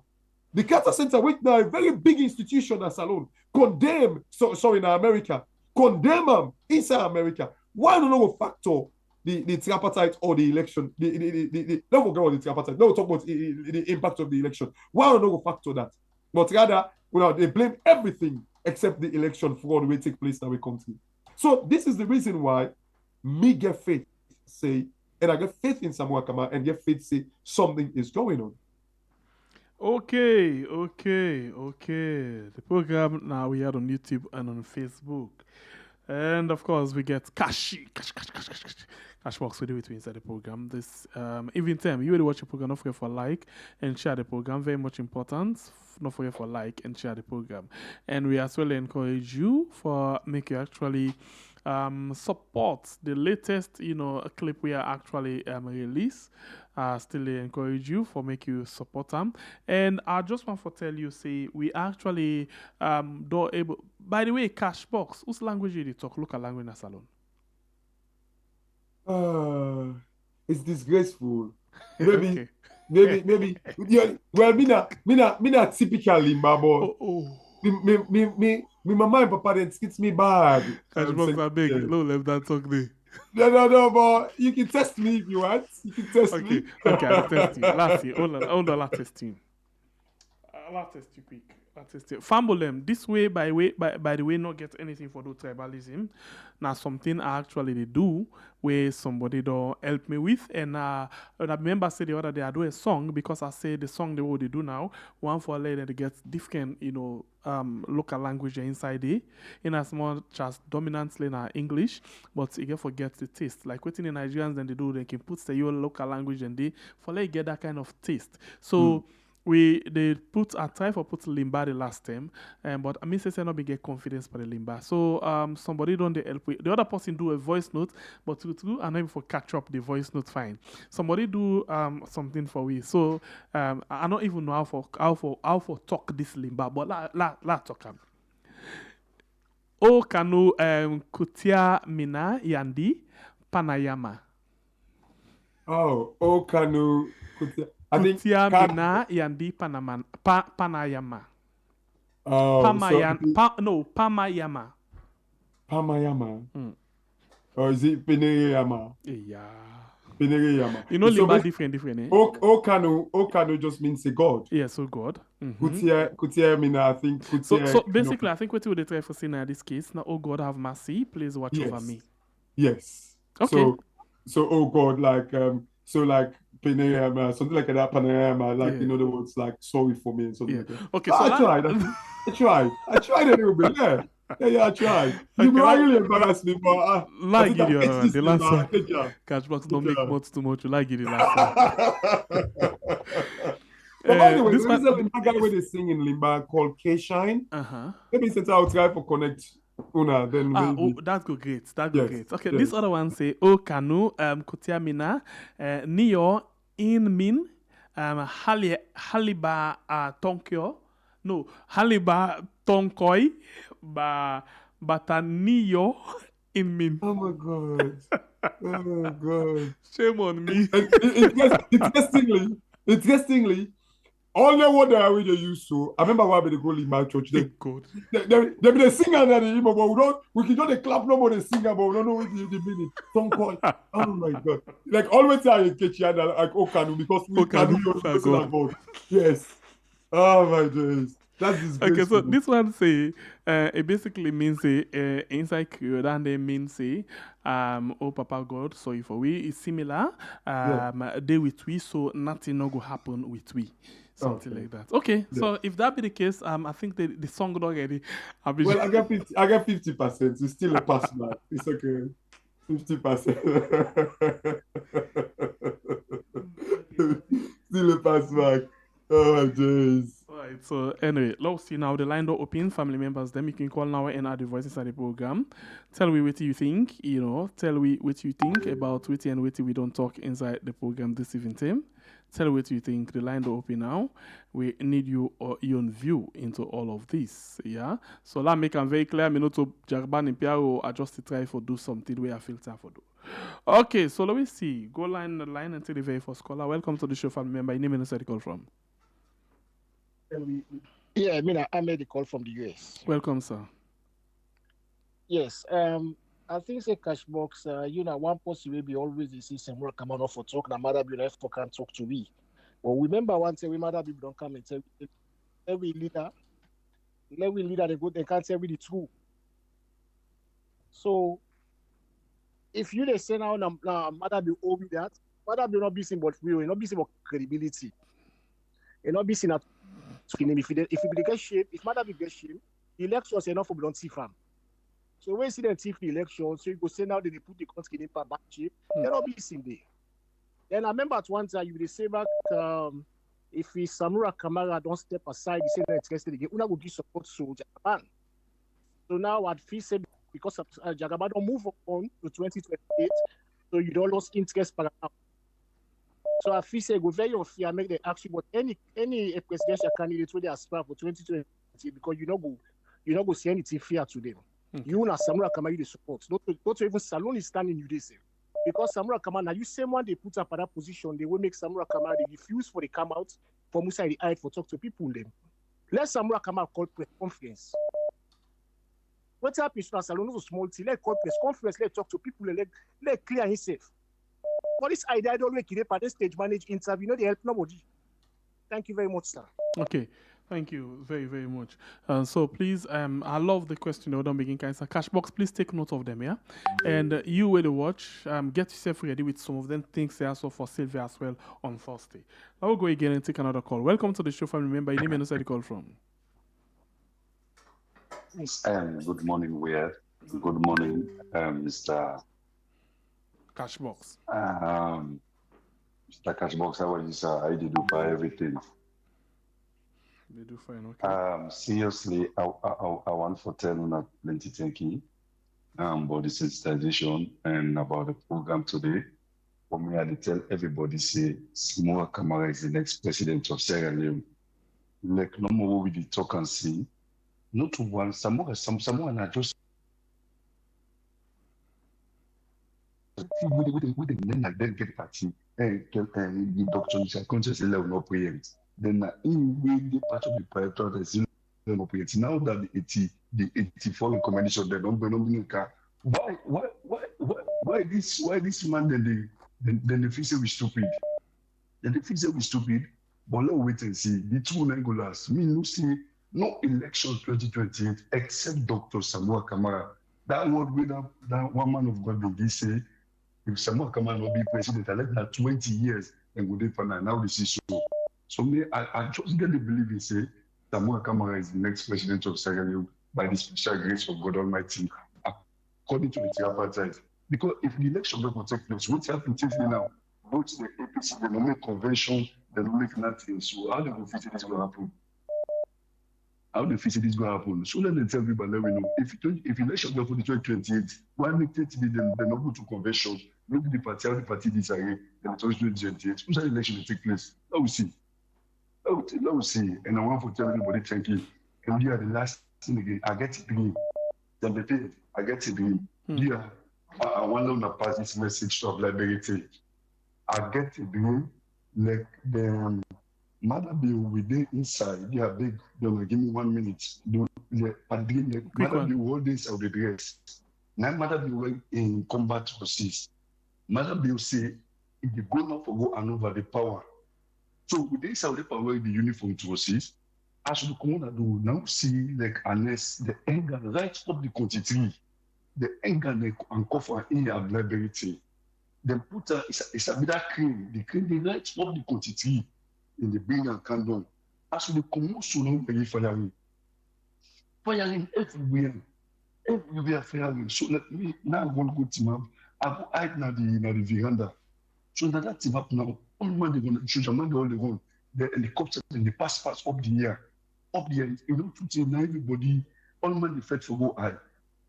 which now a very big institution as Salon, condemn, in America, condemn them inside America. Why don't know factor the tripartite or the election? Don't forget about the tripartite. Don't talk about the impact of the election. Why don't know factor that? But rather, they blame everything except the election fraud will take place in our country. So this is the reason why me get faith, say, and I get faith in Samoa Kama and get faith say something is going on. Okay. The program now we had on YouTube and on Facebook. And of course we get Cashbox, we do it inside the program. This even time you will watch the program, don't forget for like and share the program. Very much important. Don't forget for like and share the program. And we as well encourage you for make you actually support the latest clip we are actually release. Still encourage you for make you support them. And I just want to tell you, say we actually don't able. By the way, Cashbox, whose language you talk? Local language in a salon. It's disgraceful. Maybe, Okay. maybe. Yeah, well, me not typically, but me mama and papa then skits me bad. Cashbox are big. No, let that talk there. No, but you can test me if you want. You can test me. Okay, I'll test you. Last year, hold on, I'll test you. I'll test you quick. Fambolem, this way, by the way, not get anything for the tribalism. Now something I actually they do where somebody don't help me with, and I remember say the other day I do a song because I say the song they what they do now one for later they get different local language inside it in as much as dominantly in English, but you get forget the taste. Like within the Nigerians then they do they can put the your local language and they for like get that kind of taste. So. They try for put limba the last time, but I mean say not be get confidence for the limba. So somebody don't they help with the other person do a voice note, but to and then for catch up the voice note fine. Somebody do something for we. So I don't even know how for talk this limba, but la talk am. O kanu kutia mina yandi panayama. O kanu kutia. Kutia mina yandi panayama. Pamayama. Pamayama. Or is it Penereyama? Yeah. Penereyama. You know, limba different, eh? Okanu just means a god. Yeah, so god. Kutia mina, I think. Kutia, so basically, I think what you would try for saying in this case, now, oh God, have mercy, please watch over me. Yes. Okay. So oh God, like Panorama, something like that, Panorama, like in other words, like sorry for me and something like that. Okay, so I tried a little bit, yeah. Yeah, I tried. You Okay, really embarrassed me, but I like think it, I hate this the thing, last man. one. Take care. Catchbox Take don't make care. much too much. You like it, the last one. But by the way, This there is a one. Limba guy where they sing in Limba called K-Shine. Uh-huh. Maybe since I'll try for connect Una, then Ah, maybe. oh, that go great. That go Yes, great. Okay, this yes. other one say, "O kanu kutia mina niyo in min haliba tonkyo no haliba tonkoi ba bataniyo in min." Oh my God. Oh my God. Shame on me. Interestingly, all the word that we use so. I remember why they go in my church. They God. be the singer that they but we can just clap no more the singer, but we don't know what the meaning. Don't call. Oh my God. Like always I catch you like Okanu because we can do your personal God. Yes. Oh my days. That's disgraceful. Okay, so this one say it basically means inside Creole and they mean say oh Papa God, sorry for we is similar they with we, so nothing no go happen with we. Something like that. Okay, so if that be the case, I think the song already. Well, I got 50%. It's still a pass mark. It's okay. 50%. Still a pass mark. Oh jeez. Alright, so anyway, let's see now the line door open. Family members, then you can call now and add the voices at the program. Tell me what you think, tell me what you think about what and what we don't talk inside the program this evening. Tell me what you think. The line door open now. We need your own view into all of this. Yeah. So let me make it very clear. Me not to Jarban and Piaro. I just try for do something where I feel time for do. Okay, so let me see. Go line and take the very first caller. Welcome to the show, family member. Your name and where you call from. Yeah, I made a call from the US. Welcome, sir. Yes, I think say Cashbox, one person will be always the system work come on for talk, no matter be left for can talk to we. But remember one thing, we matter people don't come and tell every leader they go, they can't tell me the truth. So if you they say now matter be over that, matter be not be seen but real, not be seen about credibility. And not be seen at if you get shame, if matter be get shame, the elections enough for don't see farm. So when you see them take the election, so you go say now they put the country in back shape, they'll not be seen there. Then I remember at one time you will say back if Samura Kamara don't step aside, he said they're interested again, Una will give support to Jagaban. So now at feel say because of Jagaban don't move on to 2028, so you don't lose interest per now. So I feel say go very unfair make the action, but any presidential candidate where they aspire for 2020 because you don't go see anything fair to them. You and Samura Kamara the support. Not even Salon is standing you this. Because Samura Kamara, now you same one they put up at that position, they will make Samura Kamara they refuse for the come out for Musa the eye for talk to people them. Let Samura Kamara call press conference. What happens to Salon is a small thing, let call press conference, let talk to people, let clear himself. For this idea, I don't make it at this stage manage interview, they help nobody. Thank you very much, sir. Okay. Thank you very, very much. So please, I love the question they don't begin cancer. Cashbox, please take note of them, yeah? And you will watch, get yourself ready with some of them things they also for Sylvia as well on Thursday. I will go again and take another call. Welcome to the show, family member. Your name and where you call from. Good morning, Weir. Good morning, Mr. Cashbox. Mr. Cashbox, how are you, sir? How do you do for everything? They do fine, okay. Seriously, I want to tell you plenty thank you about the sensitization and about the program today. For me, I tell everybody say Samura Kamara is the next president of Sierra Leone. Like no more we the talk and see. Not one Samura not just with the men like that get party. The doctor is conscious level no preempt. Then in the part of the private is now that the 84 recommendation they don't bring why this man then the feel say we stupid. Then the feel say we stupid, but let's wait and see. The two Nangolas, me no see no election 2028 except Dr. Samura Kamara. That word with that one man of God will say if Samura Kamara will be president, I let that 20 years and go there for now this is so me, I just get the belief in say Samura Kamara is the next president of Sierra Leone. by the special grace of God Almighty, according to the tripartite. Because if the election will take place, what's happening now? Both the APC, the make convention, they don't make nothing. So how do you fit this going to happen? How do you fit this going to happen? So let them tell people, let me know. If election go for the 2028, why make it be then not go to convention? Maybe the party disagree, then it's always 2028. Who's that election will take place? Let we see. Let me see. And I want to tell everybody thank you. And you are the last thing again. I get to dream. I get to dream. Yeah. I want to pass this message to liberty. I get to dream. Like the mother bill within inside. Yeah, big. Don't give me 1 minute. I dream like mother bill all this of the dress. Now mother bill in combat forces. Mother bill say if you go now for go and over the power. So with this how they power the uniform forces. As we come on do now see like unless the anger right of the country, the anger and cover in your liberty. Then put it's a bit of cream, the right of the country in the bring and condom. As we come on so long very firing everywhere firing. So let me now one good team up. I go hide na the veranda. So that team up now. All man they gonna shoot a man all they want. The helicopter and the pass up the air. Up the air, you don't put in everybody, all man the fed for go high.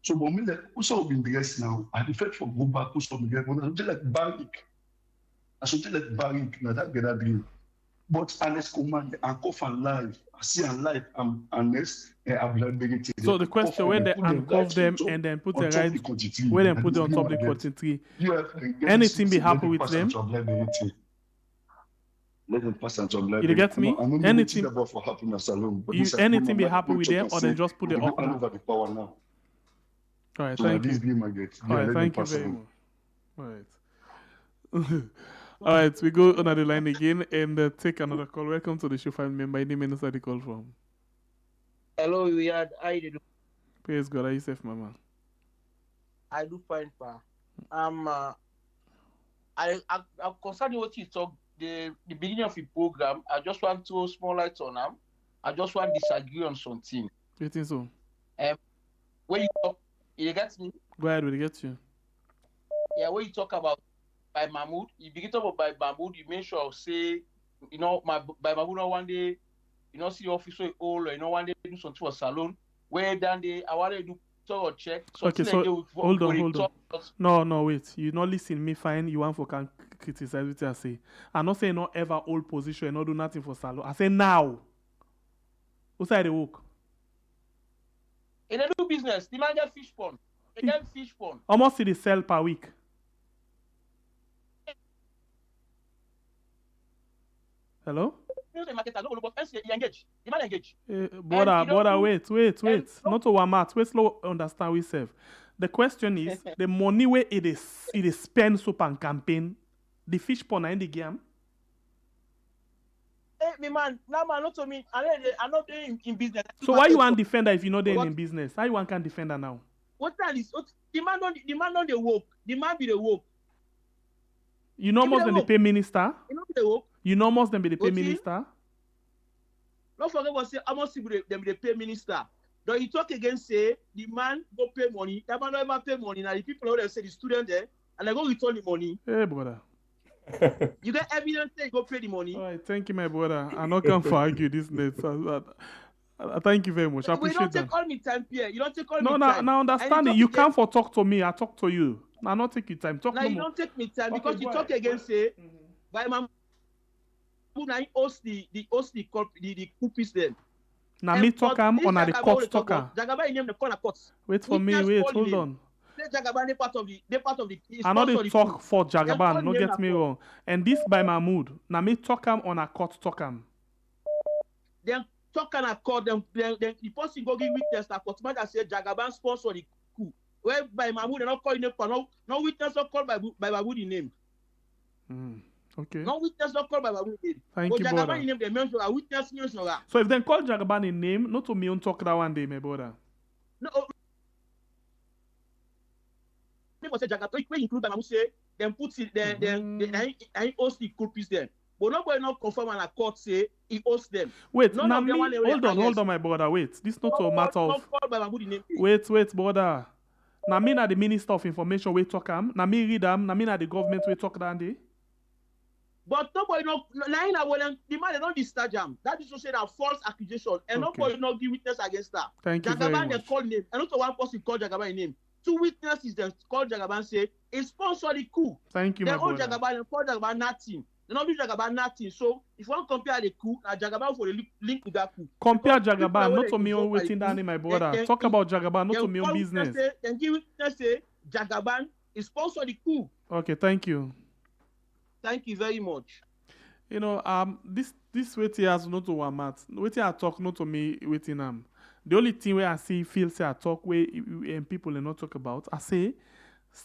So but me like also been dressed now, I the fed for go back, also me get one like barrick. I should tell like barrick, now that get that dream. But unless command and cough and live, I see and live unless have like so the question when they uncuff them and then put the right when they put them on top of the cotton tree, anything be happy with them? Let them pass and to blind. You get me? Anything about for happiness alone. Anything be happy with them or then just put it up over the power now. All right, so thank you. All right, thank you very much. All right. All right, we go on the line again and take another call. Welcome to the show, family member. Any minutes are the call from? Hello, Riyadh. How you doing? Praise God. Are you safe, my man? I do fine, pa. I'm concerned with what you talk. The beginning of the program, I just want to small light on them. I just want to disagree on something. You think so? When you talk, you get me? Go ahead, we'll get you. Yeah, when you talk about by Mahmoud, you begin to talk about by Mahmoud, you make sure say, you know, by Mahmoud one day, you know, see officer all, you know, one day do something for salon, where then I want to do thorough check. Okay, so hold on. No, wait. You not listen me fine. You want for can criticize what I say. I'm not saying not ever hold position and not do nothing for salon. I say now. Who say they work? In a new business, the man get fish pond. They get fish pond. How much did they sell per week? Hello? The market no but you engage. The man engage. Brother, wait. Not over math. Wait, slow understand we serve. The question is the money where it is spent so on campaign, the fish pond in the game. Hey, me man, now man, not to me. I'm not doing in business. So why you want defender if you not doing in business? How you want can defender now? What that is? The man don't the work. The man be the work. You know most than the pay minister. You know the work. You know most than be the pay minister. Don't forget what say. I must see them be the pay minister. Don't you talk again? Say the man go pay money. That man don't ever pay money. Now the people over there say the student there and they go return the money. Hey brother. You get evidence say you go pay the money. All right, thank you, my brother. I'm not going to argue this net. Thank you very much. I appreciate that. You don't take all me time, Pierre. You don't take all me time. No, understand it. You can't for talk to me. I talk to you. Now, not take your time. Talk now, no you more. don't take me time because you talk again, say, by my I host the coupies them. Now, me talk on the court talker. Jagaba in the corner courts. Wait for me, hold on. Jagaban, they part of the. I know they talk for Jagaban, no get me wrong. And this by Mahmoud. Now, me talk on a court talk Then talk on a court, then the person go give witness that court man that say Jagaban sponsor the coup. Where by Mahmoud, they not calling name for no witness not called by Mahmoud in name. Okay. No witness not called by Mahmoud in name. Thank you, brother. Jagaban in name, they mention a witness mention. So if they call Jagaban in name, not to me on talk that one day, my brother. No. Say Jagaban, when include by Mahmoud say, then put it, then host the coupies there. But nobody not confirm and a court say he owes them. Wait, None of them want hold on, my brother. Wait, this not a matter of. Not called by Mahmoud in name. Wait, brother. Now me na the Minister of Information we talk am. Now me read am. Now me na the government we talk that day. But nobody no when the man they don't discharge him. That is to say that false accusation and nobody no give witness against her. Thank you very Jagaban much. they call name. And not one person call Jagaban name. Two witnesses they call Jagaban say he sponsored the coup. Thank you, they my brother. Jagaban and call Jagaban nothing. They don't be Jagaban nothing. So if you want to compare the coup, now Jagaban for the link with that coup. Compare Jagaban, not to me on waiting down, my brother. Talk about Jagaban, not to me on business. Then give witness say Jagaban is sponsored the coup. Okay, thank you. Thank you very much. You know, this waiting has not to one mat. Waiting I talk not to me waiting The only thing where I see feel say I talk where and people are not talk about. I say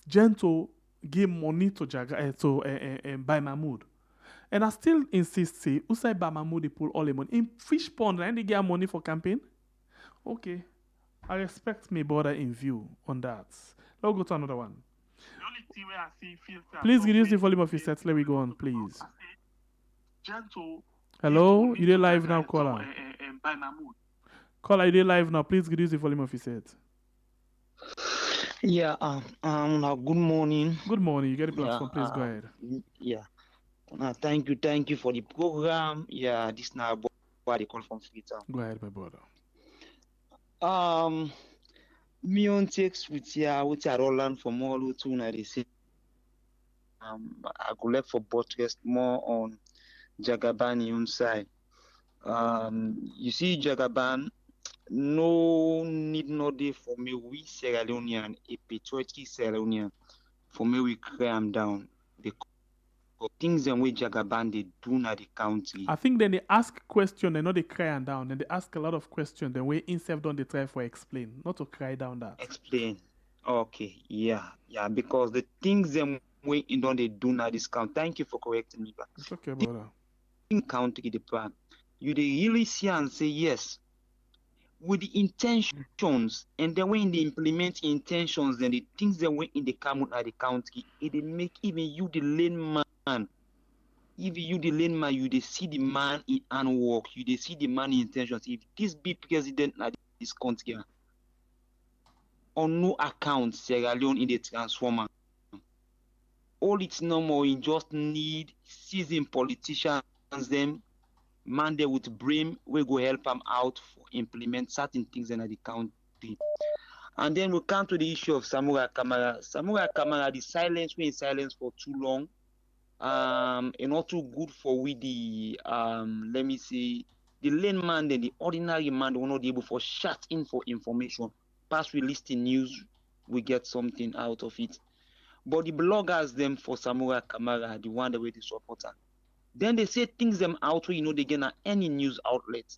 gentle give money to buy Mahmoud. And I still insist say Usai buy Mahmoud they pull all the money. In fish pond and they get money for campaign. Okay. I respect me brother in view on that. Let's go to another one. The only thing where I see feel say please reduce the volume of your sets. Let me go on, please. Gentle. Hello, you there live now, caller? Caller, you there live now? Please reduce the volume of your set. Yeah. Now good morning. Good morning. You get the platform. Please go ahead. Yeah. Thank you for the program. Yeah, this now what they call from Freetown. Go ahead, my brother. Me on text with Roland from all to now they say I go left for buttress more on Jagaban on side. You see Jagaban no need no day for me we Sierra Leonean a patriotic Sierra Leonean for me we cram down because things and way Jagaban they do na the country. I think then they ask question, they know they cry down, and they ask a lot of questions. The way instead don't they try for explain, not to cry down that. Explain. Okay, yeah, because the things and way in don't they do na discount. Thank you for correcting me, but it's okay, brother. In country the plan, you they really see and say yes. With the intentions and then when they implement intentions, then the things that went in the come out of the country, it they make even you the lane man. Even you the lane man, you they see the man in hand work, you they see the man in intentions. If this be president at this country, on no account Sierra Leone in the transformer. All it's normal, you just need seasoned politicians them. Man there with brain we go help them out for implement certain things in the country. And then we come to the issue of Samurai Kamara. Samurai Kamara, the silence, we in silence for too long. And not too good for we the let me say the lane man then the ordinary man will not be able for shut in for information. Past we listing news, we get something out of it. But the bloggers them for Samurai Kamara, the one that way the supporter. Then they say things them out where they get any news outlet.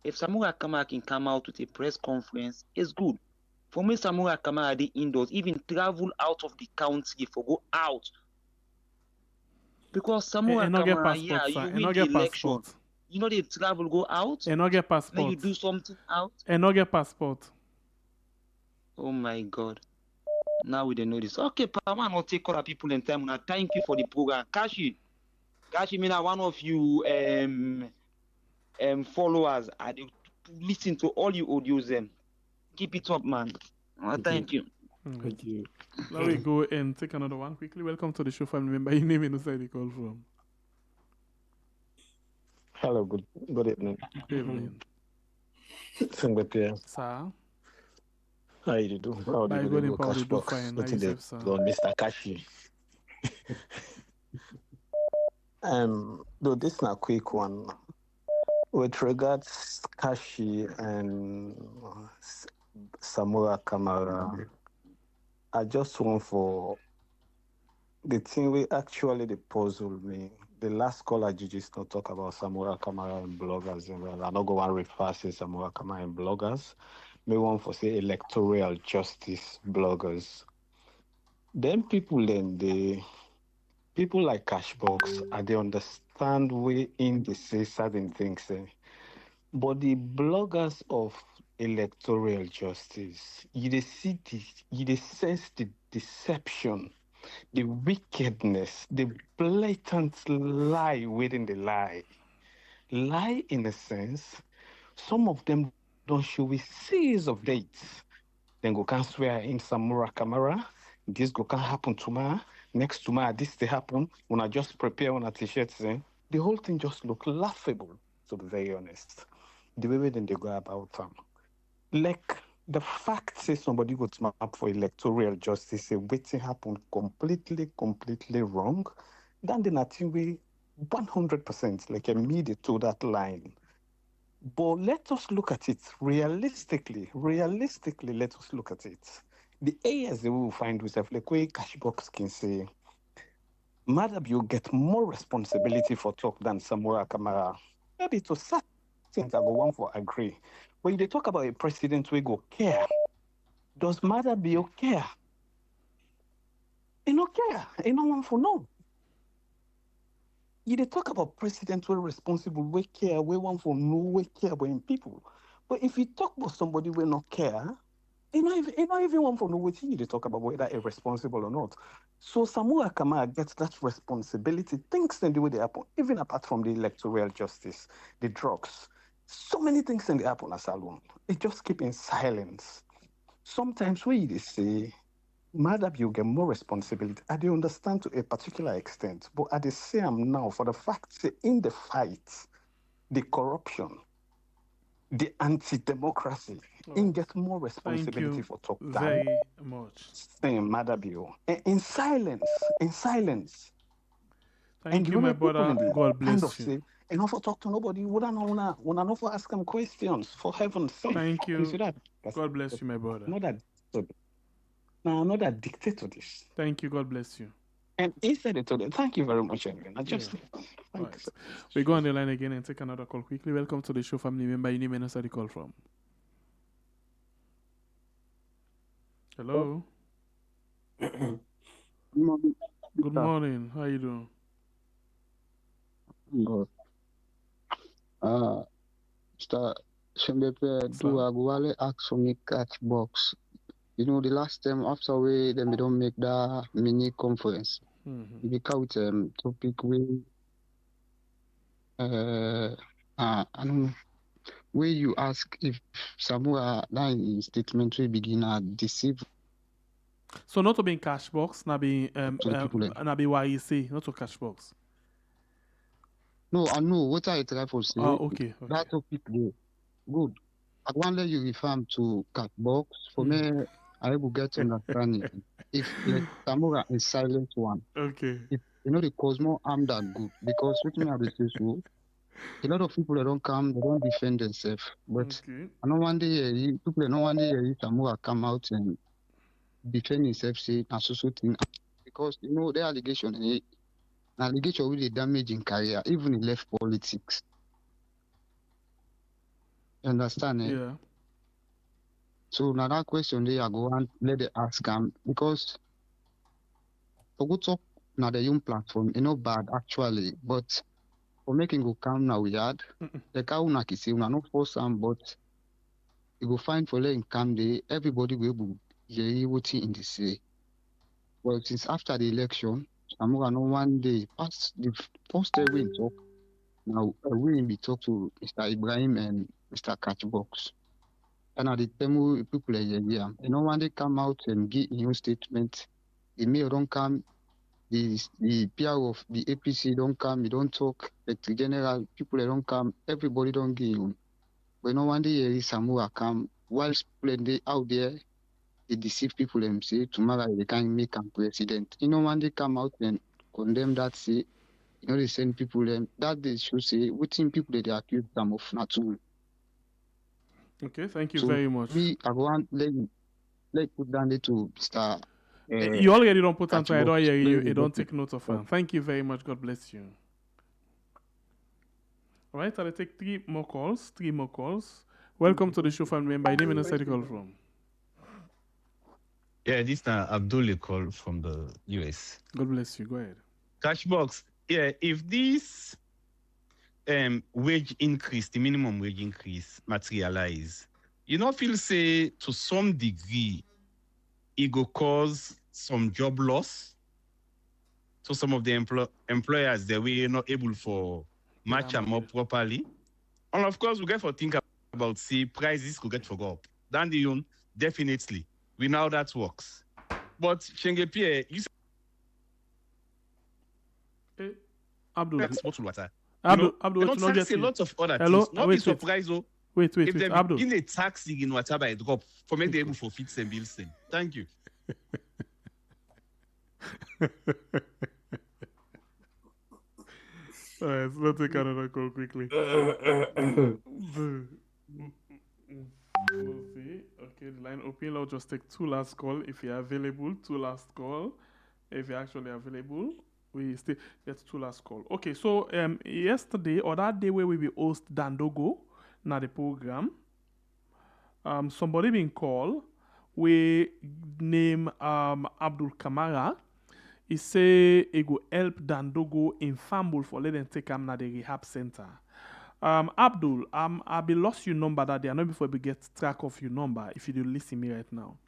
If Samurai Kamara can come out with a press conference, it's good. For me, Samurai Kamara they indoors, even travel out of the country for go out. Because Samurai Kamara, you win the election. You know they travel, go out. And not get passport. Then you do something out. And not get passport. Oh my God. Now we don't know this. Okay, Pama, not take other people in time. Now thank you for the program. Kashi, me now one of you followers. I listen to all you audios them. Keep it up, man. Thank you. Thank you. Now we go and take another one quickly. Welcome to the show, family member. Your name and where you call from. Hello, good evening. Good evening. Sir. How you do? How do you do? Cash box. What is it? Mr. Kashi. Though this is a quick one. With regards Kashi and Samura Kamara, I just want for the thing we actually they puzzle me. The last caller just not talk about Samura Kamara and bloggers. And well, I'm not going to refer to Samura Kamara and bloggers. Me want for say electoral justice bloggers. Then people like Cashbox, they understand way in they say certain things. But the bloggers of electoral justice, you sense the deception, the wickedness, the blatant lie within the lie. lie in a sense. Some of them don't show a series of dates. Then go can swear in Samura Camara. This go can happen tomorrow. Next tomorrow, this they happen. When I just prepare on a t-shirt, the whole thing just look laughable, to be very honest. The way then they go about them. Like the fact say somebody go to map for electoral justice, say waiting happen completely wrong. Then the nothing we 100% like immediate to that line. But let us look at it realistically. Realistically, let us look at it. The areas that we will find ourselves, like where Cashbox can say, Madam, you get more responsibility for talk than Samura Kamara. Maybe to certain things I go one for agree. When they talk about a president, we go care. Does Madam be okay? He no care. He no one for no. They talk about president we're responsible, we care, we want for no, we care about people. But if you talk about somebody we not care, you not even want for no what they talk about whether irresponsible or not. So Samura Kamara gets that responsibility, things in the way they happen, even apart from the electoral justice, the drugs. So many things in the happen as alone. It just keep in silence. Sometimes we they say Madam, you get more responsibility. I do understand to a particular extent, but at the same now, for the fact that in the fight, the corruption, the anti-democracy, in get more responsibility for talk time. Very much. Same, Madam, you in silence, Thank you, my brother. God bless you. Say, and not for talk to nobody. Would I not for ask them questions? For heaven's sake. Thank you. You see that? God bless you, my brother. Not that dictate to this. Thank you. God bless you. And he said it to them. Thank you very much, Edwin. Right. We go on the line again and take another call quickly. Welcome to the show, family member. Your name and where the call from. Hello. Good morning. Good morning. How you doing? Good. Mr. Shembepe, do I go ask for me catch box? You know, the last time after we then we don't make that mini conference. We count topic we I don't know where you ask if Samura that statement we begin at deceive. So not to be in cash box, not be YEC, not to cash box. No, I know what I try for say. Okay. That topic there. Good. I want to let you refer to cat box. For me, I will get understanding. If like Samura is silent one. Okay. If you know the cause more harm than good. Because with me I will say so. A lot of people that don't come, they don't defend themselves. But I know one day people no one day Samura come out and defend himself, say so thing. Because you know the allegation really damaging career, even in left politics. You understand? Yeah. So now that question there, I go and let it ask them because for good talk now the young platform, you know bad actually, but for making go come now we had the car una kisi una not force some, but you go find for letting come there, everybody will be voting in the say. Well, since after the election, I'm gonna one day past the first day we talk. Now we be talk to Mr. Ibrahim and Mr. Catchbox. And at the time people are here, you know, when they come out and give new statement, the mayor don't come, the PR of the APC don't come, you don't talk, the general people don't come, everybody don't give you. But no one day Samura come, whilst people out there, they deceive people and say tomorrow they can make a president. You know, when they come out and condemn that, say, you know, they send people that they should say, what people they accuse them of not to. Okay, thank you very much. I want let put down there to start. You already don't put on I don't hear you. You don't take note of them. Thank you very much. God bless you. All right, I'll take three more calls. Welcome to the show, family member. Your name and where the call from. Yeah, this is Abdul call from the US. God bless you. Go ahead. Cashbox. Yeah, if this wage increase, the minimum wage increase materialize, you know, feel say to some degree, it will cause some job loss to some of the employers that we are not able for match them up properly. And of course, we get to think about see prices could get for go up. Then the definitely. We know that works. But Shenge Pierre, you say Abdul. Abdul, don't tax a lot of other things. Not be surprised though. Wait, if they Abdul. begin a taxing in whatever I drop for make them able to fit some bills them. Thank you. All right, so let's take another call quickly. We'll see. Okay, the line open. I'll just take two last call if you're available. Two last call. If you're actually available, we still get two last call. Okay, so yesterday or that day where we will host Dandogo na the program, somebody been called. We name Abdul Kamara. He say he go help Dandogo in Fambul for let them take him na the rehab center. Abdul, I be lost your number that day. I know before we get track of your number. If you do listen me right now,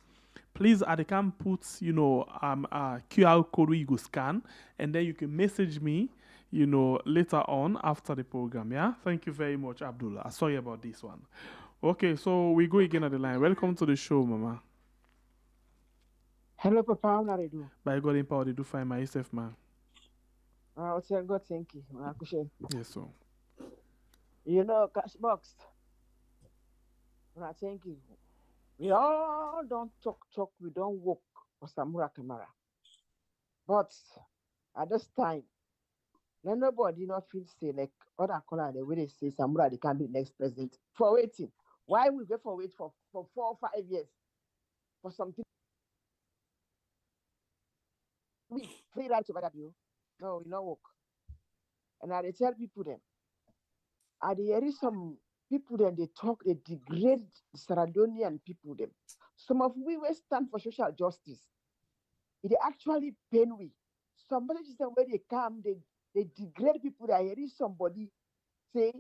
please I can put QR code where you go scan, and then you can message me, later on after the program. Yeah, thank you very much, Abdul. Sorry about this one. Okay, so we go again at the line. Welcome to the show, Mama. Hello, Papa. How are you doing? By God in power, they do find myself, man. God, thank you. Yes, sir. Cashbox. Thank you. We all don't talk. We don't work for Samura Kamara. But at this time, nobody not feel say like other color the way they say Samura they can be next president for waiting. Why we wait for 4 or 5 years for something? We free right to that you. No, you not work. And I tell people them. There is some people then they talk, they degrade the Saradonian people them. Some of we will stand for social justice. It actually pain we. Somebody just where they come, they degrade people. There is somebody say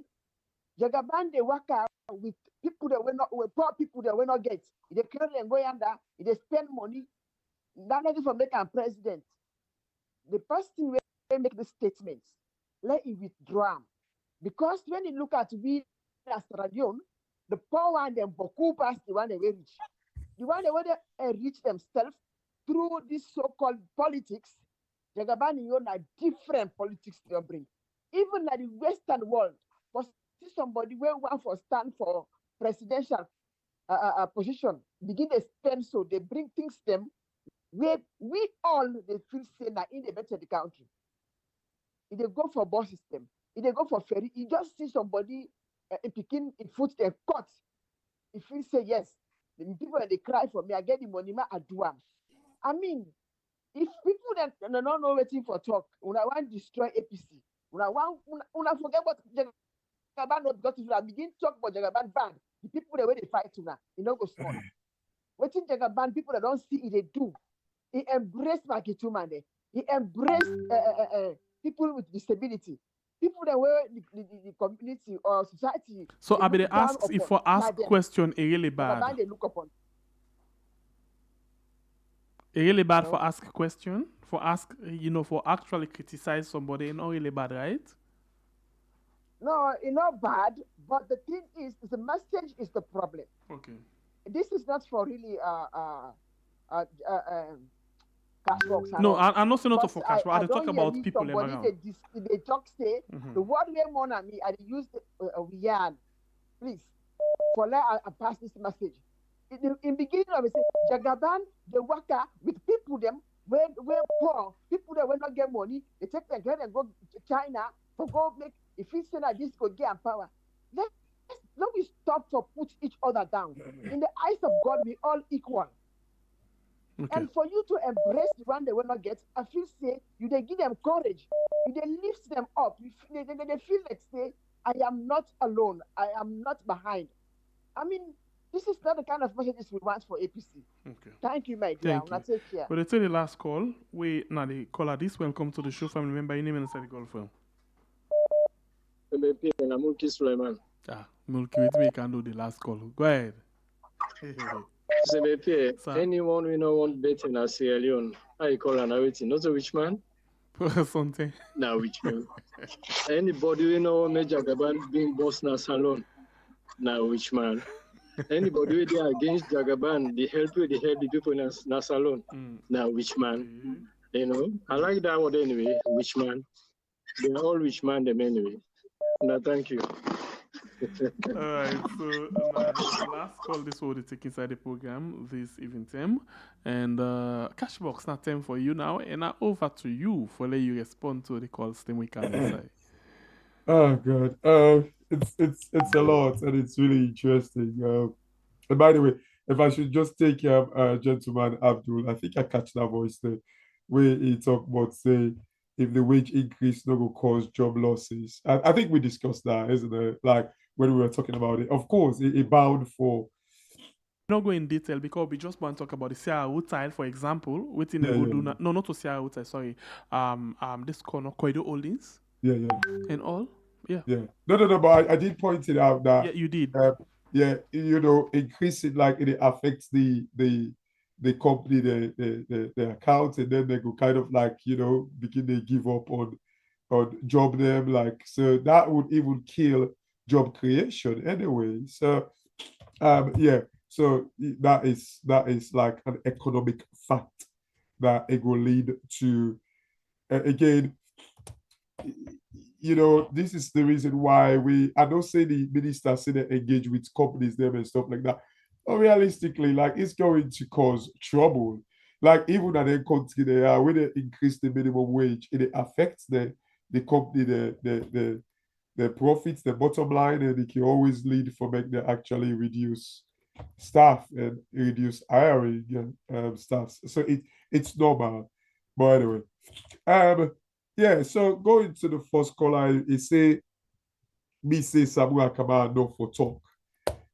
Jagaban they work out with people that were not with poor people that were not get. They kill them go under, they spend money. Not only for making president. The person will make the statements. Let it withdraw. Because when you look at we as Radion, the poor one them beaucoup pass the one they will reach. The one they will reach themselves through this so-called politics. Jagabani a different politics they bring. Even in the Western world, for somebody where want for stand for presidential position, begin to spend so they bring things them where we all they feel say that in the better the country. If they go for bus system, if they go for ferry, you just see somebody picking in foot their cut. If you say yes, the people they cry for me, I get the money, I do. I mean, if people that are not waiting for talk, when I want to destroy APC, when I forget what Jagaban not got to begin talk about Jagaban band, the people that way they fight to now, go small. Waiting Jagaban, people that don't see it, they do. He embraced Makitumane. He embraced people with disability. People that were the community or society. So I be ask if for ask question a really bad. They look upon. A really bad for ask question, for ask for actually criticize somebody, not really bad, right? No, it's not bad, but the thing is the message is the problem. Okay. This is not for really Cashbox. No, I'm not saying not for cash, but I talk about people in around. They talk say the word way more than me. I use Rian, please, for let I pass this message. In beginning, I will say Jagaban, the worker with people them where poor people that will not get money. They take their girl and go to China to go make. If we say that this could get power, let we stop to put each other down. In the eyes of God, we all equal. Okay. And for you to embrace the one they will not get, I feel say they give them courage, they lift them up. They feel like say, I am not alone, I am not behind. I mean, this is not the kind of messages we want for APC. Okay. Thank you, my dear. Thank you. Take care. But it's the last call. Now the caller this welcome to the show. Family member, your name and inside the call phone. Mulki Suleiman. Mulki, with me can do the last call. Go ahead. CBP, anyone we know want bet in Sierra Leone, I call an waiting, not a rich man. Something. Now which man? Anybody you know Major Jagaban being boss na salon. Now which man? Anybody who they against Jagaban, they help the people in a salon. Now, which man? You know, I like that word anyway, which man? They're all which man them anyway. Now, thank you. Alright, so last call this will take inside the program this evening, and Cashbox not time for you now, and now over to you for let you respond to the calls then we can decide. Oh God, it's a lot, and it's really interesting. And by the way, if I should just take gentleman Abdul, I think I catch that voice there, where he talk about say if the wage increase not going cause job losses. I think we discussed that, isn't it? Like when we were talking about it. Of course, it bound for. Not go in detail because we just want to talk about the Sierra Leone, for example, within the Oduna. No, not to Sierra Leone, sorry. This corner corridor holdings. Yeah. And all. Yeah. No. But I did point it out that. Yeah, you did. Increase it like it affects the company, the account, and then they go kind of like begin to give up on job name, like so that would even kill job creation anyway. So so that is like an economic fact that it will lead to again. This is the reason why I don't say the minister say they engage with companies them and stuff like that. But realistically, like it's going to cause trouble. Like even at the country they are when they increase the minimum wage, it affects the company, the profits, the bottom line, and it can always lead for make them actually reduce staff and reduce hiring staff. So it's normal. But anyway. Yeah, so going to the first caller, he say Samu Akama no for talk.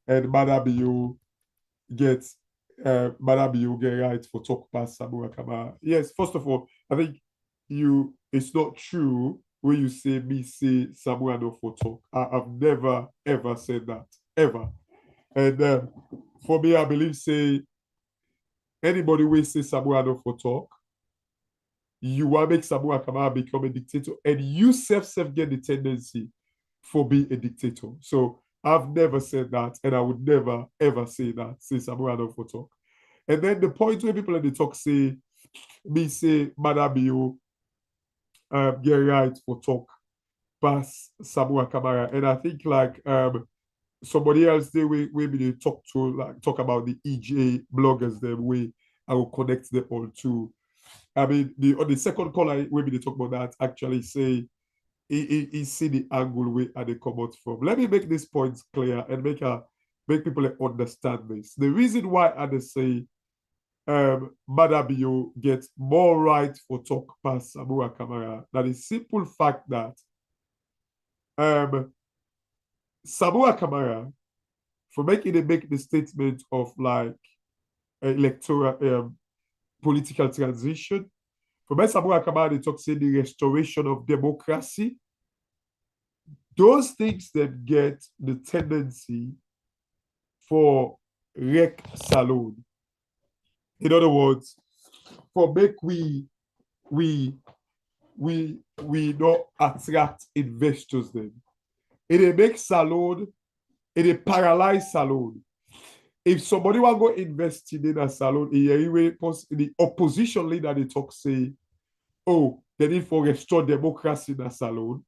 And Madabiyu get right for talk past Samu Akama. Yes, first of all, I think it's not true when you say Samu no for talk. I've never ever said that. Ever. And for me, I believe say anybody will say Samu no for talk. You want to make Samu Akama become a dictator, and you self get the tendency for being a dictator. So I've never said that, and I would never ever say that. Say Samu Akama for talk, and then the point where people in the talk say Madabio get right for talk past Samu Akama, and I think like somebody else they we be talk about the EJ bloggers them way I will connect them all to. I mean, the second caller, maybe they talk about that, actually say he see the angle where they come out from. Let me make these points clear and make people understand this. The reason why I say Madabio gets more right for talk past Samu Akama, that is simple fact that Samu Akama, for make the statement of like electoral political transition. For Samu Akama, they talk say the restoration of democracy. Those things that get the tendency for wreck salon. In other words, for make we not attract investors then. It make salon, it paralyze salon. If somebody want to go invest in a salon, the opposition leader they talk say, oh, they need for restore democracy in a salon.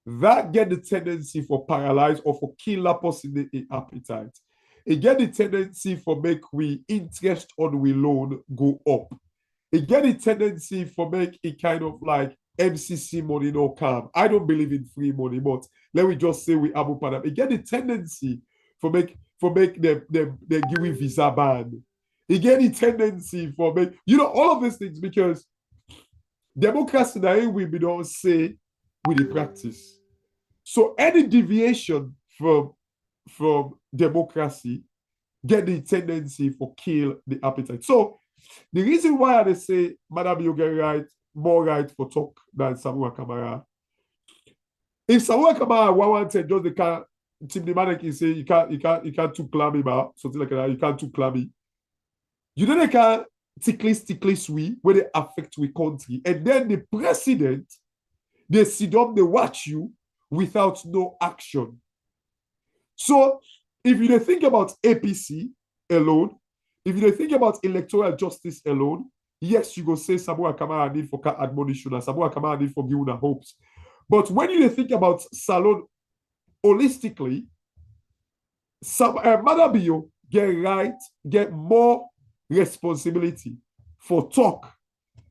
That get the tendency for paralyze or for kill that person in appetite. It get the tendency for make we interest on we loan go up. It get the tendency for make it kind of like MCC money no come. I don't believe in free money, but let me just say we Abu Padam. It get the tendency for make them give we visa ban. It get the tendency for make all of these things because democracy now we don't say with the practice. So any deviation from democracy get the tendency for kill the appetite. So the reason why they say Madam you get more right for talk than Samu Akama. If Samu Akama wanted just the car, Tim the man can say you can't too clammy about something like that. You can't too clammy. You know they can ticklish we, where they affect we country. And then the president, they sit down, they watch you without no action. So if you think about APC alone, if you think about electoral justice alone, yes, you go say Samoa Kamara need for admonition and Samoa Kamara need for giving hopes. But when you think about Salon holistically, Madabio get more responsibility for talk,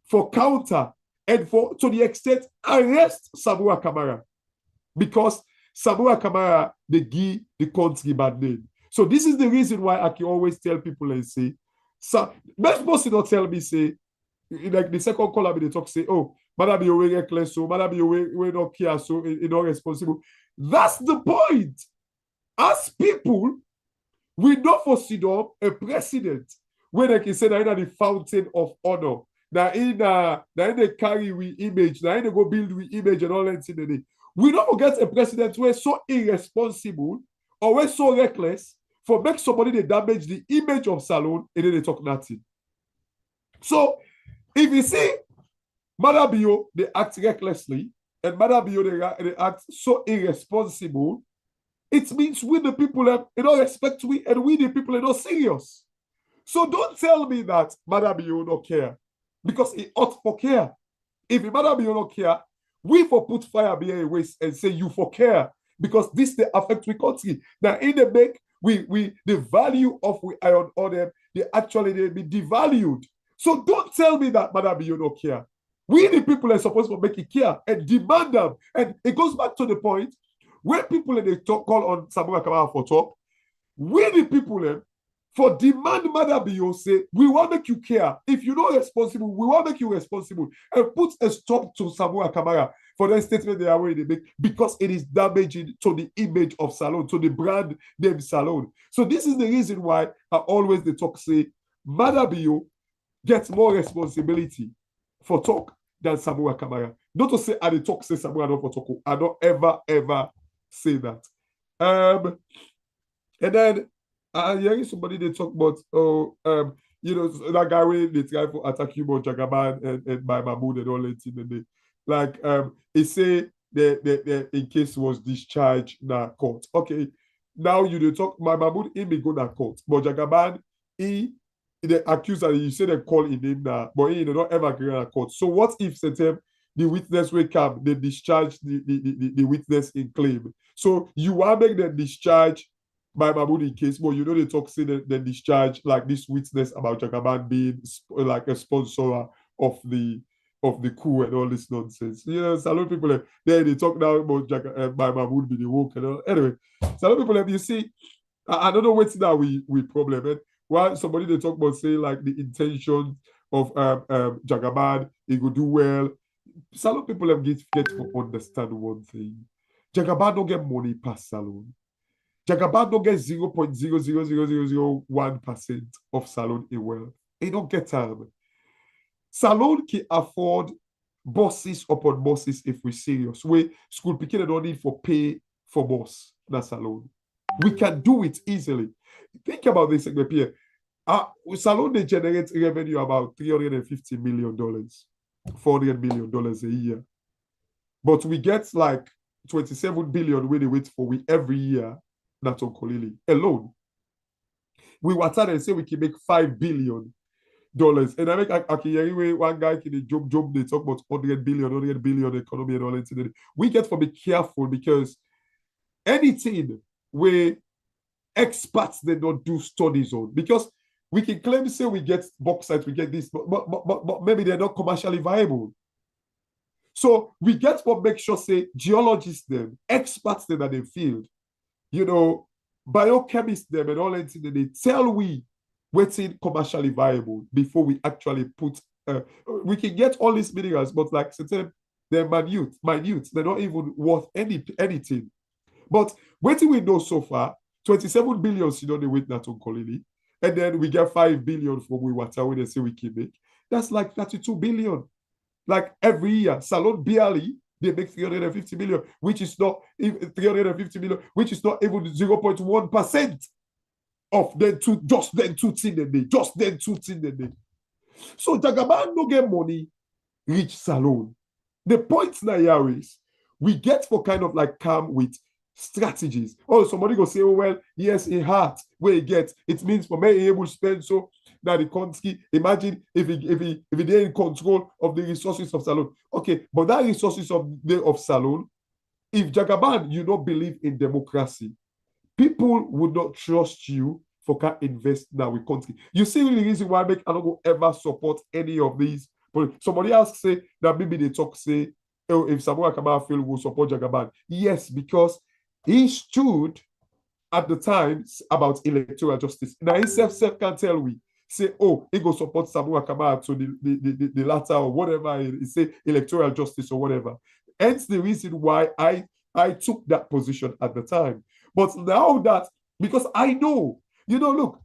for counter, and for to the extent arrest Samoa Kamara. Because Samoa Kamara, they give the country bad name. So this is the reason why I can always tell people and say, so most person not tell me, say, like the second caller, they talk, say, oh, Madabio we reckless, so Madabio we not care, so not responsible. That's the point. As people, we don't foresee a president where they can say that in the fountain of honor. Now in they carry we image, now they go build we image and all that thing. We don't forget a president who is so irresponsible or we're so reckless for make somebody they damage the image of Salon and then they talk nothing. So if you see Madabio, they act recklessly, and Madabio, they act so irresponsible, it means we the people they don't respect we, and we the people are not serious. So don't tell me that Madabio don't care, because he ought for care. If Madabio don't care, we for put fire behind a waist and say you for care, because this they affect we country. Now in the make we the value of we iron on them, they be devalued. So don't tell me that Madabio don't care. We the people are supposed to make it care and demand them. And it goes back to the point when people they call on Samoa Kamara for talk, we the people for demand Madabio say, we want to make you care. If you're not responsible, we want to make you responsible. And put a stop to Samoa Kamara for that statement they are already make, because it is damaging to the image of Salon, to the brand name Salon. So this is the reason why I always the talk say, Madabio gets more responsibility for talk than Samoa Kamara. Not to say I the talk say Samoa not for talk. I don't ever say that. And then hearing somebody they talk about that guy where they try for attack you about Jagaban and by Mahmoud and all that thing. Like he say the in case was discharged in a court. Okay, now you do talk my Mahmoud he may go to court, but Jagaban the accuser you say they call in name now, but he don't ever agree on a court. So what if the witness will come, they discharge the witness in claim? So you want to make the discharge by Mahmoud in case, but you know they talk say the discharge like this witness about Jagaban being like a sponsor of the coup and all this nonsense. You know, so a lot of people they talk now about by Mahmoud being woke and all. Anyway, so a lot of people you see, I don't know what's that we problem. And while somebody they talk about say like the intention of Jagaban, he could do well. So a lot of people have get to understand one thing. Jagaban don't get money past Salon. Jagaban don't get 0.00001% of Salon in wealth. He don't get time. Salon can afford bosses upon bosses if we're serious. Where school people don't need for pay for boss. That's Salon. We can do it easily. Think about this, Pierre. Salon they generate revenue about $350 million, $400 million a year. But we get like 27 billion when they wait for we every year. That's on Kolili alone. We water and say we can make $5 billion. And I make one guy can job they talk about 100 billion economy and all that. We get to be careful because anything where experts they don't do studies on, because we can claim say we get bauxite, we get this, but maybe they're not commercially viable. So we get to make sure say geologists them, experts them in the field, you know, biochemists them and all that, they tell we what's in commercially viable before we actually put we can get all these minerals, but like certain they're minute, they're not even worth anything. But what do we know so far? 27 billion you know they wait that on Kolili, and then we get 5 billion from we water when they say we can make. That's like 32 billion. Like every year, Salon barely they make 350 million, which is not even 350 million, which is not even 0.1% of them two things a day. So Jagaban no get money, reach Salone. The point now is we get for kind of like come with strategies. Oh, somebody go say, oh, well, yes, a heart where he gets, it means for me able to spend so that the country, imagine if he they're in control of the resources of Salone. Okay, but that resources of Salone, if Jagaban, you don't believe in democracy, people would not trust you for can invest now with country. You see the reason why I don't ever support any of these. But somebody else say that maybe they talk say, oh, if Samuel Kamara feel will support Jagaban. Yes, because he stood at the time about electoral justice. Now he self can tell we say, oh, he go support Samuel Kamara to the latter or whatever he say electoral justice or whatever. Hence the reason why I took that position at the time. But now that, because I know, look,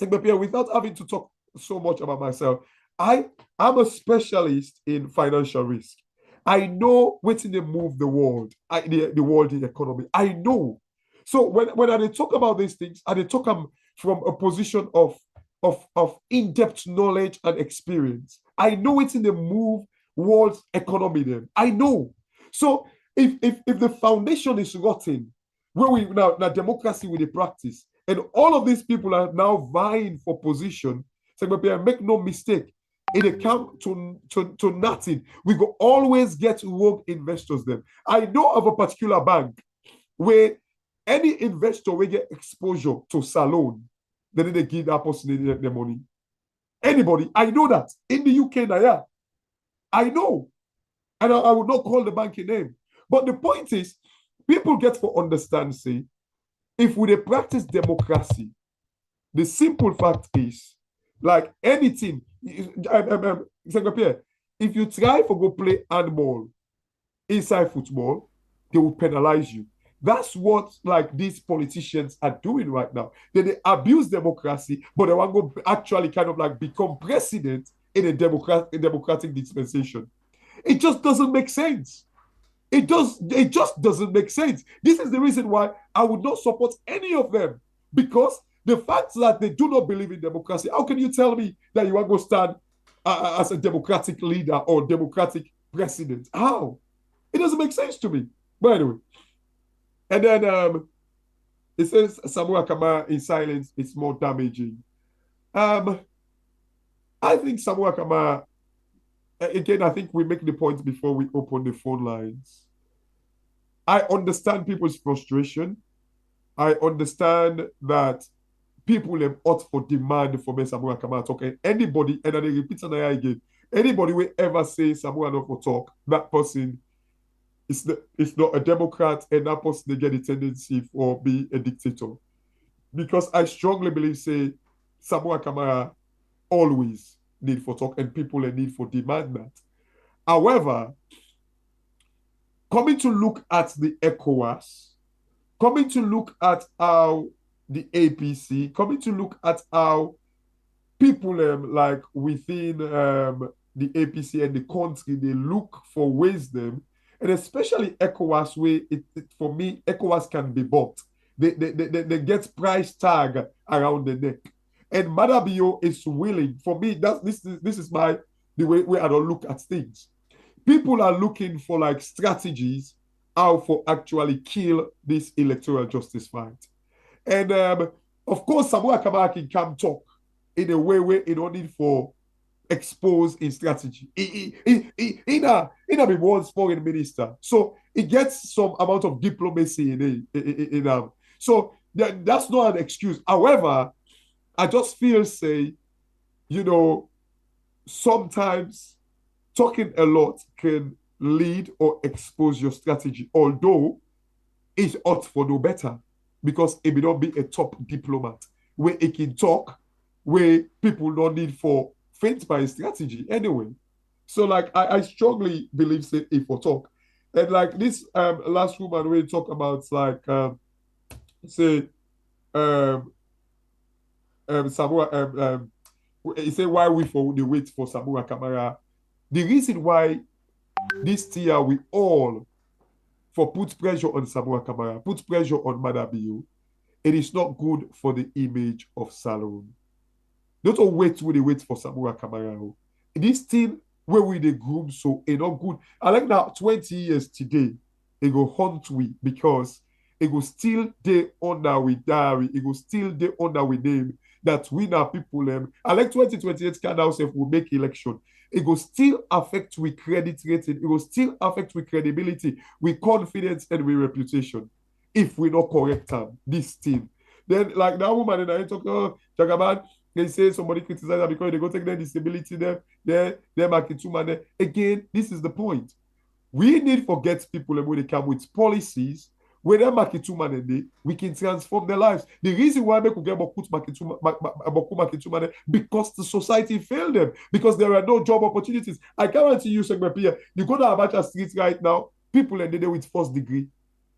without having to talk so much about myself, I'm a specialist in financial risk. I know what's in the move the world, the world in economy. I know. So when I talk about these things, I talk from a position of in-depth knowledge and experience. I know it's in the move world economy then. I know. So if the foundation is rotten, where we now democracy with the practice, and all of these people are now vying for position, so make no mistake, it account to nothing. We go always get rogue investors then. I know of a particular bank where any investor will get exposure to Salone, then they give that person the money. Anybody, I know that in the UK now, yeah. I know. And I would not call the banking name. But the point is, people get to understand, say, if we practice democracy, the simple fact is, like anything, if you try to go play handball inside football, they will penalize you. That's what like these politicians are doing right now. They abuse democracy, but they want to actually kind of like become president in a democratic dispensation. It just doesn't make sense. It just doesn't make sense. This is the reason why I would not support any of them, because the fact that they do not believe in democracy, how can you tell me that you want to stand as a democratic leader or democratic president? How? It doesn't make sense to me. But anyway, and then it says Samuel Kamara in silence is more damaging. I think Samuel Kamara, again, I think we make the point before we open the phone lines. I understand people's frustration. I understand that people have ought for demand for me Samuel Kamara talk. And anybody, and I repeat it again, anybody will ever say Samuel not for talk, that person is not a Democrat, and that person they get a tendency for be a dictator. Because I strongly believe, say, Samuel Kamara always need for talk, and people need for demand that. However, coming to look at the ECOWAS, coming to look at how the APC, coming to look at how people like within the APC and the country, they look for wisdom, and especially ECOWAS, where for me, ECOWAS can be bought. They get price tag around the neck. And Madabio is willing, for me, this is the way I don't look at things. People are looking for like strategies how for actually kill this electoral justice fight. And of course, Samuel Kamara can come talk in a way where he don't need for expose in strategy. He be once foreign minister. So he gets some amount of diplomacy in him. So that's not an excuse. However, I just feel, say, sometimes talking a lot can lead or expose your strategy, although it ought for no better, because it may not be a top diplomat where it can talk, where people don't need for faint by strategy anyway. So like I strongly believe say if for talk. And like this last woman we talk about like Samuel he say why we for the wait for Samuel Kamara. The reason why this year we all for put pressure on Samuel Kamara, put pressure on Madabio, it is not good for the image of Salone. Don't wait with the wait for Samura Kamara. This thing where we the groom so it not good. I like now 20 years today, it go hunt we because it go still day under with diary, it go still day under with name that we now people I like 2028 can now say will make election. It will still affect with credit rating, it will still affect with credibility, with confidence and with reputation. If we not correct them, this thing. Then like that woman and I talk, oh, Jagaban, they say somebody criticize her because they go take their disability there, they're marking too man. Again, this is the point. We need to forget people when they come with policies where they're marking too man we can transform their lives. The reason why we could get marking too man because the society failed them, because there are no job opportunities. I guarantee you, Segmepia, you go to Abacha Street right now, people are there with first degree,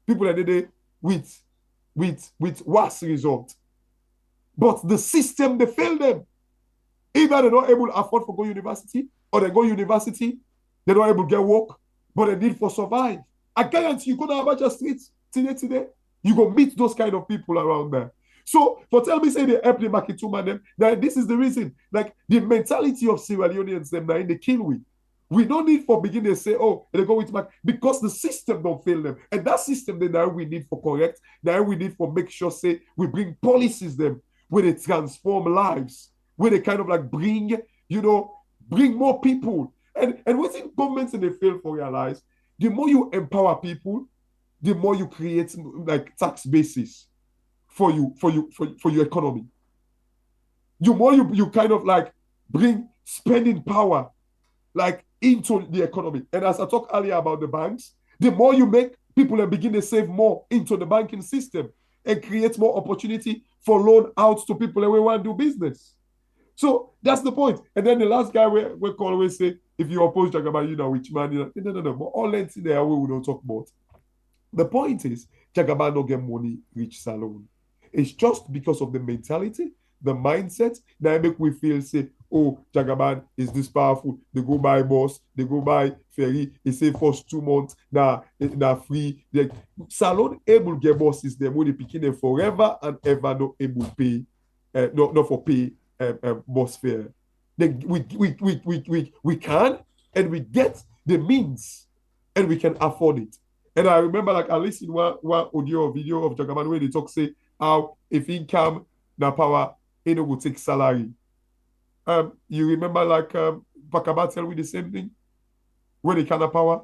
people are there with worse result. But the system, they fail them. Either they're not able to afford to go university, or they go university, they're not able to get work, but they need for survive. I guarantee you go to Abacha Street today, you go meet those kind of people around there. So for tell me, say they help the market to man them, that this is the reason. Like the mentality of Sierra Leoneans, them in the kill we. We don't need for beginning to say, oh, they go with Mac because the system don't fail them. And that system then now we need for correct. Now we need for make sure say we bring policies them where they transform lives, where they kind of like bring more people. And within governments and they fail for realize, the more you empower people, the more you create like tax basis for your economy. The more you kind of like bring spending power like into the economy. And as I talked earlier about the banks, the more you make people and begin to save more into the banking system and create more opportunity for loan out to people and we want to do business. So that's the point. And then the last guy we always say, if you oppose Jagaban, you know which man, you know, no. But all let's see there we don't talk about. The point is, Jagaban don't get money rich salon. It's just because of the mentality, the mindset that make we feel say, oh, Jagaban is this powerful. They go buy bus, they go buy ferry. They say first 2 months now free. Like salon able get bosses them when they picking them forever and ever not able to pay, not for pay bus fare. We can and we get the means and we can afford it. And I remember like I listened one audio or video of Jagaban where they talk say how if income na power, he no go take salary. You remember like Pakaba tell me the same thing when they can power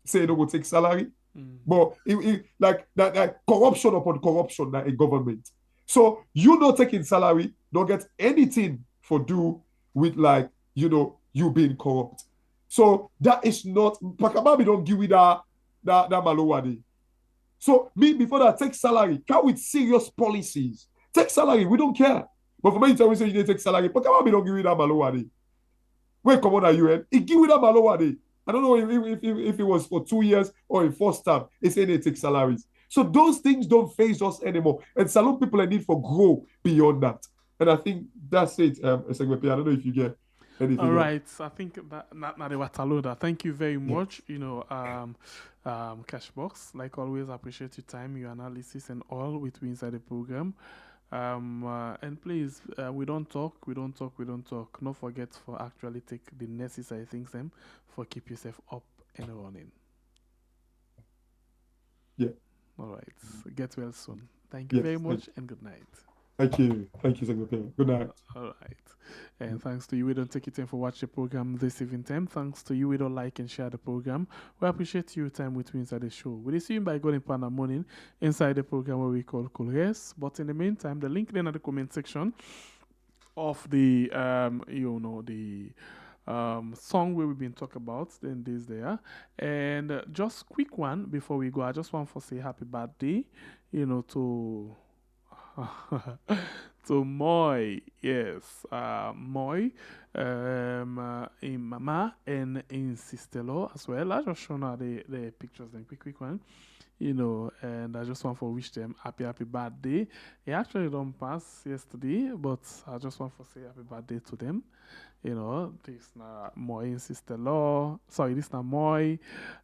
say he no go take salary. But it like that corruption upon corruption that a government. So you not taking salary, don't get anything for do with like you being corrupt. So that is not Pakaba don't give you that malowadi. So me before that take salary, come with serious policies. Take salary, we don't care. But for me, you say you need to take salary, Pakaba don't give you that malowadi. Where come on at UN? He give you that malowadi. I don't know if it was for 2 years or in first term. He said they take salaries. So those things don't face us anymore. And salon people I need for grow beyond that. And I think that's it. I don't know if you get anything. All right. I think that Wataloda. Thank you very much. Cashbox. Like always, I appreciate your time, your analysis, and all with me inside the program. And please, we don't talk. Don't forget for actually take the necessary things for keep yourself up and running. Yeah. All right. Get well soon. Thank you very much and good night. Thank you. Good night. All right. And thanks to you, we don't take your time for watch the program this evening time. Thanks to you, we don't like and share the program. We appreciate your time with me inside the show. We'll see you by going in the morning inside the program where we call Cool Yes. But in the meantime, the link then at the comment section of the song where we've been talking about, then this there. And just quick one before we go, I just want to say happy birthday, to to Moy, yes, Moy, in Mama and in Sister-in-law as well. I just shown her the pictures, then quick one, and I just want to wish them happy birthday. It actually don't pass yesterday, but I just want to say happy birthday to them. This na Moy in Sister-in-law. Sorry, this na Moy,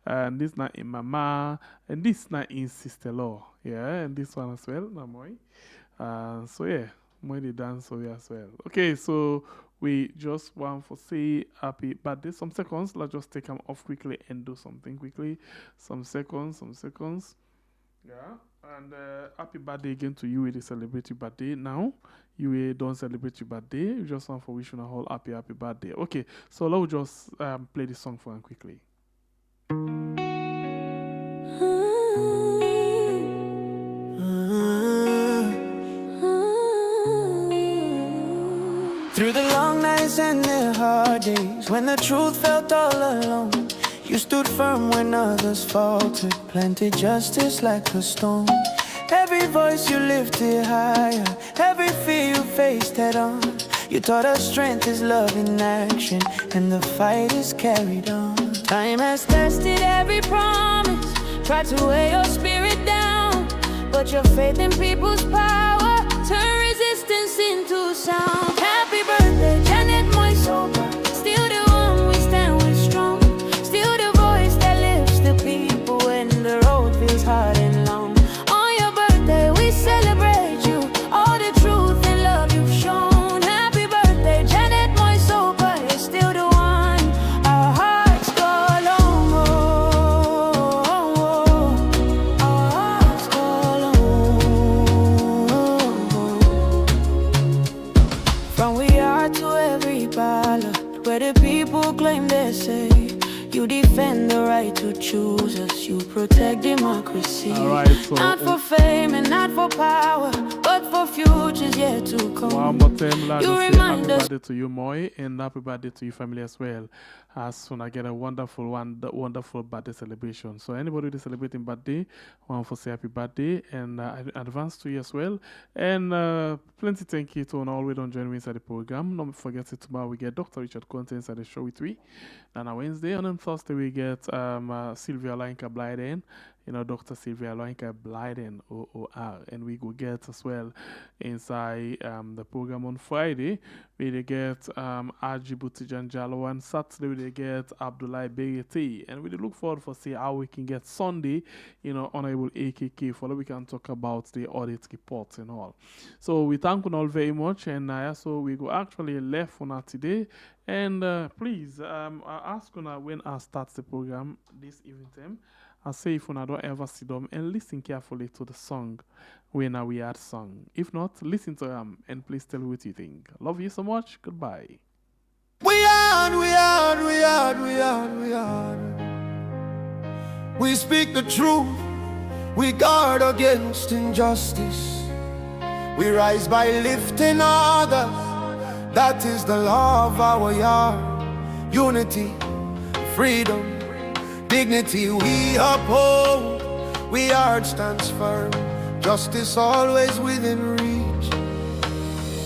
and this na in Mama, and this na in Sister-in-law. Yeah, and this one as well, na Moy. So yeah, When they dance for you as well. Okay, so we just want to say happy birthday. Some seconds. Let's just take them off quickly and do something quickly. Some seconds. Yeah. And happy birthday again to you. It celebrate your birthday now. You don't celebrate your birthday. You just want for wishing a whole happy birthday. Okay, so let's just play this song for them quickly. Through the long nights and the hard days, when the truth felt all alone, you stood firm when others faltered, planted justice like a stone. Every voice you lifted higher, every fear you faced head on. You taught us strength is love in action, and the fight is carried on. Time has tested every promise, tried to weigh your spirit down, but your faith in people's power turned resistance into sound. Happy birthday, Janet, my sober. Still the one we stand with strong. Still the voice that lifts the people when the road feels hard and long. On your birthday, we celebrate you, all the truth and love you've shown. Happy birthday, Janet, my sober. You're still the one our hearts call home. Our hearts call home. From we are to every ballot, where the people claim they say, you defend the right to choose us, you protect democracy. Alright, so not for fame and not for power, but for futures yet to come. one more time, let's You just say remind happy us. birthday to you, Moy, and happy birthday to your family as well. As soon I get a wonderful birthday celebration. So anybody who's celebrating birthday, I want to say happy birthday and advance to you as well. And plenty thank you to all we don't join me inside the program. Don't forget that tomorrow we get Dr. Richard Conte inside the show with we. And on Wednesday and on Thursday we get Sylvia Loinka Blyden. Dr. Sylvia Loinka Blyden, OOR. And we go get as well inside the program on Friday. We get Ajibuti Janjalo, and Saturday we get Abdullah Begeti. And we look forward for see how we can get Sunday, Honorable AKK, for that we can talk about the audit reports and all. So we thank you all very much, and so we go actually left for now today. And please, I ask you when I start the program this evening time, I say if you don't ever see them and listen carefully to the song when we had sung. If not, listen to them and please tell me what you think. Love you so much. Goodbye. We speak the truth. We guard against injustice. We rise by lifting others. That is the law of our yard. Unity, freedom, dignity we uphold. We yard stands firm. Justice always within reach.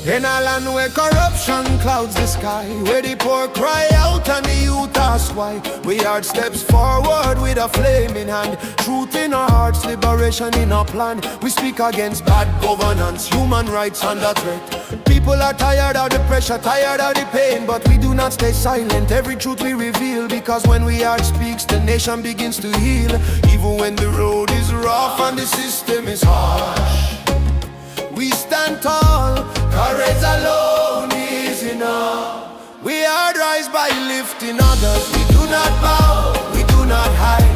In a land where corruption clouds the sky, where the poor cry out and the youth ask why, we yard steps forward with a flame in hand. Truth in our hearts, liberation in our plan. We speak against bad governance, human rights under threat. People are tired of the pressure, tired of the pain, but we do not stay silent. Every truth we reveal, because when we yard speaks, the nation begins to heal. Even when the road is rough and the system is harsh, we stand tall, courage alone is enough. We are rise by lifting others. We do not bow, we do not hide.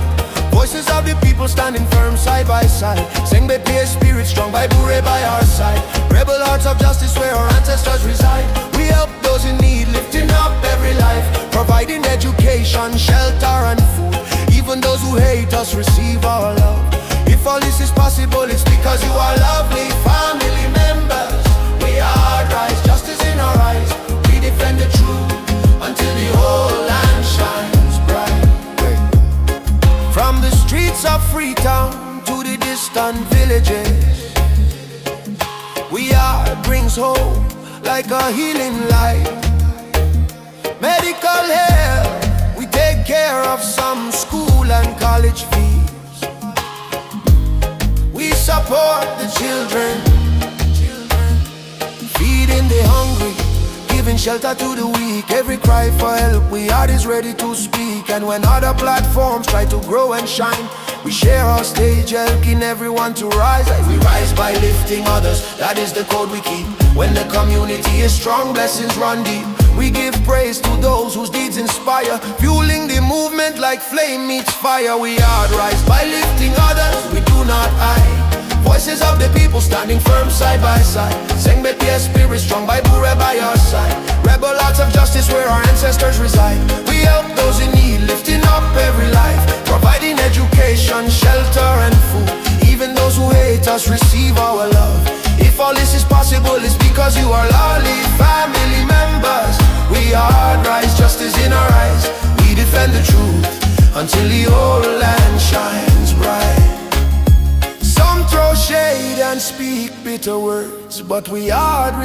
Voices of the people standing firm side by side. Sing by peer spirit strong by Bure by our side. Rebel hearts of justice where our ancestors reside. We help those in need, lifting up every life. Providing education, shelter and food. Even those who hate us receive our love. If all this is possible, it's because you are lovely family members. We are rise, justice in our eyes. We defend the truth until the whole land shines bright. From the streets of Freetown to the distant villages, we are brings hope like a healing light. Medical help, we take care of some school and college fees. We support the children, feeding the hungry, giving shelter to the weak. Every cry for help, we are is ready to speak. And when other platforms try to grow and shine, we share our stage, helping everyone to rise. We rise by lifting others, that is the code we keep. When the community is strong, blessings run deep. We give praise to those whose deeds inspire, fueling the movement like flame meets fire. We are rise by lifting others, we do not hide. Voices of the people standing firm side by side. Sing with your spirit strong by Bure by your side. Rebel hearts of justice where our ancestors reside. We help those in need, lifting up every life, providing education, shelter and food. Even those who hate us receive our love. If all this is possible, it's because you are lawly family members. We are rise, justice in our eyes. We defend the truth until the whole land shines bright. Some throw shade and speak bitter words, but we are